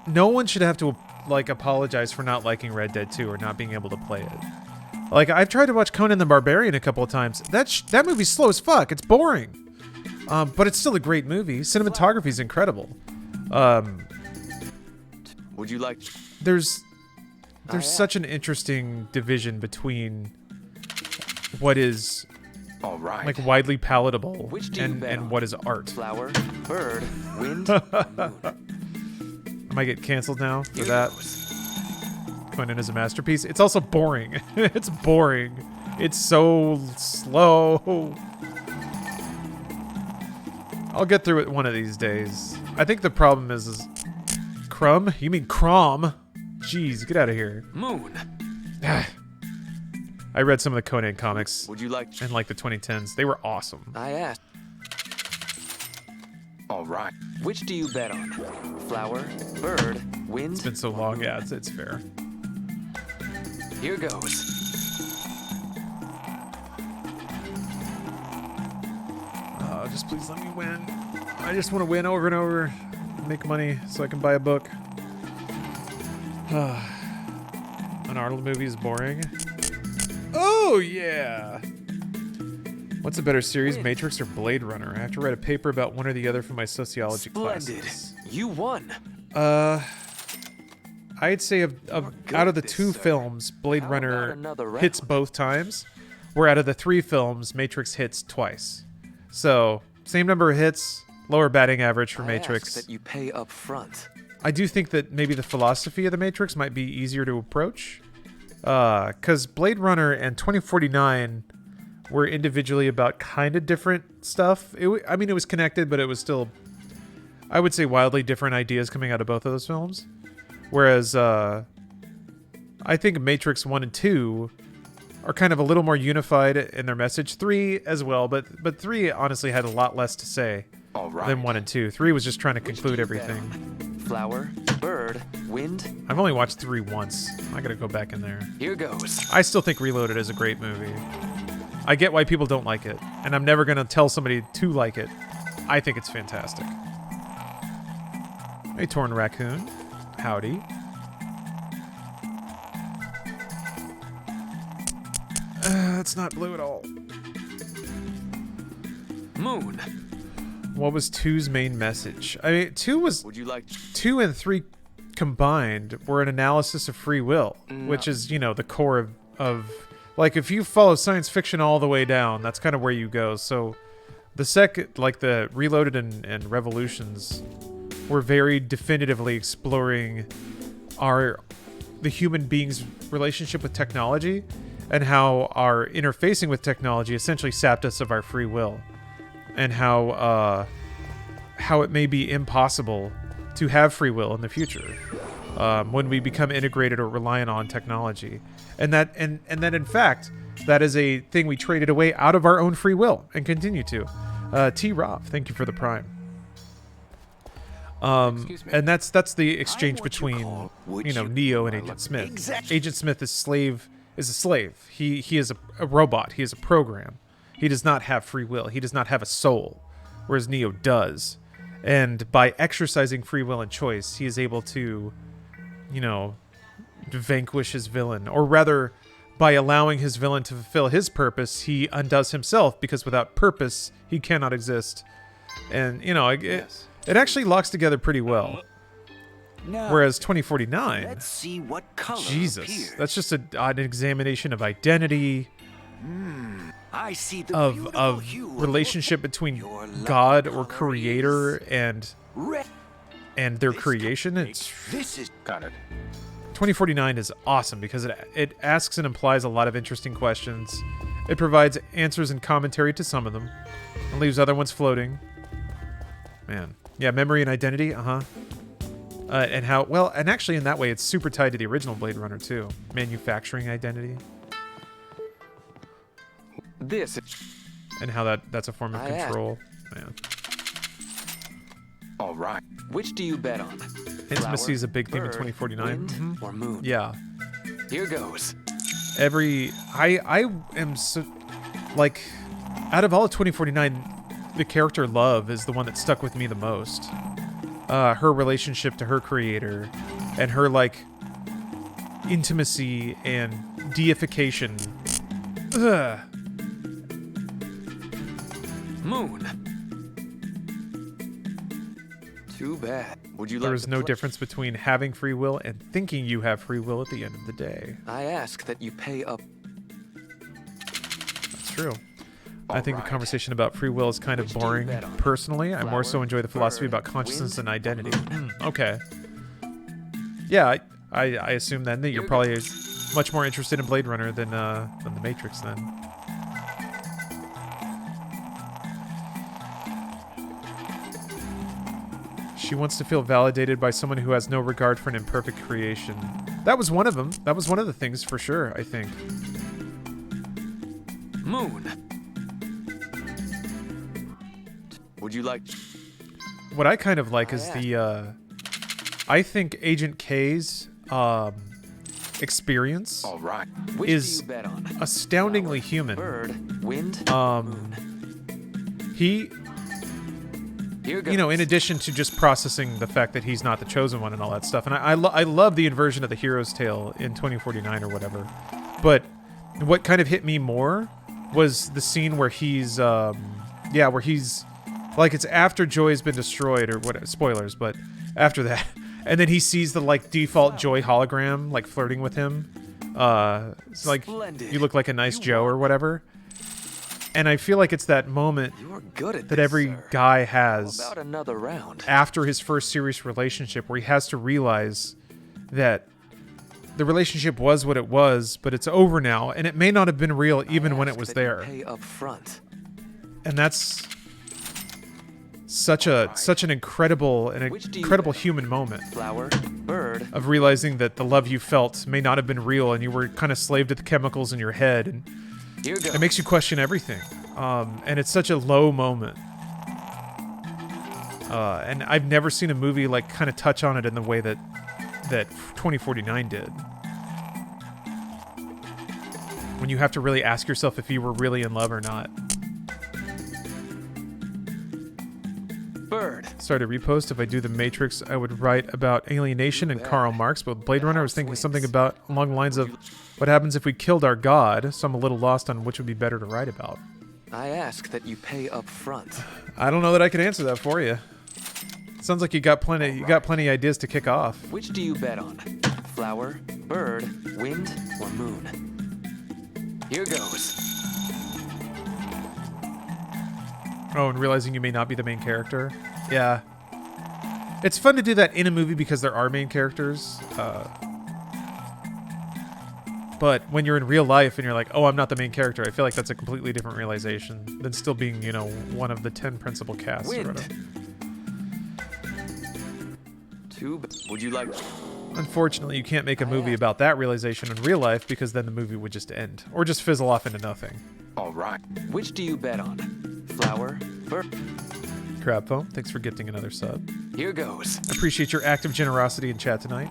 No one should have to like apologize for not liking Red Dead 2 or not being able to play it. Like I've tried to watch Conan the Barbarian a couple of times. That movie's slow as fuck. It's boring. But it's still a great movie. Cinematography is incredible. Would you like... There's such an interesting division between what is All right. like widely palatable Which do you bet and on? what is art. Flower, bird, wind, or moon? I might get canceled now for Here that. goes. Conan is a masterpiece. It's also boring. It's boring. It's so slow. I'll get through it one of these days. I think the problem is Crumb? You mean Crom? Jeez, get out of here. Moon. I read some of the Conan comics Would you like... in like the 2010s. They were awesome. I asked. All right. Which do you bet on? Flower, bird, wind? It's been so long. Yeah, it's fair. Here goes. Just please let me win. I just want to win over and over. Make money so I can buy a book. An art movie is boring. Oh, yeah. What's a better series, Matrix or Blade Runner? I have to write a paper about one or the other for my sociology Splendid. classes. You won. I'd say out of the two films, Blade How Runner about another hits round? both times, where out of the three films, Matrix hits twice. So, same number of hits, lower batting average for I Matrix. ask that you pay up front. I do think that maybe the philosophy of the Matrix might be easier to approach. Because Blade Runner and 2049 were individually about kind of different stuff. It was connected, but it was still, I would say, wildly different ideas coming out of both of those films. Whereas I think Matrix 1 and 2 are kind of a little more unified in their message. 3 as well, but 3 honestly had a lot less to say All right. than 1 and 2. 3 was just trying to Which conclude do you bet everything. on? Flower, bird, wind? I've only watched 3 once. I gotta go back in there. Here goes. I still think Reloaded is a great movie. I get why people don't like it, and I'm never gonna tell somebody to like it. I think it's fantastic. Hey, Torn Raccoon. Howdy. It's not blue at all. Moon. What was 2's main message? I mean, 2 was... Would you like... 2 and 3 combined were an analysis of free will, which is, the core of... Like, if you follow science fiction all the way down, that's kind of where you go. So, the second... Like, the Reloaded and Revolutions were very definitively exploring the human being's relationship with technology and how our interfacing with technology essentially sapped us of our free will. And how it may be impossible to have free will in the future when we become integrated or reliant on technology, and that in fact that is a thing we traded away out of our own free will and continue to. T. Roth, thank you for the Prime. And that's the exchange between Neo and Agent Smith. Exactly. Agent Smith is a slave. He is a robot. He is a program. He does not have free will. He does not have a soul, whereas Neo does. And by exercising free will and choice, he is able to, you know, vanquish his villain. Or rather, by allowing his villain to fulfill his purpose, he undoes himself, because without purpose, he cannot exist. And, you know, it actually locks together pretty well. Now, Whereas 2049, let's see what color Jesus, appears. that's just an examination of identity, I see the of beautiful hue of relationship between your lucky God or color creator is red. and their creation. This is Got it. 2049 is awesome because it asks and implies a lot of interesting questions. It provides answers and commentary to some of them, and leaves other ones floating. Man, yeah, memory and identity, and how well, and actually in that way, it's super tied to the original Blade Runner too. Manufacturing identity, This. and how that's a form of I asked. control. Man, All right. Which do you bet on? intimacy is a big theme in bird, 2049. wind, or moon? Yeah. Here goes. I am so, like, out of all of 2049, the character Love is the one that stuck with me the most. Her relationship to her creator, and her, like, intimacy and deification. Ugh. Moon. Too bad. Would you like There is to no play- difference between having free will and thinking you have free will at the end of the day. I ask that you pay up. That's true. I think Alright. the conversation about free will is kind of Which do you boring. bet on? Personally, I more so Flower, enjoy the philosophy bird, about consciousness wind, and identity. or moon? Okay. Yeah, I assume then that you're Here probably much more interested in Blade Runner than the Matrix then. She wants to feel validated by someone who has no regard for an imperfect creation. That was one of them. That was one of the things for sure, I think. Moon. Would you like? What I kind of like is the, I think Agent K's experience All right. Which is do you bet on? astoundingly human. Bird, wind, moon. He, Here goes. you know, in addition to just processing the fact that he's not the chosen one and all that stuff, and I love the inversion of the hero's tale in 2049 or whatever, but what kind of hit me more was the scene where he's, where he's, like, it's after Joy's been destroyed or whatever, spoilers, but after that, and then he sees the, like, default Joy hologram, like, flirting with him, it's like, Splendid. you look like a nice Joe or whatever, and I feel like it's that moment You're good at that this, every sir. guy How has about another round? after his first serious relationship, where he has to realize that the relationship was what it was, but it's over now, and it may not have been real even when it was That you there. Pay up front. And that's such an incredible Which do you incredible bet on? human moment Flower, bird. of realizing that the love you felt may not have been real, and you were kind of slave to the chemicals in your head, and Here goes. it makes you question everything. And it's such a low moment. And I've never seen a movie like kind of touch on it in the way that 2049 did. When you have to really ask yourself if you were really in love or not. Bird. Sorry to repost. If I do the Matrix, I would write about alienation and Karl Marx. But with Blade Runner, I was thinking something about along the lines of what happens if we killed our god. So I'm a little lost on which would be better to write about. I ask that you pay up front. I don't know that I can answer that for you. Sounds like you got plenty. You got plenty ideas to kick off. Which do you bet on? Flower, bird, wind, or moon? Here goes. Oh, and realizing you may not be the main character. Yeah. It's fun to do that in a movie because there are main characters. But when you're in real life and you're like, oh, I'm not the main character, I feel like that's a completely different realization than still being, you know, one of the 10 principal casts. Or Wind. whatever. Would you like? Unfortunately, you can't make a movie about that realization in real life because then the movie would just end. Or just fizzle off into nothing. All right. Which do you bet on? Flower, bird. Crabfoam, thanks for gifting another sub. Here goes. I appreciate your active generosity in chat tonight.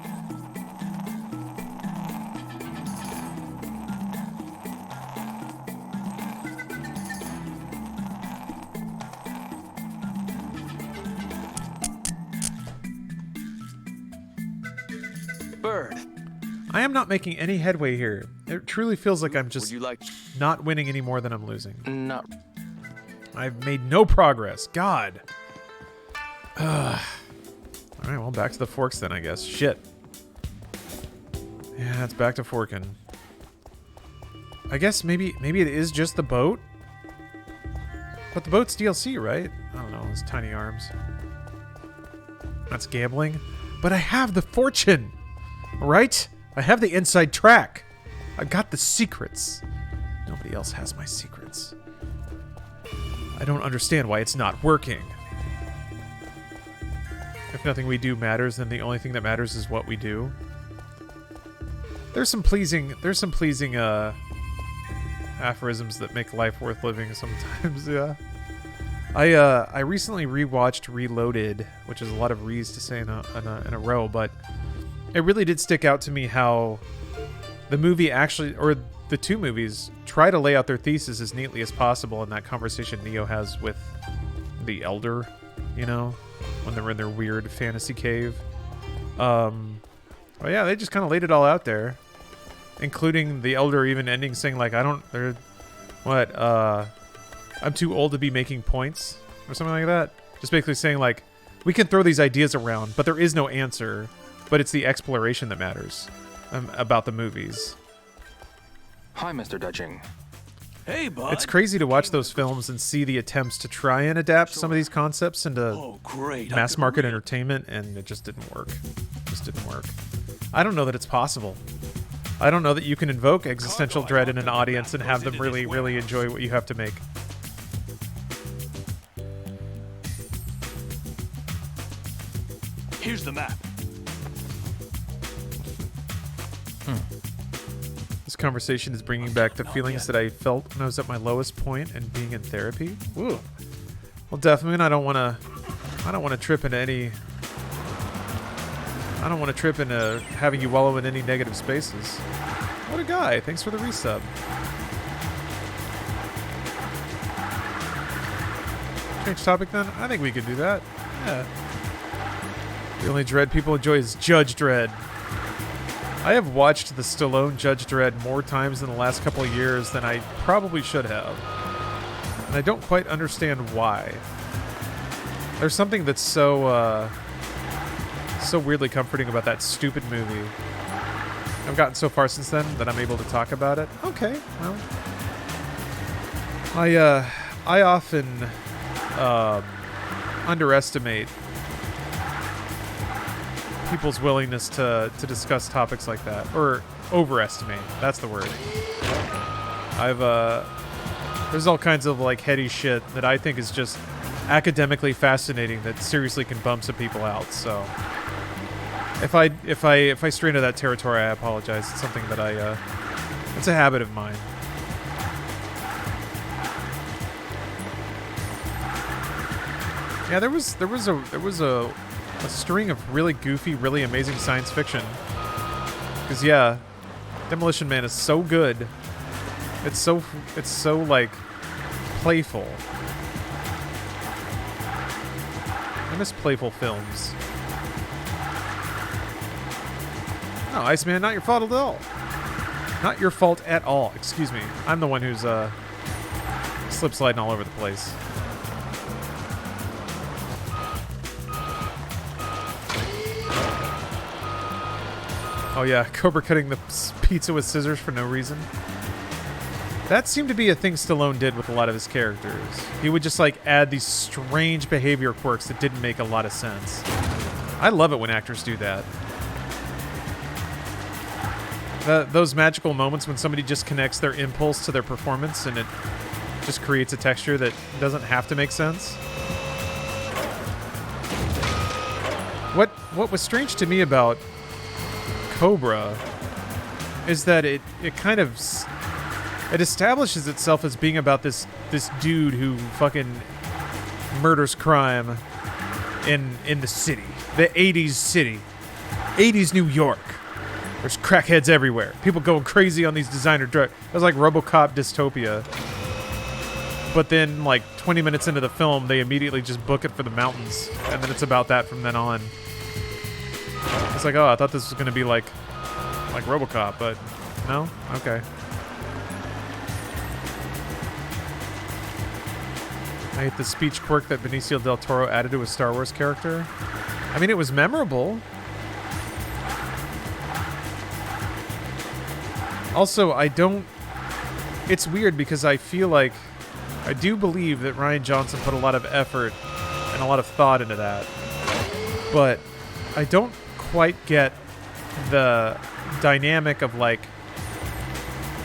third. I am not making any headway here. It truly feels like I'm just not winning any more than I'm losing. No. I've made no progress. God. Alright, well, back to the forks then, I guess. Shit. Yeah, it's back to forking. I guess maybe it is just the boat? But the boat's DLC, right? I don't know, his tiny arms. That's gambling. But I have the fortune! Right? I have the inside track. I got the secrets. Nobody else has my secrets. I don't understand why it's not working. If nothing we do matters, then the only thing that matters is what we do. There's some pleasing aphorisms that make life worth living sometimes, yeah. I recently rewatched Reloaded, which is a lot of re's to say in a row, but it really did stick out to me how the movie actually, or the two movies, try to lay out their thesis as neatly as possible in that conversation Neo has with the Elder, you know, when they're in their weird fantasy cave. Well, yeah, they just kind of laid it all out there, including the Elder even ending saying like, I'm too old to be making points or something like that. Just basically saying like, we can throw these ideas around, but there is no answer, but it's the exploration that matters about the movies. Hi, Mr. Dutching. Hey, bud. It's crazy to watch those films and see the attempts to try and adapt some of these concepts into mass market entertainment, and it just didn't work. I don't know that it's possible. I don't know that you can invoke existential dread in an audience and have them really, really enjoy what you have to make. Here's the map. This conversation is bringing back the feelings that I felt when I was at my lowest point and being in therapy. Ooh. Well, definitely, I don't want to trip into any. I don't want to trip into having you wallow in any negative spaces. What a guy! Thanks for the resub. Change topic then? I think we could do that. Yeah. The only Dredd people enjoy is Judge Dredd. I have watched the Stallone Judge Dredd more times in the last couple of years than I probably should have. And I don't quite understand why. There's something that's so weirdly comforting about that stupid movie. I've gotten so far since then that I'm able to talk about it. Okay, well. I often underestimate people's willingness to discuss topics like that, or overestimate. That's the word. There's all kinds of like heady shit that I think is just academically fascinating that seriously can bum some people out. So if I stray into that territory, I apologize. It's something that it's a habit of mine. Yeah, there was a string of really goofy, really amazing science fiction. Because yeah, Demolition Man is so good. It's so like playful. I miss playful films. No, Iceman, not your fault at all. Not your fault at all. Excuse me. I'm the one who's slip sliding all over the place. Oh yeah, Cobra cutting the pizza with scissors for no reason. That seemed to be a thing Stallone did with a lot of his characters. He would just like add these strange behavior quirks that didn't make a lot of sense. I love it when actors do that. Those magical moments when somebody just connects their impulse to their performance and it just creates a texture that doesn't have to make sense. What was strange to me about Cobra is that it kind of it establishes itself as being about this dude who fucking murders crime in the city, the 80s city, 80s New York. There's crackheads everywhere. People going crazy on these designer drugs. It was like RoboCop dystopia. But then, like 20 minutes into the film, they immediately just book it for the mountains, and then it's about that from then on. It's like, oh, I thought this was gonna be like RoboCop, but no? Okay. I hate the speech quirk that Benicio del Toro added to a Star Wars character. I mean, it was memorable. Also, I don't... It's weird because I feel like... I do believe that Rian Johnson put a lot of effort and a lot of thought into that. But I don't quite get the dynamic of, like...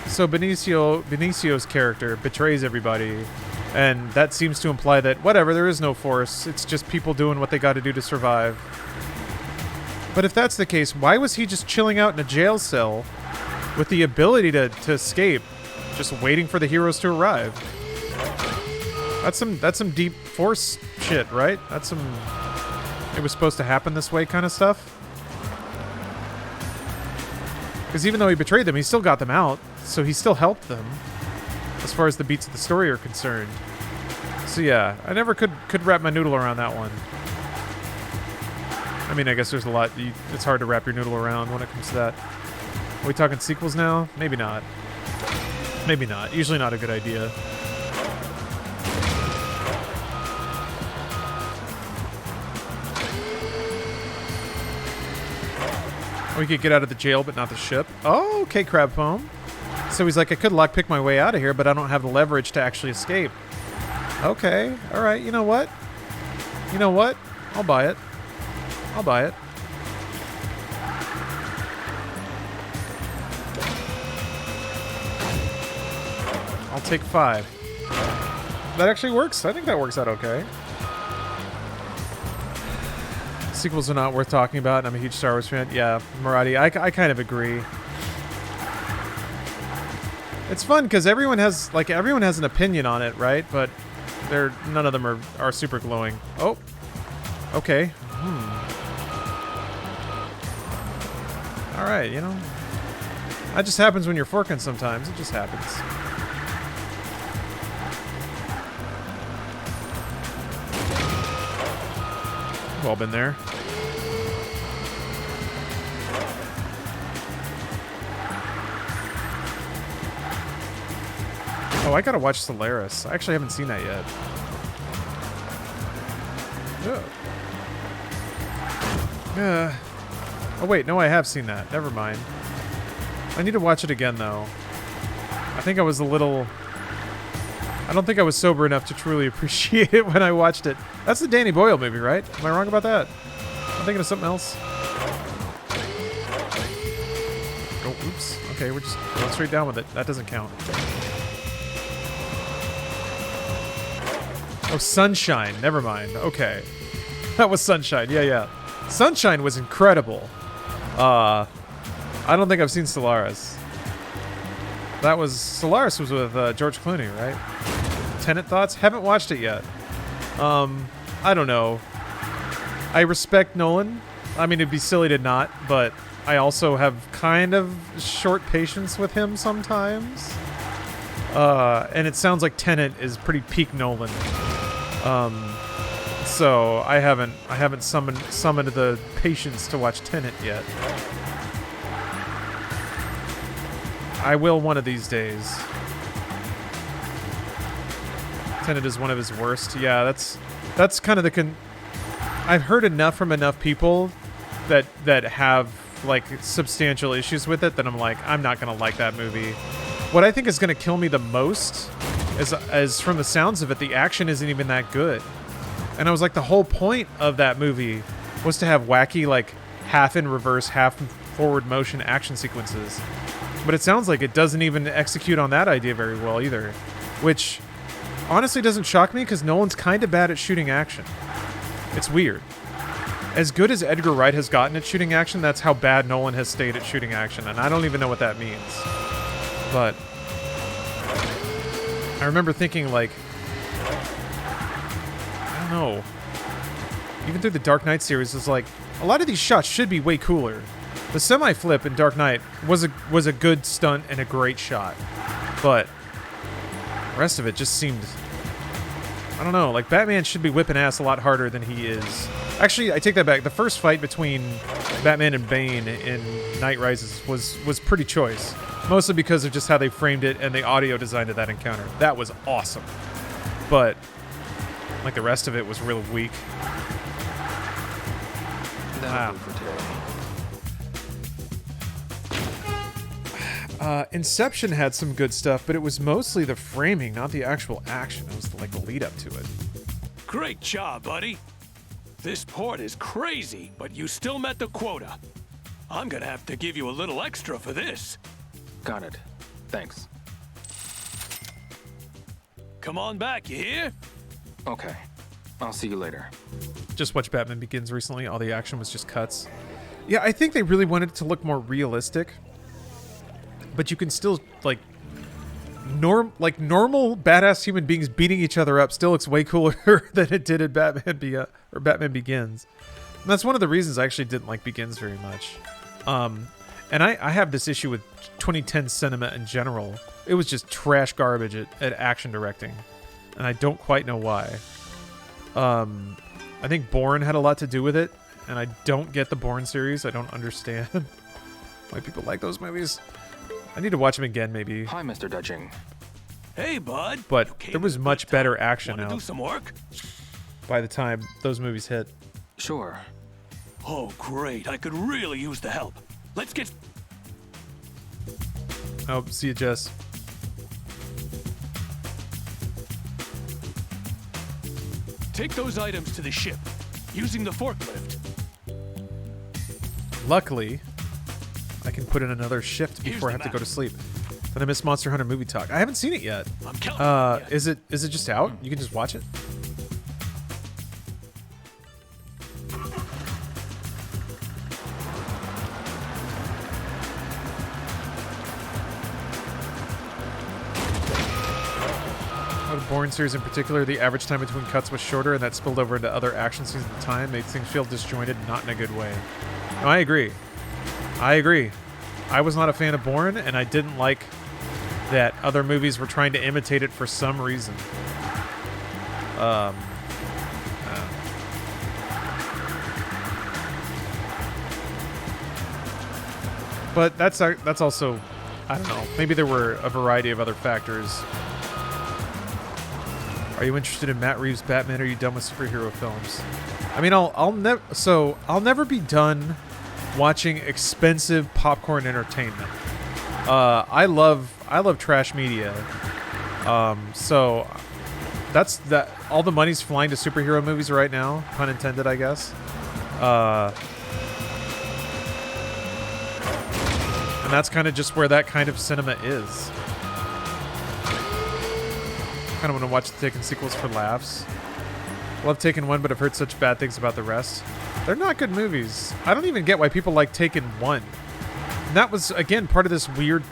So Benicio's character betrays everybody, and that seems to imply that, whatever, there is no Force. It's just people doing what they got to do to survive. But if that's the case, why was he just chilling out in a jail cell with the ability to escape, just waiting for the heroes to arrive? That's some deep Force shit, right? That's some it was supposed to happen this way kind of stuff. Because even though he betrayed them, he still got them out, so he still helped them as far as the beats of the story are concerned. So yeah, I never could wrap my noodle around that one. I mean, I guess there's a lot. It's hard to wrap your noodle around when it comes to that. Are we talking sequels now? Maybe not. Maybe not. Usually not a good idea. We could get out of the jail, but not the ship. Oh, okay, Crab Foam. So he's like, I could lockpick my way out of here, but I don't have the leverage to actually escape. Okay, all right. You know what? You know what? I'll buy it. I'll buy it. I'll take 5. That actually works. I think that works out okay. Sequels are not worth talking about, and I'm a huge Star Wars fan. Yeah, Maradi, I kind of agree. It's fun because everyone has an opinion on it, right? But none of them are super glowing. Oh, okay. All right, you know, that just happens when you're forking. Sometimes it just happens. We've all been there. Oh, I gotta watch Solaris. I actually haven't seen that yet. Oh wait, no, I have seen that. Never mind. I need to watch it again, though. I think I was a little... I don't think I was sober enough to truly appreciate it when I watched it. That's the Danny Boyle movie, right? Am I wrong about that? I'm thinking of something else. Oh, oops. Okay, we're just going straight down with it. That doesn't count. Oh, Sunshine. Never mind. Okay. That was Sunshine. Yeah. Sunshine was incredible. I don't think I've seen Solaris. Solaris was with George Clooney, right? Tenet thoughts? Haven't watched it yet. I don't know. I respect Nolan. I mean, it'd be silly to not, but I also have kind of short patience with him sometimes. And it sounds like Tenet is pretty peak Nolan. So I haven't summoned the patience to watch Tenet yet. I will one of these days. Tenet is one of his worst. Yeah, that's kind of the I've heard enough from enough people that have like substantial issues with it that I'm like, I'm not gonna like that movie. What I think is gonna kill me the most is from the sounds of it, the action isn't even that good. And I was like, the whole point of that movie was to have wacky, like, half in reverse, half forward motion action sequences. But it sounds like it doesn't even execute on that idea very well either. Which honestly doesn't shock me because Nolan's kind of bad at shooting action. It's weird. As good as Edgar Wright has gotten at shooting action, that's how bad Nolan has stayed at shooting action. And I don't even know what that means. But I remember thinking, like, I don't know. Even through the Dark Knight series, it's like, a lot of these shots should be way cooler. The semi-flip in Dark Knight was a good stunt and a great shot. But the rest of it just seemed... I don't know, like Batman should be whipping ass a lot harder than he is. Actually, I take that back. The first fight between Batman and Bane in Night Rises was pretty choice. Mostly because of just how they framed it and the audio design of that encounter. That was awesome. But, like, the rest of it was real weak. That'll do for today. Inception had some good stuff, but it was mostly the framing, not the actual action. It was like the lead up to it. Great job, buddy. This port is crazy, but you still met the quota. I'm gonna have to give you a little extra for this. Got it. Thanks. Come on back, you hear? Okay. I'll see you later. Just watched Batman Begins recently. All the action was just cuts. Yeah, I think they really wanted it to look more realistic. But you can still, like normal badass human beings beating each other up still looks way cooler than it did in Batman Begins. And that's one of the reasons I actually didn't like Begins very much. And I have this issue with 2010 cinema in general. It was just trash garbage at action directing. And I don't quite know why. I think Bourne had a lot to do with it. And I don't get the Bourne series. I don't understand why people like those movies. I need to watch them again, maybe. Hi, Mr. Dutching. Hey, bud. But there was much better action Wanna out do some work? by the time those movies hit. Sure. Oh, great. I could really use the help. Let's get... Oh, see you, Jess. Take those items to the ship, using the forklift. Luckily, I can put in another shift before I have to go to sleep. Then I miss Monster Hunter Movie Talk. I haven't seen it yet. I'm counting. Is it just out? You can just watch it? The Bourne series in particular, the average time between cuts was shorter, and that spilled over into other action scenes at the time, made things feel disjointed, not in a good way. No, I agree. I was not a fan of Bourne, and I didn't like that other movies were trying to imitate it for some reason. But that's also, I don't know, maybe there were a variety of other factors. Are you interested in Matt Reeves' Batman? Or are you done with superhero films? I mean, I'll never be done watching expensive popcorn entertainment. I love trash media. So that's that. All the money's flying to superhero movies right now, pun intended, I guess. And that's kind of just where that kind of cinema is. Kind of want to watch the Taken sequels for laughs. Love Taken 1, but I've heard such bad things about the rest. They're not good movies. I don't even get why people like Taken 1. And that was, again, part of this weird...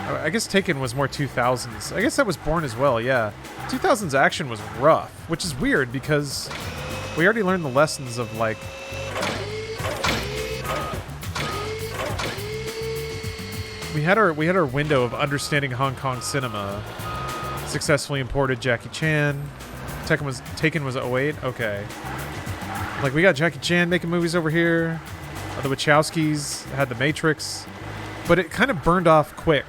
I guess Taken was more 2000s. I guess that was Bourne as well, yeah. 2000s action was rough, which is weird because we already learned the lessons of, like... We had our window of understanding Hong Kong cinema. Successfully imported Jackie Chan. Taken was 08? Okay. Like, we got Jackie Chan making movies over here. The Wachowskis had The Matrix. But it kind of burned off quick.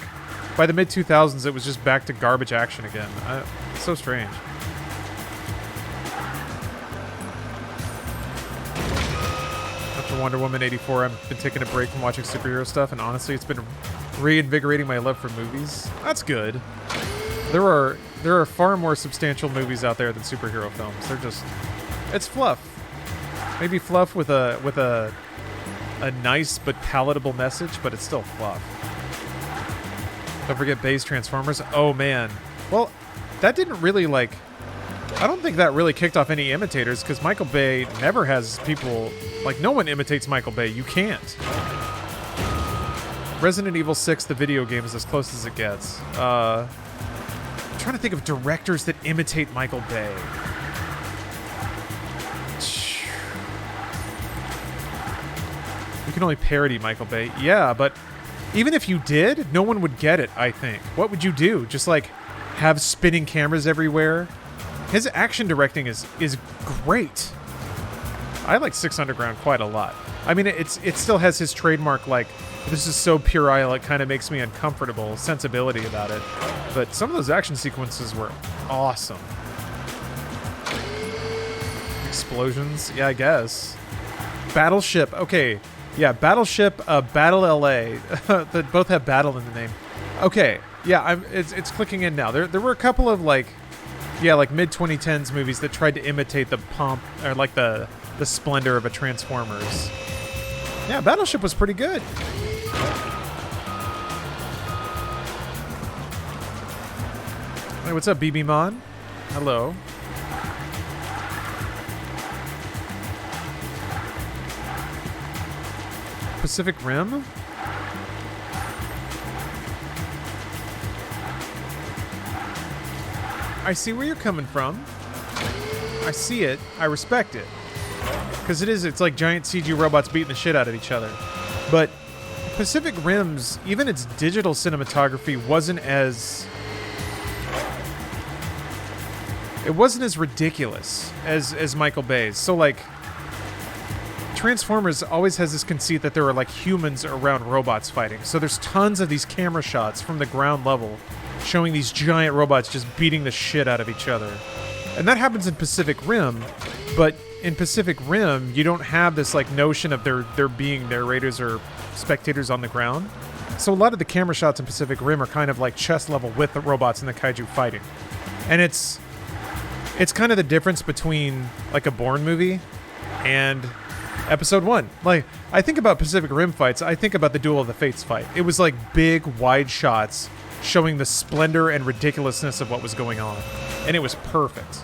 By the mid-2000s, it was just back to garbage action again. It's so strange. After Wonder Woman 84, I've been taking a break from watching superhero stuff, and honestly, it's been reinvigorating my love for movies. That's good. There are far more substantial movies out there than superhero films. They're just, it's fluff. Maybe fluff with a nice but palatable message, but it's still fluff. Don't forget Bay's Transformers. Oh man. Well, that didn't really I don't think that really kicked off any imitators because Michael Bay never has people, no one imitates Michael Bay. You can't. Resident Evil 6, the video game, is as close as it gets. I'm trying to think of directors that imitate Michael Bay. You can only parody Michael Bay. Yeah, but even if you did, no one would get it, I think. What would you do? Just have spinning cameras everywhere? His action directing is great. I like 6 Underground quite a lot. I mean, it still has his trademark, like, this is so puerile, it kind of makes me uncomfortable sensibility about it. But some of those action sequences were awesome. Explosions? Yeah, I guess. Battleship. Okay. Yeah, Battleship, Battle LA. That both have battle in the name. Okay. Yeah, it's clicking in now. There were a couple of, like, yeah, like mid-2010s movies that tried to imitate the pomp, or like the splendor of a Transformers. Yeah, Battleship was pretty good. Hey, what's up, BB Mon? Hello. Pacific Rim? I see where you're coming from. I see it. I respect it. Because it's like giant CG robots beating the shit out of each other. But Pacific Rim's, even its digital cinematography wasn't as... It wasn't as ridiculous as Michael Bay's. So, like, Transformers always has this conceit that there are, like, humans around robots fighting. So there's tons of these camera shots from the ground level showing these giant robots just beating the shit out of each other. And that happens in Pacific Rim, but in Pacific Rim, you don't have this, like, notion of there being narrators or spectators on the ground. So a lot of the camera shots in Pacific Rim are kind of like chest level with the robots and the kaiju fighting. And it's kind of the difference between, like, a Bourne movie and Episode 1. Like, I think about Pacific Rim fights, I think about the Duel of the Fates fight. It was like big, wide shots showing the splendor and ridiculousness of what was going on. And it was perfect.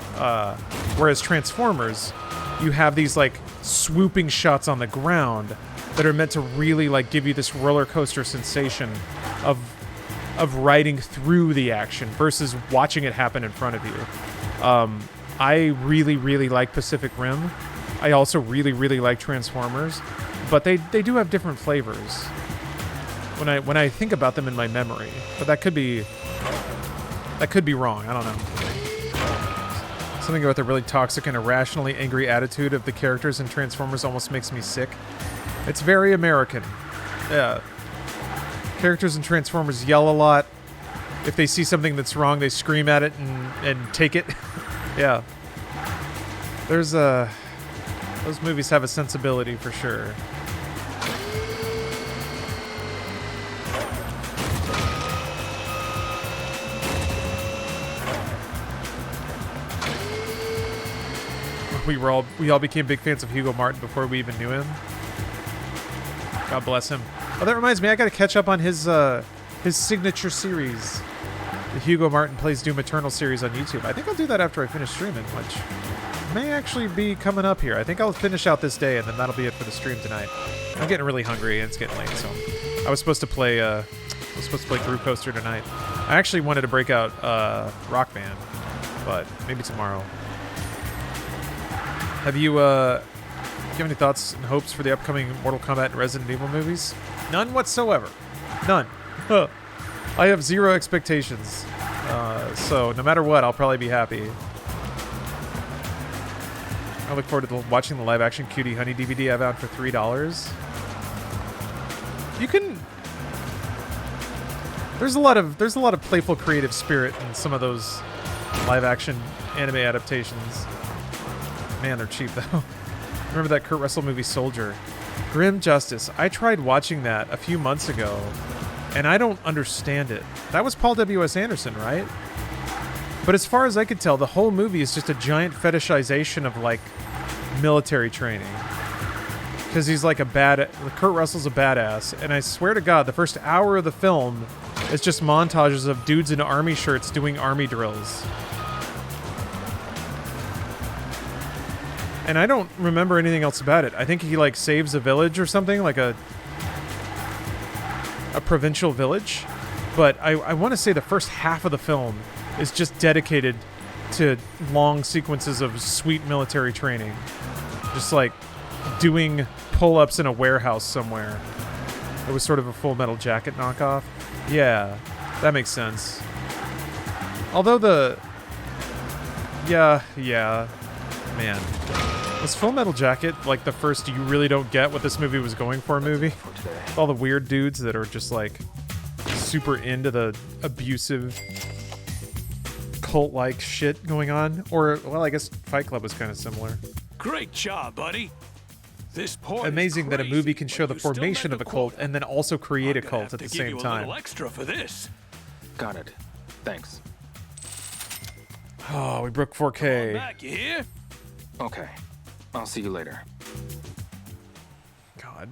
Whereas Transformers, you have these, like, swooping shots on the ground that are meant to really, like, give you this roller coaster sensation of riding through the action versus watching it happen in front of you. I really, really like Pacific Rim. I also really, really like Transformers, but they do have different flavors when I think about them in my memory. But that could be wrong. I don't know. Something about the really toxic and irrationally angry attitude of the characters in Transformers almost makes me sick. It's very American. Yeah. Characters in Transformers yell a lot. If they see something that's wrong, they scream at it and take it. Yeah. Those movies have a sensibility for sure. We all became big fans of Hugo Martin before we even knew him. God bless him. Oh, that reminds me, I gotta catch up on his signature series. The Hugo Martin Plays Doom Eternal series on YouTube. I think I'll do that after I finish streaming, which may actually be coming up here. I think I'll finish out this day, and then that'll be it for the stream tonight. I'm getting really hungry, and it's getting late, so I was supposed to play Groove Coaster tonight. I actually wanted to break out Rock Band, but maybe tomorrow. Have you have any thoughts and hopes for the upcoming Mortal Kombat and Resident Evil movies? None whatsoever. None. I have zero expectations. So no matter what, I'll probably be happy. I look forward to watching the live-action Cutie Honey DVD I found for $3. You can... There's a lot of playful creative spirit in some of those live-action anime adaptations. Man, they're cheap, though. Remember that Kurt Russell movie, Soldier? Grim Justice. I tried watching that a few months ago, and I don't understand it. That was Paul W.S. Anderson, right? But as far as I could tell, the whole movie is just a giant fetishization of, like, military training. Because he's like Kurt Russell's a badass, and I swear to God, the first hour of the film is just montages of dudes in army shirts doing army drills. And I don't remember anything else about it. I think he, like, saves a village or something, like a provincial village. But I want to say the first half of the film is just dedicated to long sequences of sweet military training. Just, like, doing pull-ups in a warehouse somewhere. It was sort of a Full Metal Jacket knockoff. Yeah, that makes sense. Although Yeah, man. Was Full Metal Jacket like the first you really don't get what this movie was going for movie? All the weird dudes that are just like super into the abusive cult-like shit going on. Or, well, I guess Fight Club was kind of similar. Great job, buddy. This port Amazing is that a crazy, movie can show the but you still formation met of a the cult quota. and then also create a I'm gonna cult have at to the give same you a time. little extra for this. Got it. Thanks. Oh, we broke 4K. Back, you hear? Okay. I'll see you later. God.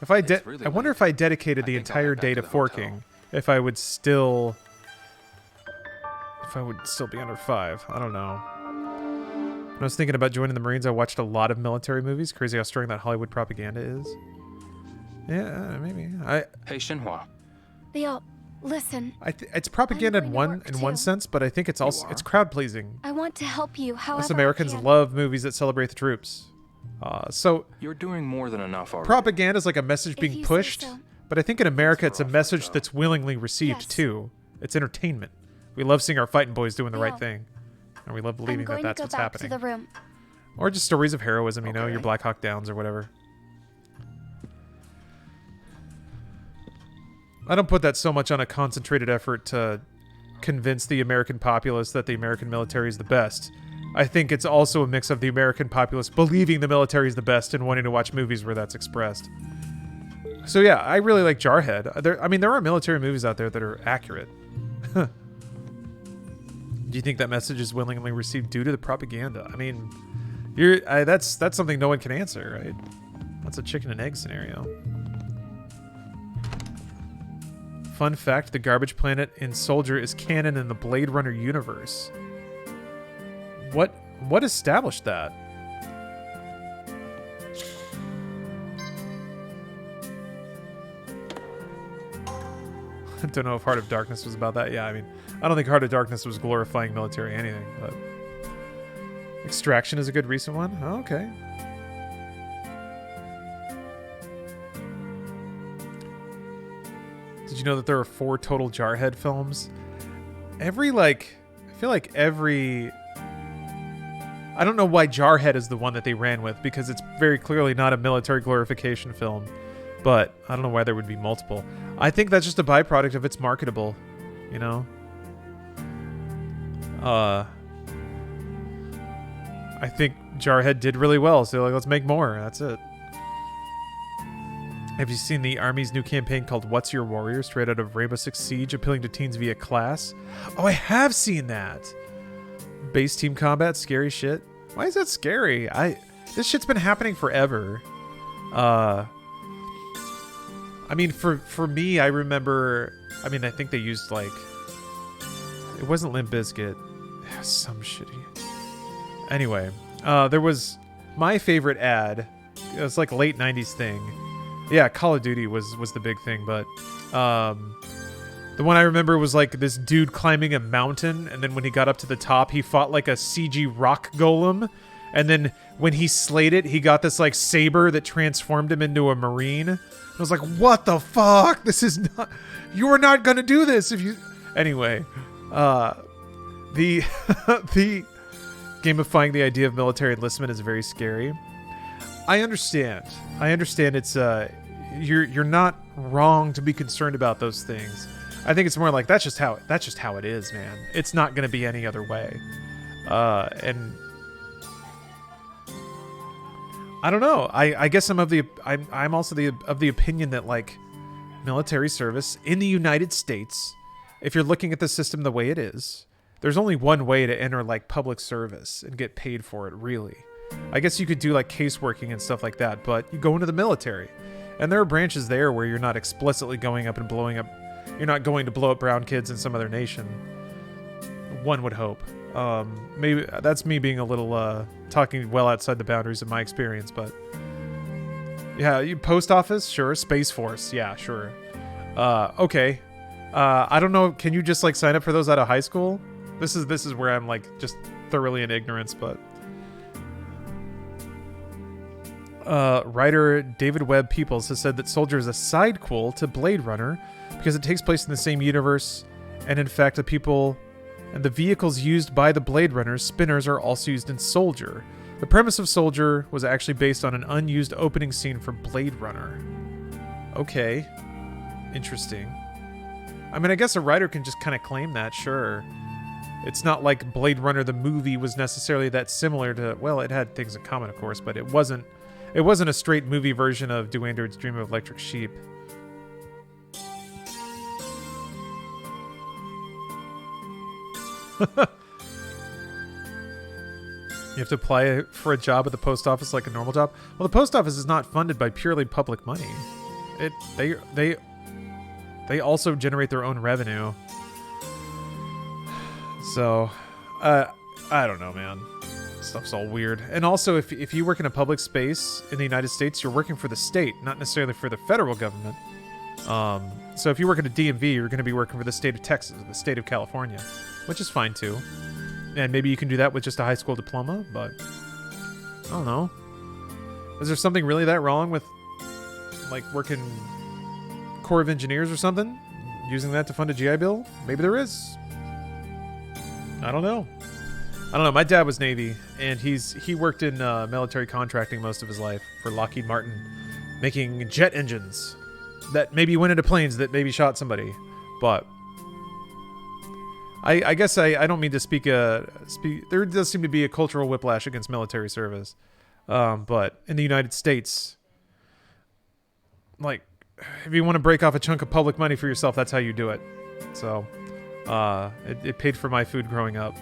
If I really I wonder late. if I dedicated the think I'll entire head back day to to the forking, if I would still be under 5. I don't know. When I was thinking about joining the Marines, I watched a lot of military movies. Crazy how strong that Hollywood propaganda is. Yeah, maybe. Hey, Shenhua. Leo, listen. It's propaganda I'm in going one to work, one too. sense, but I think it's also it's crowd pleasing. I want to help you however Us Americans I can. love movies that celebrate the troops. So You're doing more than enough already. propaganda is like a message If being you say pushed, so. but I think in America it's a message that's willingly received Yes. too. It's entertainment. We love seeing our fighting boys doing the right Leo, thing, and we love I'm believing going that that's to go what's back happening. to the room. Or just stories of heroism, you know, Okay. your Black Hawk Downs or whatever. I don't put that so much on a concentrated effort to convince the American populace that the American military is the best. I think it's also a mix of the American populace believing the military is the best and wanting to watch movies where that's expressed. So yeah, I really like Jarhead. There are military movies out there that are accurate. Do you think that message is willingly received due to the propaganda? I mean, that's something no one can answer, right? That's a chicken and egg scenario. Fun fact, the garbage planet in Soldier is canon in the Blade Runner universe. What established that? I don't know if Heart of Darkness was about that. Yeah, I mean, I don't think Heart of Darkness was glorifying military anything, but Extraction is a good recent one. Oh, okay. Did you know that there are 4 total Jarhead films? I feel like every... I don't know why Jarhead is the one that they ran with, because it's very clearly not a military glorification film. But I don't know why there would be multiple. I think that's just a byproduct of it's marketable, you know? I think Jarhead did really well, so like, let's make more. That's it. Have you seen the Army's new campaign called What's Your Warrior, straight out of Rainbow Six Siege, appealing to teens via class? Oh, I have seen that. Base team combat, scary shit. Why is that scary? This shit's been happening forever. I mean, for me, I remember... I mean, I think they used, like... It wasn't Limp Bizkit. It was some shitty... Anyway, there was... My favorite ad... It was like a late 90s thing. Yeah, Call of Duty was the big thing, but... the one I remember was, like, this dude climbing a mountain, and then when he got up to the top, he fought, like, a CG rock golem, and then when he slayed it, he got this, like, saber that transformed him into a Marine. I was like, what the fuck? This is not... You are not gonna do this if you... Anyway, the gamifying the idea of military enlistment is very scary. I understand it's... You're not wrong to be concerned about those things. I think it's more like, that's just how it is, man. It's not gonna be any other way. And... I don't know. I guess I'm also of the opinion that, like, military service in the United States, if you're looking at the system the way it is, there's only one way to enter, like, public service and get paid for it, really. I guess you could do, like, caseworking and stuff like that, but you go into the military. And there are branches there where you're not explicitly going up and blowing up... You're not going to blow up brown kids in some other nation. One would hope. Maybe that's me being a little talking well outside the boundaries of my experience, but yeah, you post office, sure. Space Force, yeah, sure. Okay. I don't know. Can you just like sign up for those out of high school? This is where I'm like just thoroughly in ignorance, but writer David Webb Peoples has said that Soldier is a sidequel to Blade Runner because it takes place in the same universe, and in fact, the people And the vehicles used by the Blade Runners, spinners, are also used in Soldier. The premise of Soldier was actually based on an unused opening scene for Blade Runner. Okay. Interesting. I mean, I guess a writer can just kind of claim that, sure. It's not like Blade Runner the movie was necessarily that similar to... Well, it had things in common, of course, but it wasn't a straight movie version of Do Androids Dream of Electric Sheep. You have to apply for a job at the post office like a normal job. Well, the post office is not funded by purely public money. They also generate their own revenue. So, I don't know, man. Stuff's all weird. And also, if you work in a public space in the United States, you're working for the state, not necessarily for the federal government. So if you work at a DMV, you're going to be working for the state of Texas, or the state of California, which is fine too. And maybe you can do that with just a high school diploma, but I don't know. Is there something really that wrong with, like, working Corps of Engineers or something? Using that to fund a GI Bill? Maybe there is. I don't know. My dad was Navy, and he worked in military contracting most of his life for Lockheed Martin, making jet engines that maybe went into planes that maybe shot somebody. But I guess I don't mean to speak. There does seem to be a cultural whiplash against military service, but in the United States, like, if you want to break off a chunk of public money for yourself, that's how you do it. So it paid for my food growing up.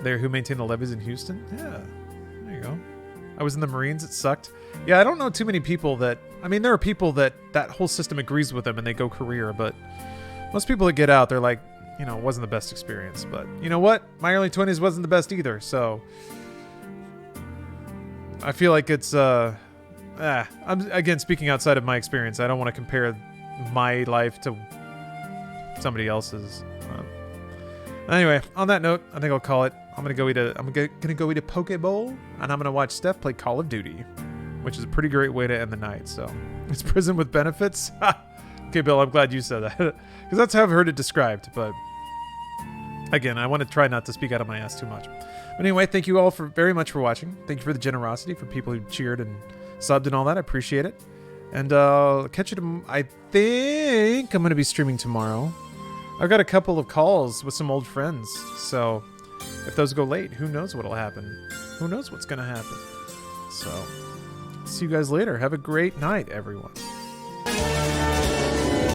There, who maintained the levees in Houston? Yeah, there you go. I was in the Marines. It sucked. Yeah, I don't know too many people that... I mean, there are people that whole system agrees with them and they go career, but most people that get out, they're like, it wasn't the best experience. But you know what? My early 20s wasn't the best either, so... I feel like it's... I'm, again, speaking outside of my experience, I don't want to compare my life to somebody else's. Anyway, on that note, I think I'll call it. I'm gonna go eat a poke bowl, and I'm gonna watch Steph play Call of Duty, which is a pretty great way to end the night. So, it's prison with benefits. Okay, Bill, I'm glad you said that, because that's how I've heard it described. But again, I want to try not to speak out of my ass too much. But anyway, thank you all very much for watching. Thank you for the generosity for people who cheered and subbed and all that. I appreciate it. And catch you. I think I'm gonna be streaming tomorrow. I've got a couple of calls with some old friends, so if those go late, who knows what'll happen? Who knows what's gonna happen? So, see you guys later. Have a great night, everyone.